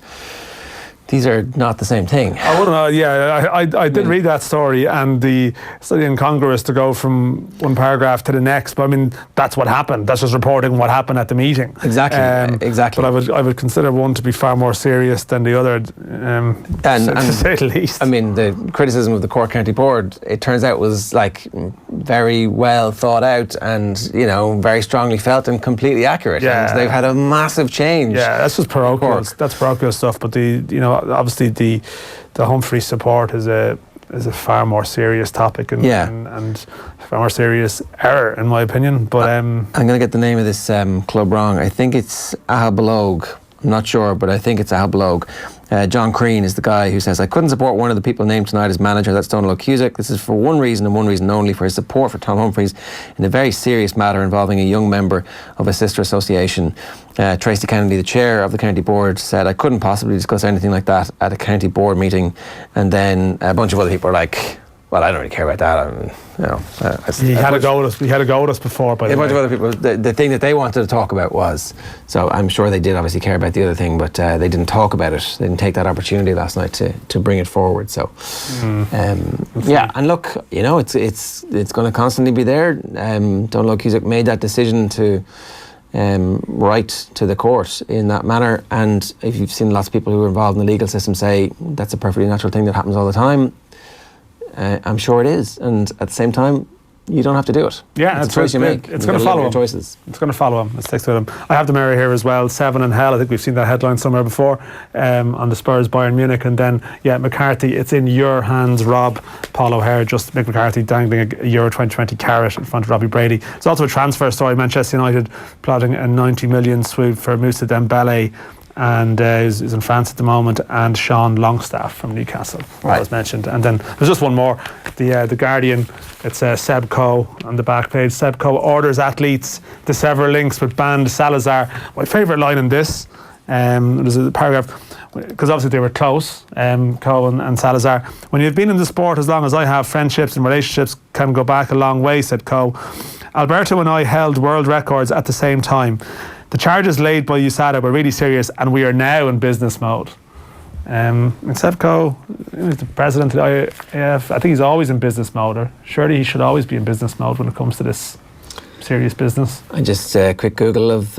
These are not the same thing. I wouldn't know. Yeah, I did read that story, and it's slightly incongruous to go from one paragraph to the next. But I mean, that's what happened. That's just reporting what happened at the meeting. Exactly. But I would consider one to be far more serious than the other, to say the least. I mean, the criticism of the Cork County Board, it turns out, was like very well thought out and very strongly felt and completely accurate. Yeah. And they've had a massive change. Yeah, that's just parochial. That's parochial stuff. But obviously the Humphrey support is a far more serious topic and far more serious error, in my opinion. But I'm going to get the name of this club wrong. I think it's Ahabalog. I'm not sure, but I think it's Ahabalog. John Crean is the guy who says, I couldn't support one of the people named tonight as manager, that's Donald Cusack. This is for one reason and one reason only, for his support for Tom Humphreys in a very serious matter involving a young member of a sister association. Tracy Kennedy, the chair of the county board, said, I couldn't possibly discuss anything like that at a county board meeting. And then a bunch of other people are like, well, I don't really care about that. He had a go at us before. By the way, a bunch of other people. The thing that they wanted to talk about was, so I'm sure they did obviously care about the other thing, but they didn't talk about it. They didn't take that opportunity last night to bring it forward. So, and look, it's going to constantly be there. Donald Cusack made that decision to write to the court in that manner, and if you've seen lots of people who are involved in the legal system say that's a perfectly natural thing that happens all the time. I'm sure it is, and at the same time, you don't have to do it. Yeah, it's a choice you make. It's going to follow him. Choices. It's going to follow him. It sticks with him. I have the mirror here as well. 7 in hell. I think we've seen that headline somewhere before on the Spurs Bayern Munich, and then McCarthy. It's in your hands, Rob. Paul O'Hare, just Mick McCarthy dangling a Euro 2020 carrot in front of Robbie Brady. It's also a transfer story. Manchester United plotting a 90 million swoop for Moussa Dembele. And is in France at the moment, and Sean Longstaff from Newcastle, as mentioned. And then there's just one more. The Guardian, it's Seb Coe on the back page. Seb Coe orders athletes to sever links with banned Salazar. My favourite line in this, there's a paragraph, because obviously they were close, Coe and Salazar. When you've been in the sport as long as I have, friendships and relationships can go back a long way, said Coe. Alberto and I held world records at the same time. The charges laid by USADA were really serious, and we are now in business mode. And Seb Coe, he's the president of the IAF. I think he's always in business mode, or surely he should always be in business mode when it comes to this serious business. I just quick Google of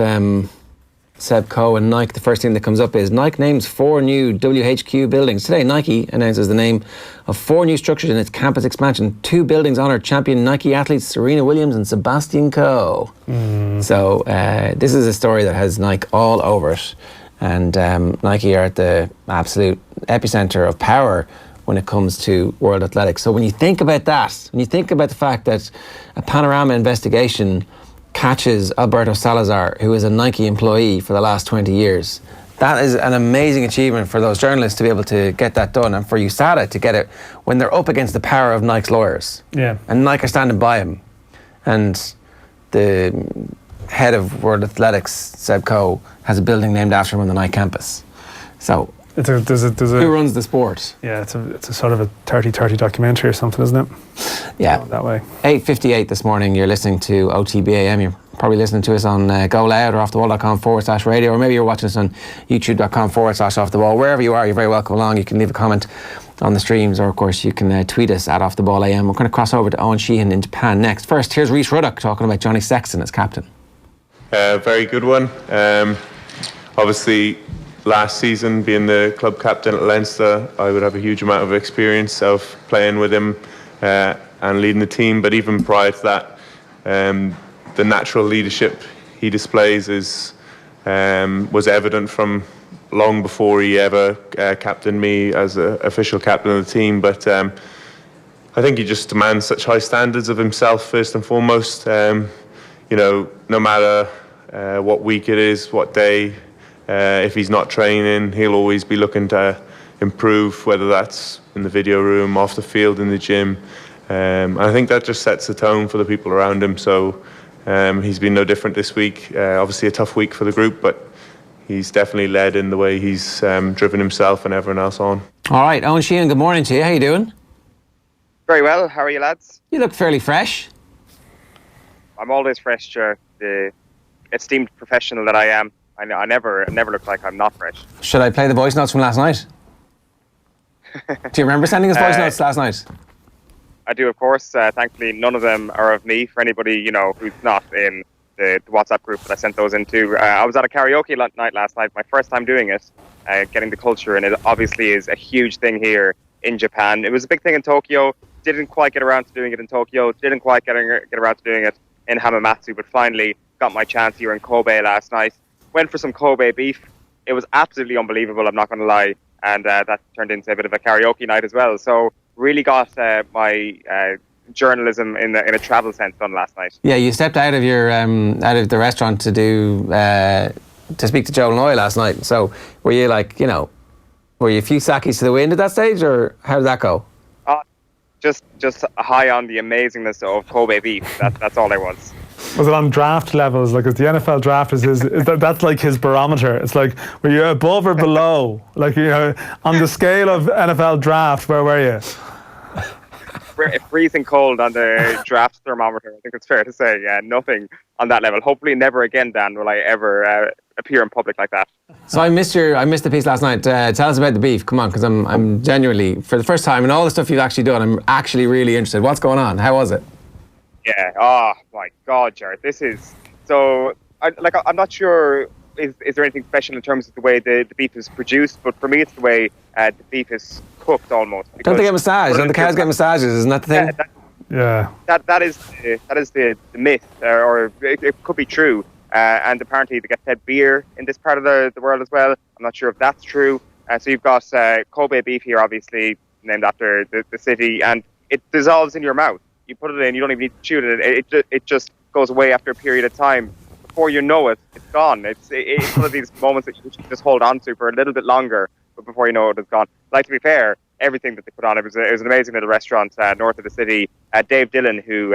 Seb Coe and Nike. The first thing that comes up is Nike names 4 new WHQ buildings. Today, Nike announces the name of 4 new structures in its campus expansion. 2 buildings honour champion Nike athletes Serena Williams and Sebastian Coe. So this is a story that has Nike all over it. And Nike are at the absolute epicenter of power when it comes to world athletics. So when you think about that, when you think about the fact that a Panorama investigation catches Alberto Salazar, who is a Nike employee for the last 20 years. That is an amazing achievement for those journalists to be able to get that done, and for USADA to get it when they're up against the power of Nike's lawyers. Yeah. And Nike are standing by him. And the head of World Athletics, Seb Coe, has a building named after him on the Nike campus. So there's a who runs the sport? Yeah, it's a sort of a 30-30 documentary or something, isn't it? Yeah. That way. 8:58 this morning, you're listening to OTBAM. You're probably listening to us on Go Loud or offthewall.com/radio, or maybe you're watching us on youtube.com/offthewall. Wherever you are, you're very welcome along. You can leave a comment on the streams, or of course you can tweet us at offtheball.am. We're going to cross over to Owen Sheehan in Japan next. First, here's Rhys Ruddock talking about Johnny Sexton as captain. Very good one. Obviously, last season, being the club captain at Leinster, I would have a huge amount of experience of playing with him and leading the team. But even prior to that, the natural leadership he displays was evident from long before he ever captained me as an official captain of the team. But I think he just demands such high standards of himself, first and foremost. No matter what week it is, what day, If he's not training, he'll always be looking to improve, whether that's in the video room, off the field, in the gym. And I think that just sets the tone for the people around him. So he's been no different this week. Obviously a tough week for the group, but he's definitely led in the way he's driven himself and everyone else on. All right, Owen Sheehan, good morning to you. How you doing? Very well. How are you, lads? You look fairly fresh. I'm always fresh, Ger. The esteemed professional that I am. I never look like I'm not fresh. Should I play the voice notes from last night? Do you remember sending us voice notes last night? I do, of course. Thankfully, none of them are of me. For anybody who's not in the WhatsApp group that I sent those into, I was at a karaoke night last night. My first time doing it, getting the culture, and it obviously is a huge thing here in Japan. It was a big thing in Tokyo. Didn't quite get around to doing it in Tokyo. Didn't quite get around to doing it in Hamamatsu, but finally got my chance here in Kobe last night. Went for some Kobe beef. It was absolutely unbelievable, I'm not going to lie. And that turned into a bit of a karaoke night as well. So really got my journalism in a travel sense done last night. Yeah, you stepped out of your out of the restaurant to do to speak to Joel Noy last night. So were you were you a few sakis to the wind at that stage, or how did that go? Just high on the amazingness of Kobe beef. That's all there was. Was it on draft levels? Like, is the NFL draft that's like his barometer? It's like, were you above or below? Like, on the scale of NFL draft, where were you? Freezing cold on the draft thermometer. I think it's fair to say. Yeah, nothing on that level. Hopefully, never again, Dan, will I ever appear in public like that. So I missed the piece last night. Tell us about the beef. Come on, because I'm genuinely, for the first time, and all the stuff you've actually done, I'm actually really interested. What's going on? How was it? Yeah. Oh my God, Jared. This is so. I'm not sure. Is there anything special in terms of the way the beef is produced? But for me, it's the way the beef is cooked almost. Don't they get massaged? Don't the cows get massages? Isn't that the thing? Yeah. That is the myth, or it could be true. And apparently they get fed beer in this part of the world as well. I'm not sure if that's true. So you've got Kobe beef here, obviously named after the city, and it dissolves in your mouth. You put it in, you don't even need to chew it. It just goes away after a period of time. Before you know it, it's gone. It's one of these moments that you should just hold on to for a little bit longer, but before you know it, it's gone. Like, to be fair, everything that they put on, it was an amazing little restaurant north of the city. Dave Dillon, who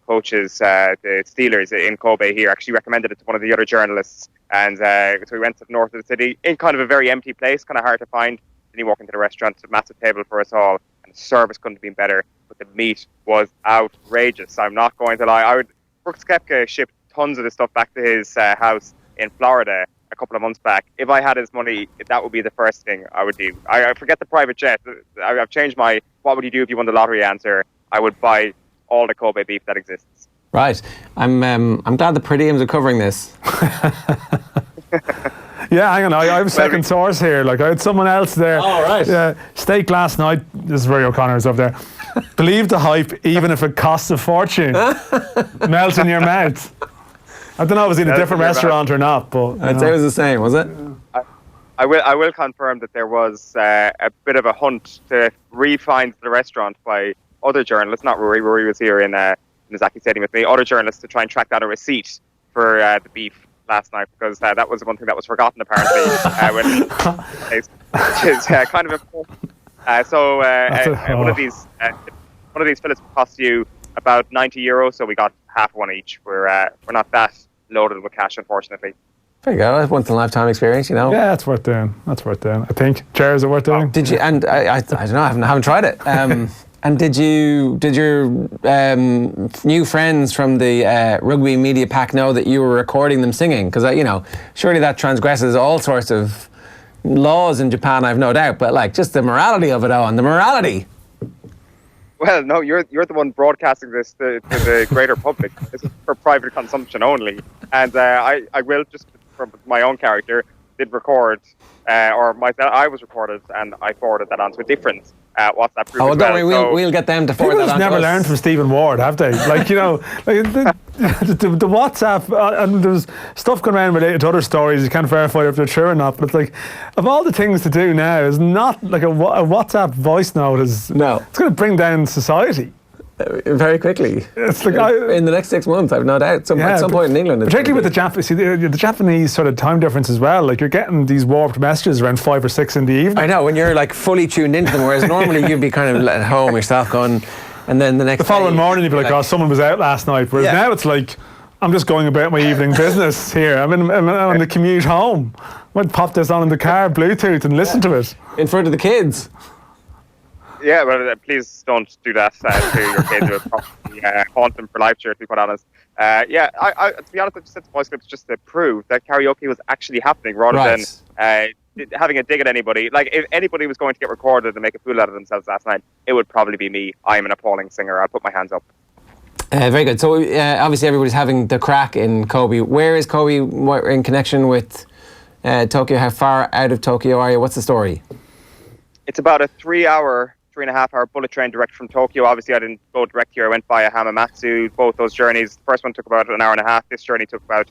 coaches the Steelers in Kobe here, actually recommended it to one of the other journalists, and so we went to the north of the city in kind of a very empty place, kind of hard to find. Then you walk into the restaurant, it's a massive table for us all, and the service couldn't have been better, but the meat was outrageous. I'm not going to lie. Brooks Koepka shipped tons of this stuff back to his house in Florida a couple of months back. If I had his money, that would be the first thing I would do. I forget the private jet. I've changed my what would you do if you won the lottery answer. I would buy all the Kobe beef that exists. Right. I'm glad the per diems are covering this. Yeah, hang on. I have a second source here. Like, I had someone else there. Oh, right. Yeah, steak last night. This is Ray O'Connor's up there. Believe the hype, even if it costs a fortune. Melts in your mouth. I don't know if it was in a different restaurant or not, but I'd say it was the same, was it? I will confirm that there was a bit of a hunt to re-find the restaurant by other journalists, not Rory. Rory was here in Nizaki Stadium with me. Other journalists to try and track down a receipt for the beef last night, because that was the one thing that was forgotten apparently, which is kind of important. One of these fillets will cost you about €90, so we got half one each. We're not that loaded with cash, unfortunately. There you go. That's once in a lifetime experience, Yeah, that's worth doing. I think. Chairs are worth doing. Did you? And I don't know. I haven't tried it. And did your new friends from the rugby media pack know that you were recording them singing? Because surely that transgresses all sorts of laws in Japan, I've no doubt. But just the morality of it, Owen, the morality. Well, no, you're the one broadcasting this to the greater public. This is for private consumption only. And I will, just from my own character, did record, I was recorded, and I forwarded that onto a different WhatsApp group. Oh, don't worry, we'll get them to forward that on. People never learned from Stephen Ward, have they? The WhatsApp, and there's stuff going around related to other stories. You can't verify if they're true or not. But it's of all the things to do now, is not like a WhatsApp voice note is. No, it's going to bring down society. very quickly. It's like in the next 6 months, I've no doubt. At some point in England, particularly with the Japanese sort of time difference as well. Like, you're getting these warped messages around 5 or 6 in the evening. I know, when you're like fully tuned into them, whereas normally you'd be kind of at home yourself going, and then the following morning you'd be like, oh, someone was out last night. Whereas now it's like, I'm just going about my evening business here. I'm on the commute home. I might pop this on in the car, Bluetooth, and listen to it in front of the kids. Yeah, well, please don't do that to your kids. It would probably haunt them for life, to be quite honest. I to be honest, I just said to voice clips just to prove that karaoke was actually happening, rather than having a dig at anybody. Like, if anybody was going to get recorded and make a fool out of themselves last night, it would probably be me. I am an appalling singer. I'll put my hands up. Very good. So obviously everybody's having the crack in Kobe. Where is Kobe in connection with Tokyo? How far out of Tokyo are you? What's the story? It's about a 3.5-hour bullet train direct from Tokyo. Obviously, I didn't go direct here. I went via Hamamatsu. Both those journeys. The first one took about an hour and a half. This journey took about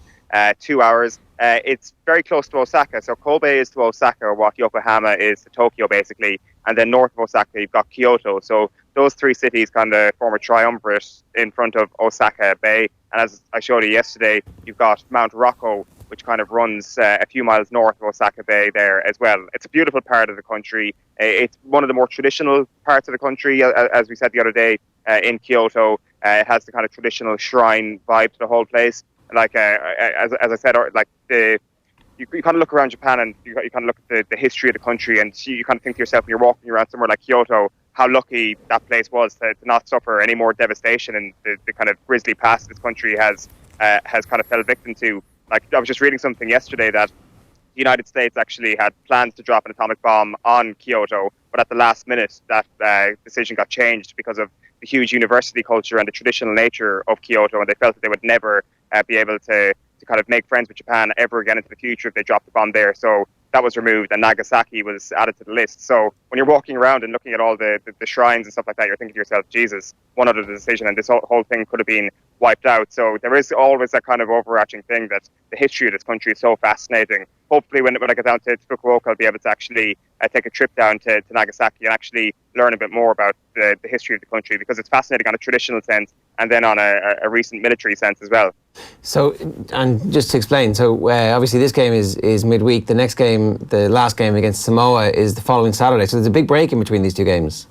2 hours. It's very close to Osaka. So Kobe is to Osaka, what Yokohama is to Tokyo, basically. And then north of Osaka, you've got Kyoto. So those three cities kind of form a triumvirate in front of Osaka Bay. And as I showed you yesterday, you've got Mount Rokko, which kind of runs a few miles north of Osaka Bay there as well. It's a beautiful part of the country. It's one of the more traditional parts of the country, as we said the other day, in Kyoto. It has the kind of traditional shrine vibe to the whole place. Like, as I said, like you kind of look around Japan and you kind of look at the history of the country, and you kind of think to yourself, when you're walking around somewhere like Kyoto, how lucky that place was to not suffer any more devastation and the kind of grisly past this country has kind of fell victim to. Like, I was just reading something yesterday that the United States actually had plans to drop an atomic bomb on Kyoto, but at the last minute that decision got changed because of the huge university culture and the traditional nature of Kyoto, and they felt that they would never be able to kind of make friends with Japan ever again into the future if they dropped the bomb there. So that was removed, and Nagasaki was added to the list. So when you're walking around and looking at all the shrines and stuff like that, you're thinking to yourself, Jesus, one other decision and this whole thing could have been wiped out. So there is always that kind of overarching thing that the history of this country is so fascinating. Hopefully when I get down to Fukuoka, I'll be able to actually take a trip down to Nagasaki and actually learn a bit more about the history of the country, because it's fascinating on a traditional sense and then on a recent military sense as well. So, and just to explain, so obviously this game is midweek. The next game, the last game against Samoa, is the following Saturday. So there's a big break in between these two games.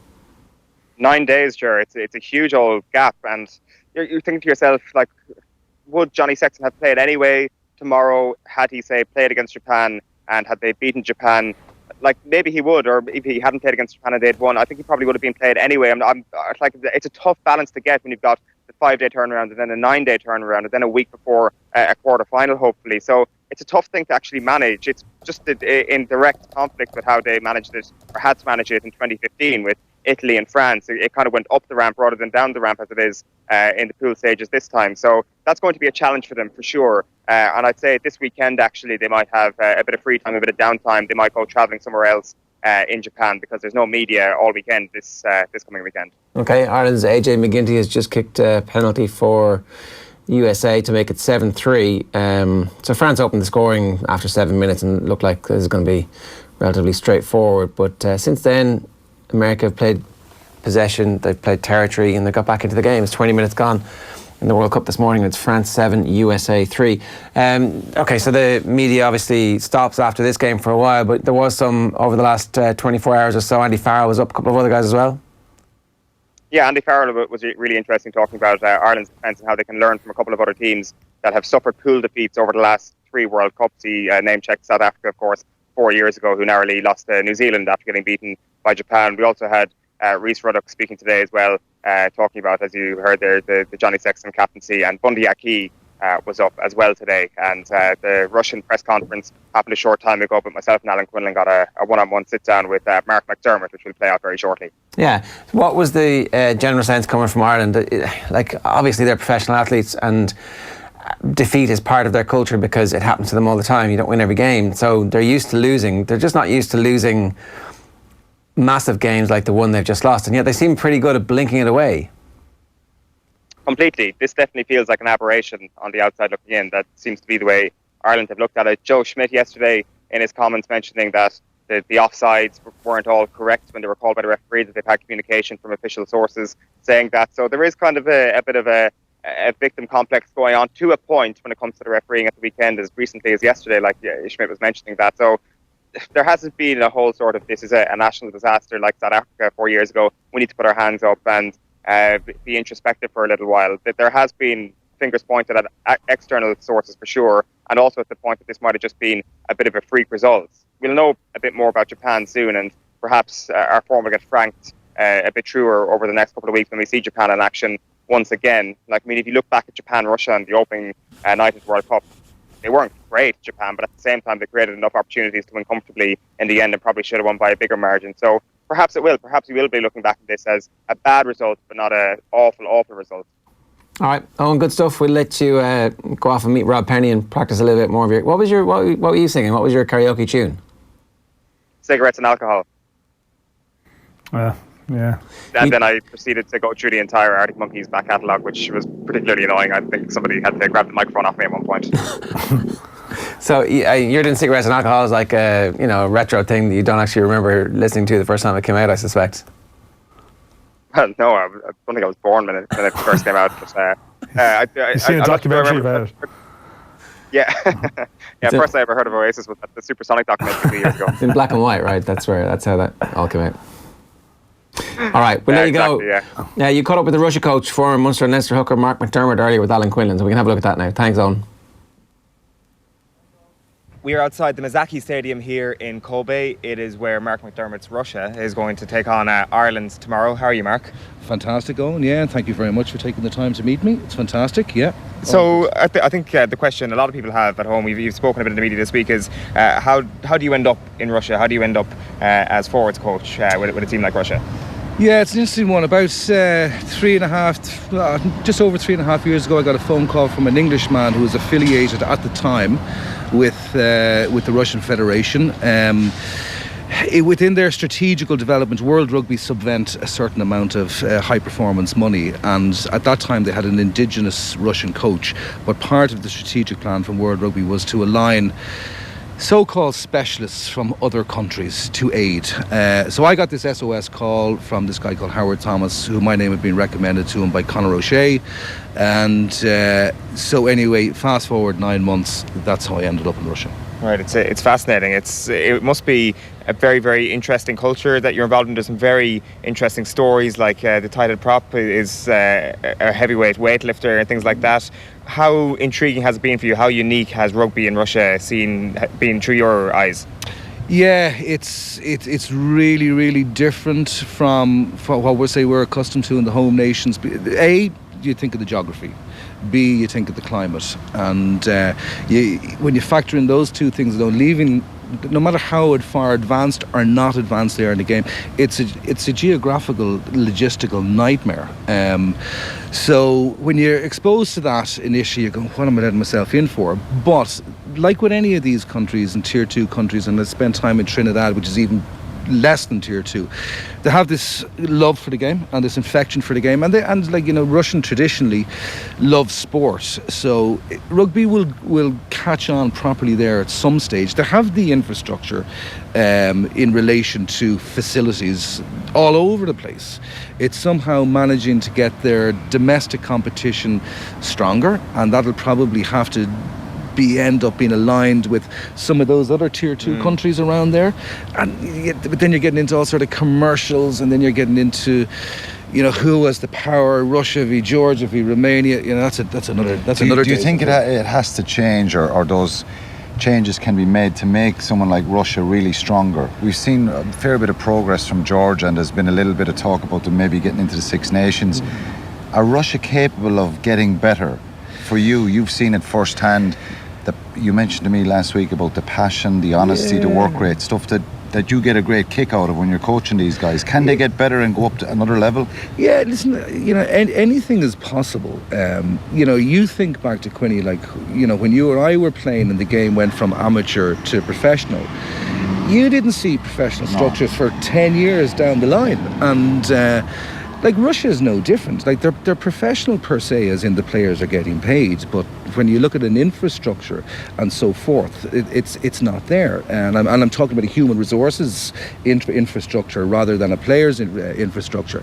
9 days, Ger. It's a huge old gap, and you're thinking to yourself, like, would Johnny Sexton have played anyway tomorrow had he, say, played against Japan, and had they beaten Japan? Like, maybe he would, or if he hadn't played against Japan and they'd won, I think he probably would have been played anyway. I'm like, it's a tough balance to get when you've got the 5-day turnaround and then a 9-day turnaround and then a week before a quarter final, hopefully. So it's a tough thing to actually manage. It's just in direct conflict with how they managed it, or had to manage it in 2015 with Italy and France. It kind of went up the ramp rather than down the ramp as it is in the pool stages this time. So that's going to be a challenge for them for sure. And I'd say this weekend, actually, they might have a bit of free time, a bit of downtime. They might go travelling somewhere else in Japan, because there's no media all weekend this coming weekend. Okay, Ireland's AJ McGinty has just kicked a penalty for USA to make it 7-3. So France opened the scoring after 7 minutes and looked like this is going to be relatively straightforward. But since then, America have played possession, they've played territory, and they got back into the game. It's 20 minutes gone in the World Cup this morning. It's France 7, USA 3. Okay, so the media obviously stops after this game for a while, but there was some over the last 24 hours or so. Andy Farrell was up, a couple of other guys as well. Yeah, Andy Farrell was really interesting, talking about Ireland's defence and how they can learn from a couple of other teams that have suffered pool defeats over the last 3 World Cups. He name-checked South Africa, of course, 4 years ago, who narrowly lost to New Zealand after getting beaten by Japan. We also had Rhys Ruddock speaking today as well, talking about, as you heard there, the Johnny Sexton captaincy, and Bundy Aki was up as well today. And the Russian press conference happened a short time ago, but myself and Alan Quinlan got a one-on-one sit-down with Mark McDermott, which will play out very shortly. Yeah. What was the general sense coming from Ireland? Like, obviously they're professional athletes, and defeat is part of their culture because it happens to them all the time. You don't win every game. So they're used to losing. They're just not used to losing massive games like the one they've just lost, and yet they seem pretty good at blinking it away. Completely. This definitely feels like an aberration on the outside looking in. That seems to be the way Ireland have looked at it. Joe Schmidt yesterday in his comments mentioning that the offsides weren't all correct when they were called by the referee, that they've had communication from official sources saying that. So there is kind of a bit of a victim complex going on to a point when it comes to the refereeing at the weekend, as recently as yesterday, like Ishmael was mentioning that. So there hasn't been a whole sort of, this is a national disaster like South Africa 4 years ago. We need to put our hands up and be introspective for a little while. That there has been fingers pointed at external sources for sure, and also at the point that this might have just been a bit of a freak result. We'll know a bit more about Japan soon, and perhaps our form will get franked a bit truer over the next couple of weeks when we see Japan in action once again. Like, I mean, if you look back at Japan-Russia and the opening night of the World Cup, they weren't great, Japan, but at the same time they created enough opportunities to win comfortably in the end and probably should have won by a bigger margin. So perhaps it will. Perhaps we will be looking back at this as a bad result, but not an awful result. All right, Owen, good stuff. We'll let you go off and meet Rob Penny and practice a little bit more of your... What were you singing? What was your karaoke tune? Cigarettes and alcohol. Yeah. And then I proceeded to go through the entire Arctic Monkeys back catalogue, which was particularly annoying. I think somebody had to grab the microphone off me at one point. So you're doing cigarettes and alcohol is like a retro thing that you don't actually remember listening to the first time it came out, I suspect. Well, no, I don't think I was born when it first came out. But, you seen a documentary about it? Yeah. First I ever heard of Oasis was the Supersonic documentary a few years ago. It's in black and white, right? That's how that all came out. All right, well, there you go. Yeah, you caught up with the Russia coach, former Munster and Leinster hooker Mark McDermott earlier with Alan Quinlan, so we can have a look at that now. Thanks, Owen. We are outside the Mazaki Stadium here in Kobe. It is where Mark McDermott's Russia is going to take on Ireland tomorrow. How are you, Mark? Fantastic, Owen. Yeah, thank you very much for taking the time to meet me. It's fantastic, yeah. So I think the question a lot of people have at home, you've spoken a bit in the media this week, is how do you end up in Russia? How do you end up as forwards coach with a team like Russia? Yeah, it's an interesting one. About just over 3.5 years ago, I got a phone call from an Englishman who was affiliated at the time with the Russian Federation. Within their strategical development, World Rugby subvent a certain amount of high performance money, and at that time they had an indigenous Russian coach. But part of the strategic plan from World Rugby was to align so-called specialists from other countries to aid. So I got this SOS call from this guy called Howard Thomas, who my name had been recommended to him by Conor O'Shea. And so anyway, fast forward 9 months, that's how I ended up in Russia. Right, it's fascinating. It must be a very, very interesting culture that you're involved in. There's some very interesting stories, like the titled prop is a heavyweight weightlifter and things like that. How intriguing has it been for you? How unique has rugby in Russia been through your eyes? Yeah, it's really, really different from what we're accustomed to in the home nations. A, you think of the geography. B, you think of the climate. And when you factor in those two things, no matter how far advanced or not advanced they are in the game, it's a geographical, logistical nightmare. So when you're exposed to that initially, you go, what am I letting myself in for? But like with any of these countries and tier 2 countries, and I spent time in Trinidad, which is even less than tier 2, they have this love for the game and this infection for the game, and Russian traditionally loves sport, so rugby will catch on properly there at some stage. They have the infrastructure in relation to facilities all over the place. It's somehow managing to get their domestic competition stronger, and that'll probably have to end up being aligned with some of those other tier 2 countries around there, but then you're getting into all sort of commercials, and then you're getting into who has the power, Russia v Georgia v Romania. That's another. Do you think it has to change, or those changes can be made to make someone like Russia really stronger? We've seen a fair bit of progress from Georgia, and there's been a little bit of talk about them maybe getting into the Six Nations. Are Russia capable of getting better? For you've seen it firsthand. You mentioned to me last week about the passion, the honesty, the work rate, stuff that you get a great kick out of when you're coaching these guys. Can they get better and go up to another level? Yeah, listen, anything is possible. You think back to Quinny, when you or I were playing and the game went from amateur to professional, you didn't see professional structures for 10 years down the line. And like Russia is no different. Like they're professional per se, as in the players are getting paid, but when you look at an infrastructure and so forth, it's not there. And I'm talking about a human resources infrastructure rather than a players' infrastructure.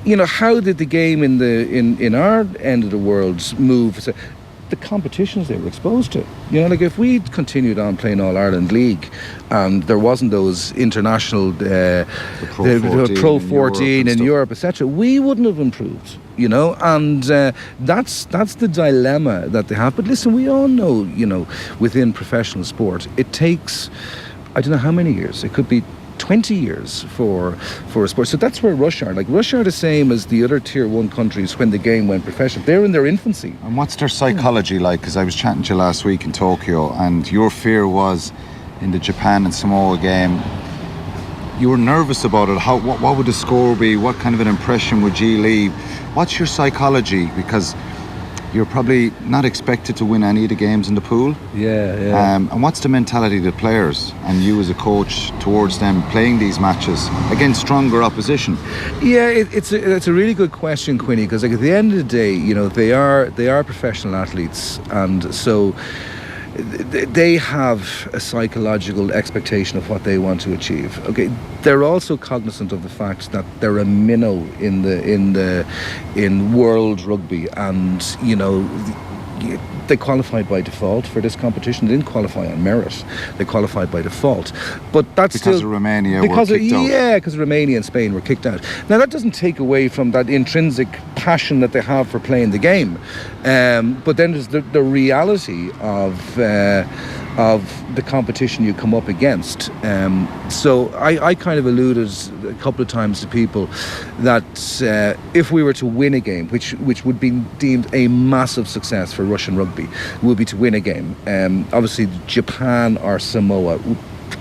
You know, how did the game in our end of the world move? So, the competitions they were exposed to. You know, like if we'd continued on playing All-Ireland League and there wasn't those international Pro 14 in Europe, etc., we wouldn't have improved, you know, and that's the dilemma that they have. But listen, we all know, you know, within professional sport, it takes, I don't know how many years, it could be 20 years for a sport. So that's where Russia are. Like Russia are the same as the other tier 1 countries when the game went professional. They're in their infancy. And what's their psychology like? Because I was chatting to you last week in Tokyo, and your fear was in the Japan and Samoa game, you were nervous about it. What would the score be? What kind of an impression would you leave? What's your psychology? Because you're probably not expected to win any of the games in the pool. Yeah. And what's the mentality of the players and you as a coach towards them playing these matches against stronger opposition? Yeah, it's a really good question, Quinny, because like at the end of the day, you know, they are professional athletes, and so they have a psychological expectation of what they want to achieve. Okay, they're also cognizant of the fact that they're a minnow in world rugby, and you know, they qualified by default for this competition. They didn't qualify on merit; they qualified by default. But that's because still of Romania were kicked out. Yeah, because Romania and Spain were kicked out. Now that doesn't take away from that intrinsic passion that they have for playing the game. But then there's the reality of the competition you come up against. So I kind of alluded a couple of times to people that if we were to win a game, which would be deemed a massive success for Russian rugby, would be to win a game. Obviously Japan or Samoa,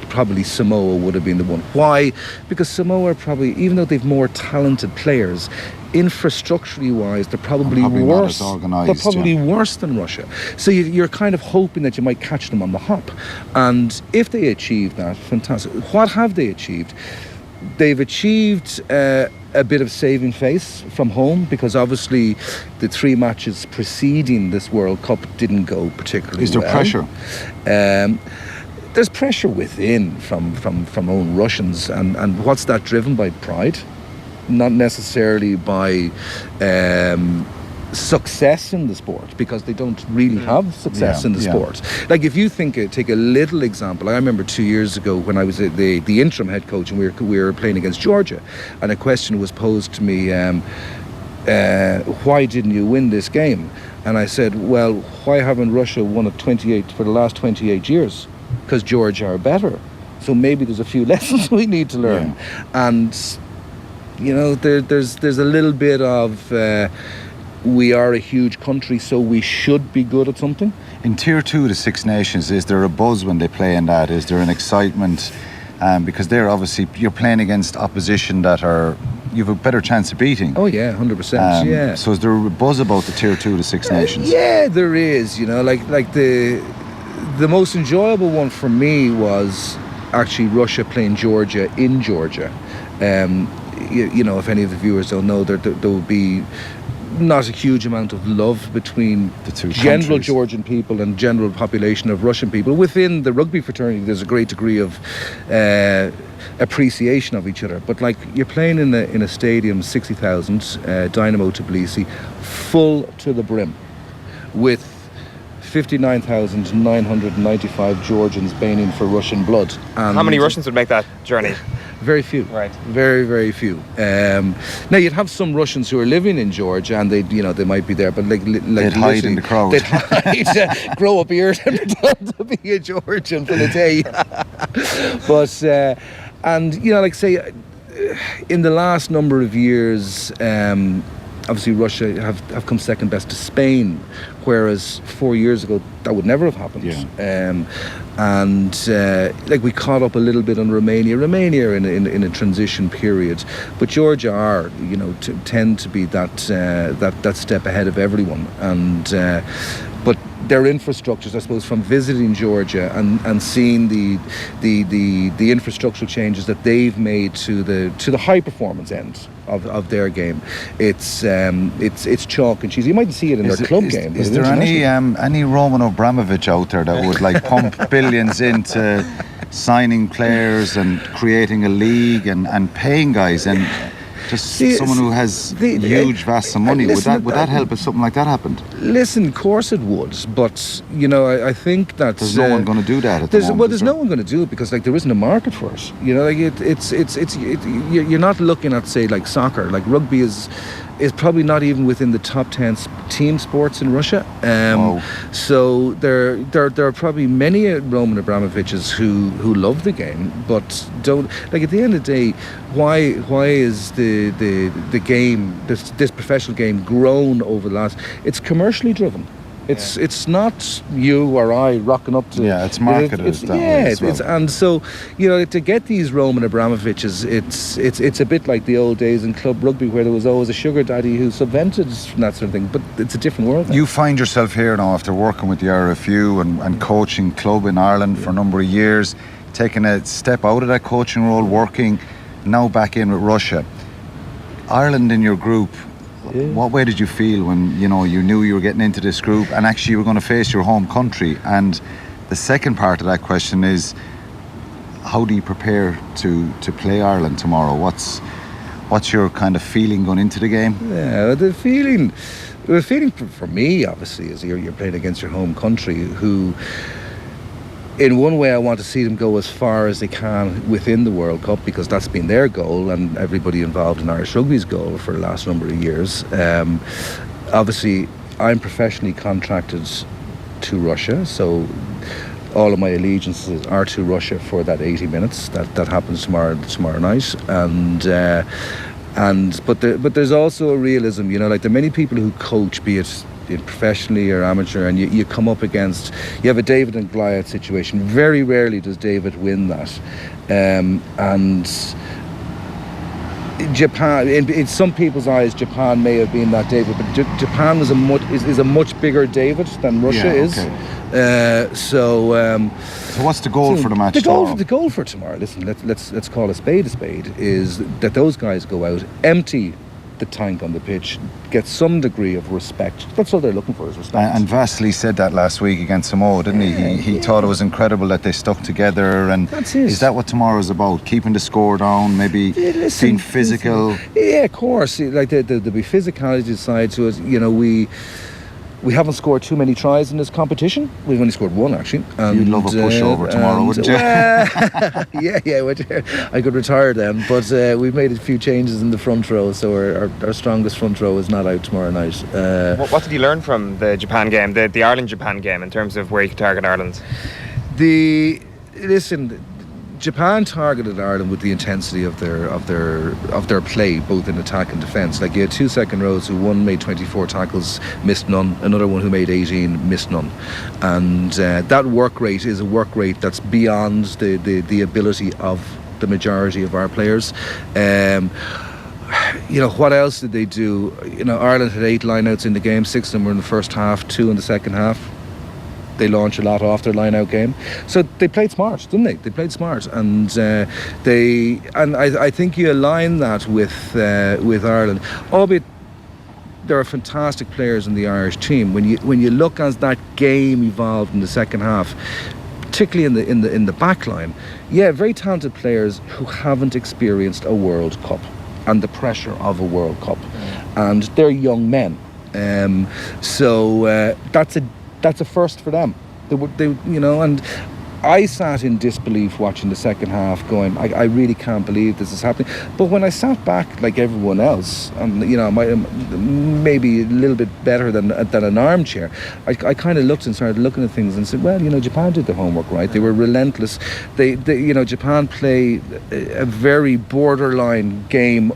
probably Samoa would have been the one. Why? Because Samoa probably, even though they've more talented players, infrastructurally wise, they're probably worse. They're probably worse than Russia. So you're kind of hoping that you might catch them on the hop. And if they achieve that, fantastic. What have they achieved? They've achieved a bit of saving face from home, because obviously the 3 matches preceding this World Cup didn't go particularly well. Is there pressure? There's pressure within from own Russians, and what's that driven by? Pride, not necessarily by success in the sport, because they don't really have success in the sport. Like if you take a little example, I remember 2 years ago when I was the interim head coach, and we were playing against Georgia, and a question was posed to me, why didn't you win this game? And I said, well, why haven't Russia won it for the last 28 years? Because Georgia are better. So maybe there's a few lessons we need to learn. And you know, there's a little bit of we are a huge country, so we should be good at something. In Tier 2 of the Six Nations, is there a buzz when they play in that? Is there an excitement? Because you're playing against opposition that you've a better chance of beating. Oh yeah, 100%. Yeah. So is there a buzz about the Tier 2 of the Six Nations? Yeah, there is. You know, like the most enjoyable one for me was actually Russia playing Georgia in Georgia. You know, if any of the viewers don't know, there would be not a huge amount of love between the two general countries. Georgian people and general population of Russian people. Within the rugby fraternity, there's a great degree of appreciation of each other. But like, you're playing in a stadium, 60,000, Dynamo Tbilisi, full to the brim, with 59,995 Georgians baying for Russian blood. And how many Russians would make that journey? Very few. Right. Very, very few. Now you'd have some Russians who are living in Georgia, and they might be there, but like they'd hide in the crowd. They'd hide, grow up ears and pretend to be a Georgian for the day. But and you know, like say, in the last number of years, obviously Russia have come second best to Spain, whereas 4 years ago that would never have happened. Like we caught up a little bit on Romania in a transition period, but Georgia are, you know, tend to be that step ahead of everyone. And but their infrastructures, I suppose, from visiting Georgia and seeing the infrastructural changes that they've made to the high performance end of their game. It's chalk and cheese. You might see it in their club game. Is there any Roman Abramovich out there that would like pump billions into signing players and creating a league and paying guys and just someone who has huge vast of money? Would that help if something like that happened? Listen, of course it would, but I think that there's no one going to do that at the moment. Well, there's no one going to do it because there isn't a market for it. You're not looking at, say, like soccer. Like rugby is probably not even within the top 10 team sports in Russia. So there are probably many Roman Abramoviches who love the game, but don't. Like at the end of the day, why is the game, this professional game, grown over the last? It's commercially driven. It's not you or I rocking up to. Yeah, it's marketed that way as well. And so to get these Roman Abramoviches, it's a bit like the old days in club rugby where there was always a sugar daddy who subvented and that sort of thing. But it's a different world now. You find yourself here now after working with the RFU and coaching club in Ireland for a number of years, taking a step out of that coaching role, working now back in with Russia. Ireland in your group. What way did you feel when you knew you were getting into this group and actually you were going to face your home country? And the second part of that question is, how do you prepare to play Ireland tomorrow? What's your kind of feeling going into the game? Yeah, the feeling for me, obviously, is you're playing against your home country, who, in one way, I want to see them go as far as they can within the World Cup, because that's been their goal and everybody involved in Irish rugby's goal for the last number of years. Obviously, I'm professionally contracted to Russia, so all of my allegiances are to Russia for that 80 minutes. That happens tomorrow night, but there's also a realism. There are many people who coach, be it professionally or amateur, and you come up against, you have a David and Goliath situation. Very rarely does David win that, and Japan, in some people's eyes, Japan may have been that David, but Japan is a much bigger David than Russia is. So what's the goal for the match tomorrow? The goal for tomorrow, listen, let's call a spade, is that those guys go out, empty the tank on the pitch, get some degree of respect. That's all they're looking for, is respect. And Vasily said that last week against Samoa, didn't he? He thought it was incredible that they stuck together. And is that what tomorrow's about? Keeping the score down, maybe being physical? Yeah, of course. Like there'll be physicality side to it. We haven't scored too many tries in this competition. We've only scored one, actually. You'd love a pushover tomorrow, wouldn't you? Yeah. I could retire then. But we've made a few changes in the front row, so our strongest front row is not out tomorrow night. What did you learn from the Japan game, the Ireland-Japan game, in terms of where you could target Ireland? Japan targeted Ireland with the intensity of their play, both in attack and defence. Like, you had two second rows who, one made 24 tackles, missed none, another one who made 18, missed none. And that work rate is a work rate that's beyond the ability of the majority of our players. What else did they do? Ireland had 8 lineouts in the game, 6 of them were in the first half, 2 in the second half. They launch a lot off their line-out game, so they played smart, didn't they? They played smart, and I think you align that with Ireland, albeit there are fantastic players in the Irish team. When you look as that game evolved in the second half, particularly in the back line, very talented players who haven't experienced a World Cup and the pressure of a World Cup, and they're young men, so that's a first for them. And I sat in disbelief watching the second half, going, I really can't believe this is happening. But when I sat back like everyone else, and maybe a little bit better than an armchair, I kind of looked and started looking at things and said, well, Japan did their homework right. They were relentless. Japan play a very borderline game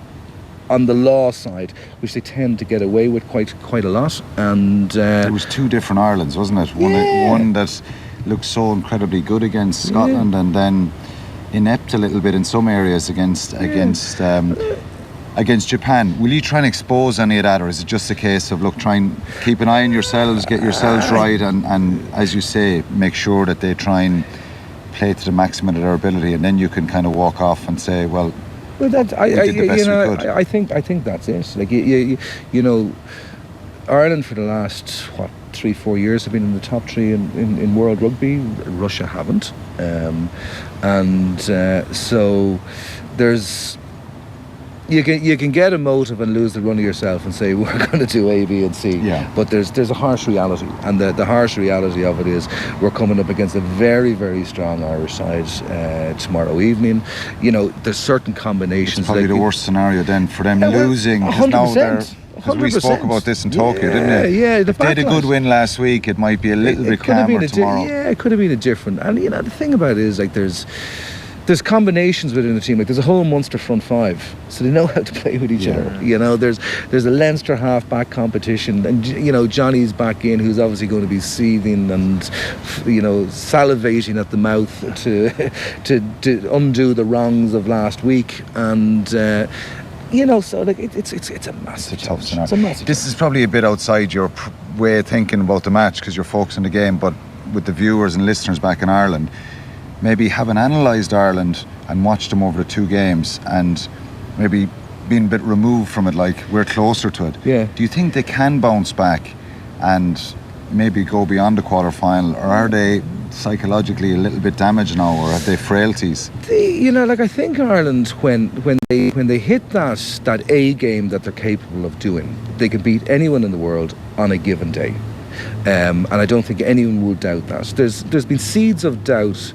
on the law side, which they tend to get away with quite a lot. And there was 2 different Irelands, wasn't it? One that looked so incredibly good against Scotland, and then inept a little bit in some areas against against Japan. Will you try and expose any of that, or is it just a case of, look, try and keep an eye on yourselves, get yourselves right, and as you say, make sure that they try and play to the maximum of their ability, and then you can kind of walk off and say, well, we did the best we could. I think that's it. Like you know, Ireland for the last 3-4 years have been in the top 3 in world rugby. Russia haven't, so there's. You can get a motive and lose the run of yourself and say we're going to do A, B and C. Yeah. But there's a harsh reality, and the harsh reality of it is we're coming up against a very, very strong Irish side tomorrow evening. You know, there's certain combinations. It's probably the worst scenario then for them losing. 100%. Because we spoke about this in Tokyo, didn't it? Yeah, if they had a good win last week, it might be a little bit calmer tomorrow. It could have been a different. And you know, the thing about it is, like, there's combinations within the team. Like, there's a whole Munster front 5, so they know how to play with each other. You know, there's a Leinster half-back competition, and you know, Johnny's back in, who's obviously going to be seething and, you know, salivating at the mouth to undo the wrongs of last week. And you know, so like it's a massive tough scenario. It's a massive This is probably a bit outside your way of thinking about the match because you're focused on the game, but with the viewers and listeners back in Ireland, maybe having analysed Ireland and watched them over the 2 games and maybe being a bit removed from it, like we're closer to it. Yeah. Do you think they can bounce back and maybe go beyond the quarter-final, or are they psychologically a little bit damaged now, or have they frailties? You know, like, I think Ireland, when they hit that A game that they're capable of doing, they can beat anyone in the world on a given day. And I don't think anyone would doubt that. There's been seeds of doubt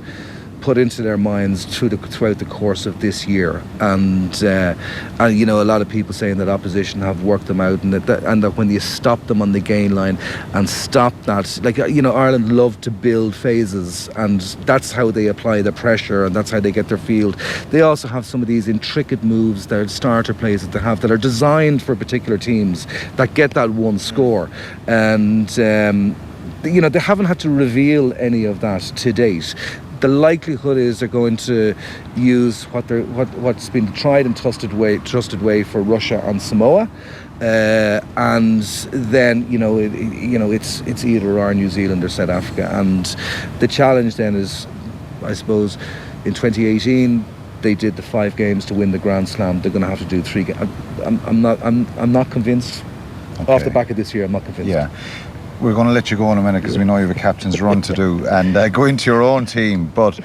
put into their minds throughout the course of this year, and you know, a lot of people saying that opposition have worked them out, and that when you stop them on the gain line and stop that, like, you know, Ireland love to build phases, and that's how they apply the pressure, and that's how they get their field. They also have some of these intricate moves, their starter plays that they have that are designed for particular teams that get that one score, and you know, they haven't had to reveal any of that to date. The likelihood is they're going to use what's been tried and trusted way for Russia and Samoa, and then it's either or New Zealand or South Africa. And the challenge then is, I suppose, in 2018 they did the 5 games to win the Grand Slam. They're going to have to do 3 games. I'm not convinced. Okay. Off the back of this year, I'm not convinced. Yeah. We're going to let you go in a minute because we know you have a captain's run to do and go into your own team. But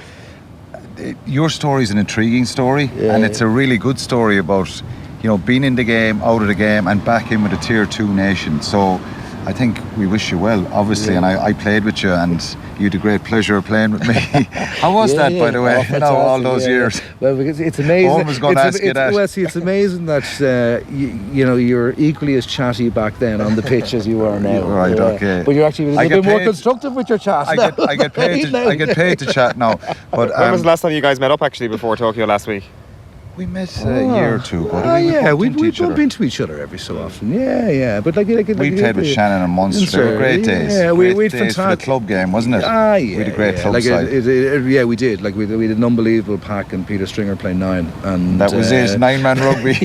your story is an intriguing story, and it's a really good story about, you know, being in the game, out of the game, and back in with a Tier 2 nation. So I think we wish you well, obviously, and I played with you, and you had a great pleasure of playing with me. How was that, by the way? Oh, all those years. Well, because it's amazing. Owen was going to ask you that. Well, see, it's amazing that you know, you're equally as chatty back then on the pitch as you are now. Right, okay. But you're actually a little bit more constructive with your chat. I get paid to chat now. But when was the last time you guys met up actually before Tokyo last week? We met a year or two ago. We bump into each other every so often. Yeah. But like we played with Shannon and Munster. They were great days. Yeah, we had days for the club game, wasn't it? Yeah. We had a great club like side. Yeah, we did. Like we had an unbelievable pack, and Peter Stringer playing 9. And that was it. 9-man rugby.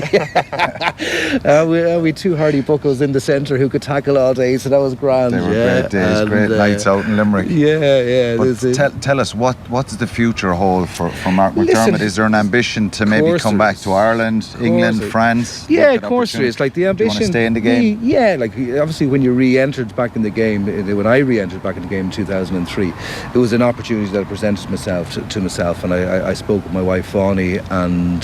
We had 2 hardy buckles in the centre who could tackle all day, so that was grand. They were great days, great nights out in Limerick. Yeah. But tell us, what's the future hold for Mark McDermott? Is there an ambition to maybe come back to Ireland, England, France? Yeah, of course there is. Like the ambition. Do you want to stay in the game? Yeah, like obviously when you re-entered back in the game, when I re-entered back in the game in 2003, it was an opportunity that I presented to myself, and I spoke with my wife Fawny, and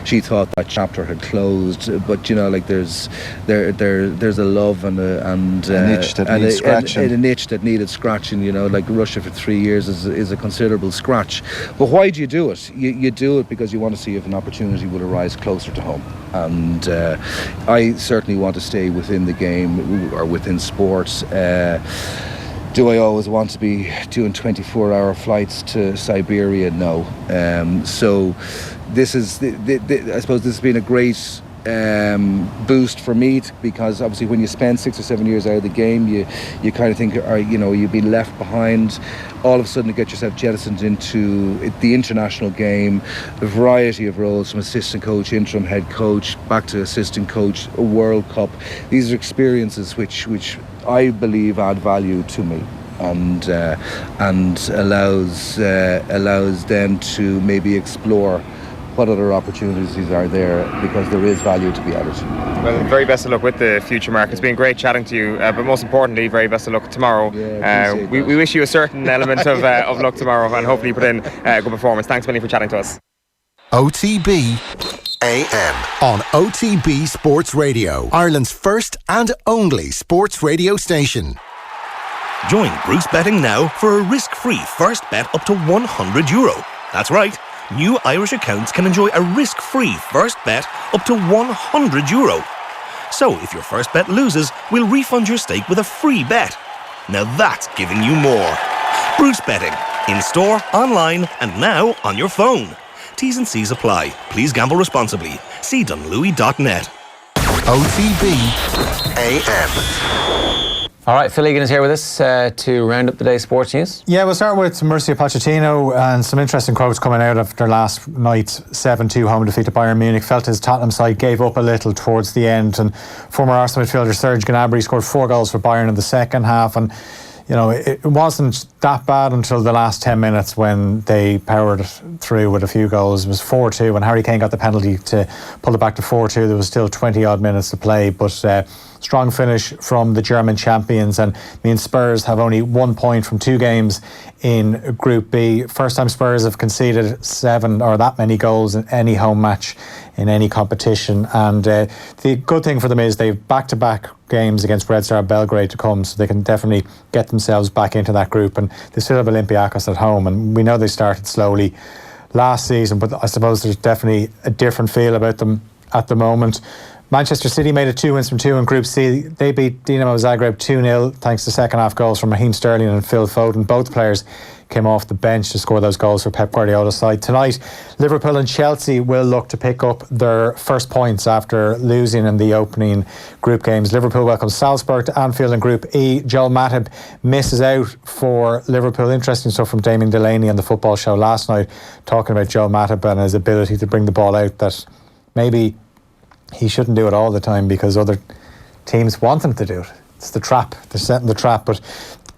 she thought that chapter had closed. But you know, like there's a love and an itch that needs scratching. And an itch that needed scratching. You know, like Russia for 3 years is a considerable scratch. But why do you do it? You do it because you want to see if an opportunity will arise closer to home, and I certainly want to stay within the game or within sports. Do I always want to be doing 24-hour flights to Siberia? No. So this is, I suppose this has been a great boost for me because obviously when you spend 6 or 7 years out of the game, you kind of think, you've been left behind. All of a sudden, you get yourself jettisoned into the international game, a variety of roles from assistant coach, interim head coach, back to assistant coach, a World Cup. These are experiences which I believe add value to me. And allows them to maybe explore what other opportunities are there, because there is value to be added. Well, very best of luck with the future, Mark. It's been great chatting to you, but most importantly, very best of luck tomorrow. We wish you a certain element of luck tomorrow, and hopefully you put in a good performance. Thanks, Minnie, for chatting to us. OTB AM on OTB Sports Radio, Ireland's first and only sports radio station. Join Bruce Betting now for a risk-free first bet up to €100. That's right. New Irish accounts can enjoy a risk-free first bet up to €100. So if your first bet loses, we'll refund your stake with a free bet. Now that's giving you more. Bruce Betting. In store, online, and now on your phone. T's and C's apply. Please gamble responsibly. See dunlewy.net. OTB AM. All right, Phil Egan is here with us to round up the day's sports news. Yeah, we'll start with Mauricio Pochettino and some interesting quotes coming out after last night's 7-2 home defeat to Bayern Munich. Felt his Tottenham side gave up a little towards the end, and former Arsenal midfielder Serge Gnabry scored 4 goals for Bayern in the second half, and it wasn't that bad until the last 10 minutes when they powered through with a few goals. It was 4-2 when Harry Kane got the penalty to pull it back to 4-2. There was still 20 odd minutes to play, but strong finish from the German champions, and Spurs have only 1 point from 2 games in Group B. First time Spurs have conceded 7 or that many goals in any home match in any competition, and the good thing for them is they've back-to-back games against Red Star Belgrade to come, so they can definitely get themselves back into that group, and they still have Olympiacos at home, and we know they started slowly last season, but I suppose there's definitely a different feel about them at the moment. Manchester City made it 2 wins from 2 in Group C. They beat Dinamo Zagreb 2-0 thanks to second half goals from Raheem Sterling and Phil Foden. Both players came off the bench to score those goals for Pep Guardiola's side. Tonight, Liverpool and Chelsea will look to pick up their first points after losing in the opening group games. Liverpool welcomes Salzburg to Anfield in Group E. Joel Matip misses out for Liverpool. Interesting stuff from Damien Delaney on the Football Show last night, talking about Joel Matip and his ability to bring the ball out, that maybe he shouldn't do it all the time because other teams want him to do it. It's the trap. They're setting the trap. But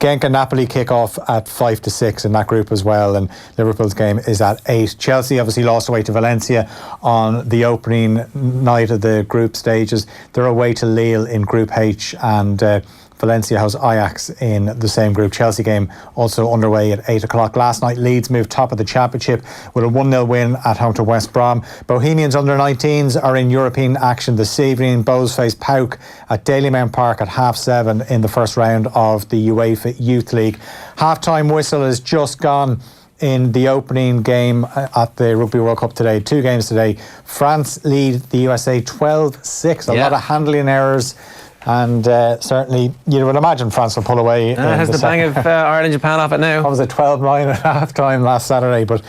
Genk and Napoli kick off at 5-6 in that group as well, and Liverpool's game is at 8. Chelsea obviously lost away to Valencia on the opening night of the group stages. They're away to Lille in Group H, and Valencia hosts Ajax in the same group. Chelsea game also underway at 8 o'clock. Last night, Leeds moved top of the championship with a 1-0 win at home to West Brom. Bohemians under-19s are in European action this evening. Bows face PAOK at Dalymount Park at 7:30 in the first round of the UEFA Youth League. Half-time whistle has just gone in the opening game at the Rugby World Cup today. 2 games today. France lead the USA 12-6. A lot of handling errors. And certainly, you would imagine France will pull away. Has the bang of Ireland-Japan off it now? I was at 12-9 at half-time last Saturday, but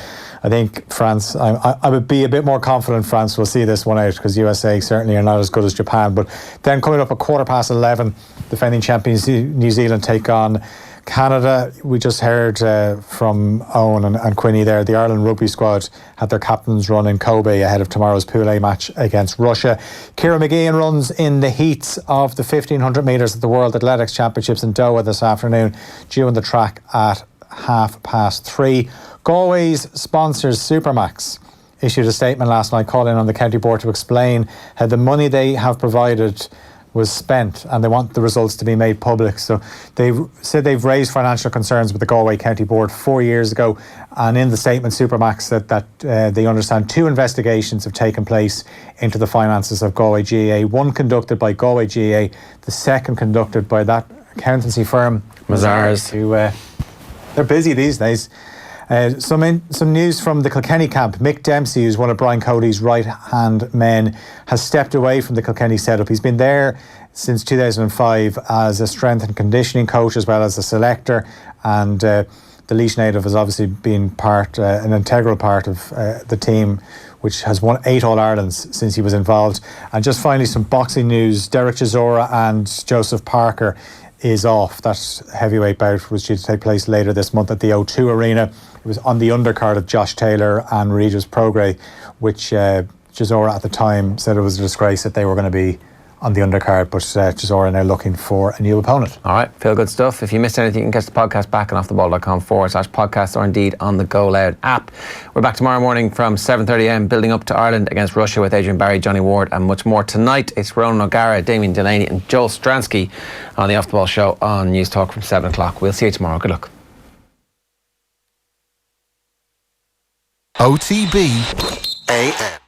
I think France, I would be a bit more confident France will see this one out, because USA certainly are not as good as Japan. But then coming up at 11:15, defending champions New Zealand take on Canada. We just heard from Owen and Quinny there. The Ireland rugby squad had their captains run in Kobe ahead of tomorrow's Pool A match against Russia. Ciara McGeehan runs in the heats of the 1500 metres at the World Athletics Championships in Doha this afternoon, due on the track at 3:30. Galway's sponsors Supermax issued a statement last night calling on the county board to explain how the money they have provided was spent, and they want the results to be made public. So they said they've raised financial concerns with the Galway County Board 4 years ago, and in the statement Supermax said that they understand 2 investigations have taken place into the finances of Galway GAA, one conducted by Galway GAA, the second conducted by that accountancy firm Mazars, who they're busy these days. Some news from the Kilkenny camp. Mick Dempsey, who's one of Brian Cody's right-hand men, has stepped away from the Kilkenny setup. He's been there since 2005 as a strength and conditioning coach as well as a selector, and the Laois native has obviously been an integral part of the team which has won 8 All-Irelands since he was involved. And just finally, some boxing news. Derek Chisora and Joseph Parker is off. That heavyweight bout was due to take place later this month at the O2 Arena. It was on the undercard of Josh Taylor and Regis Prograis, which Chisora at the time said it was a disgrace that they were going to be on the undercard, but Chisora now looking for a new opponent. All right, feel good stuff. If you missed anything, you can catch the podcast back on offtheball.com/podcast or indeed on the Go Loud app. We're back tomorrow morning from 7:30am, building up to Ireland against Russia with Adrian Barry, Johnny Ward and much more. Tonight it's Ronan O'Gara, Damien Delaney and Joel Stransky on the Off the Ball show on News Talk from 7 o'clock. We'll see you tomorrow. Good luck. OTB AM.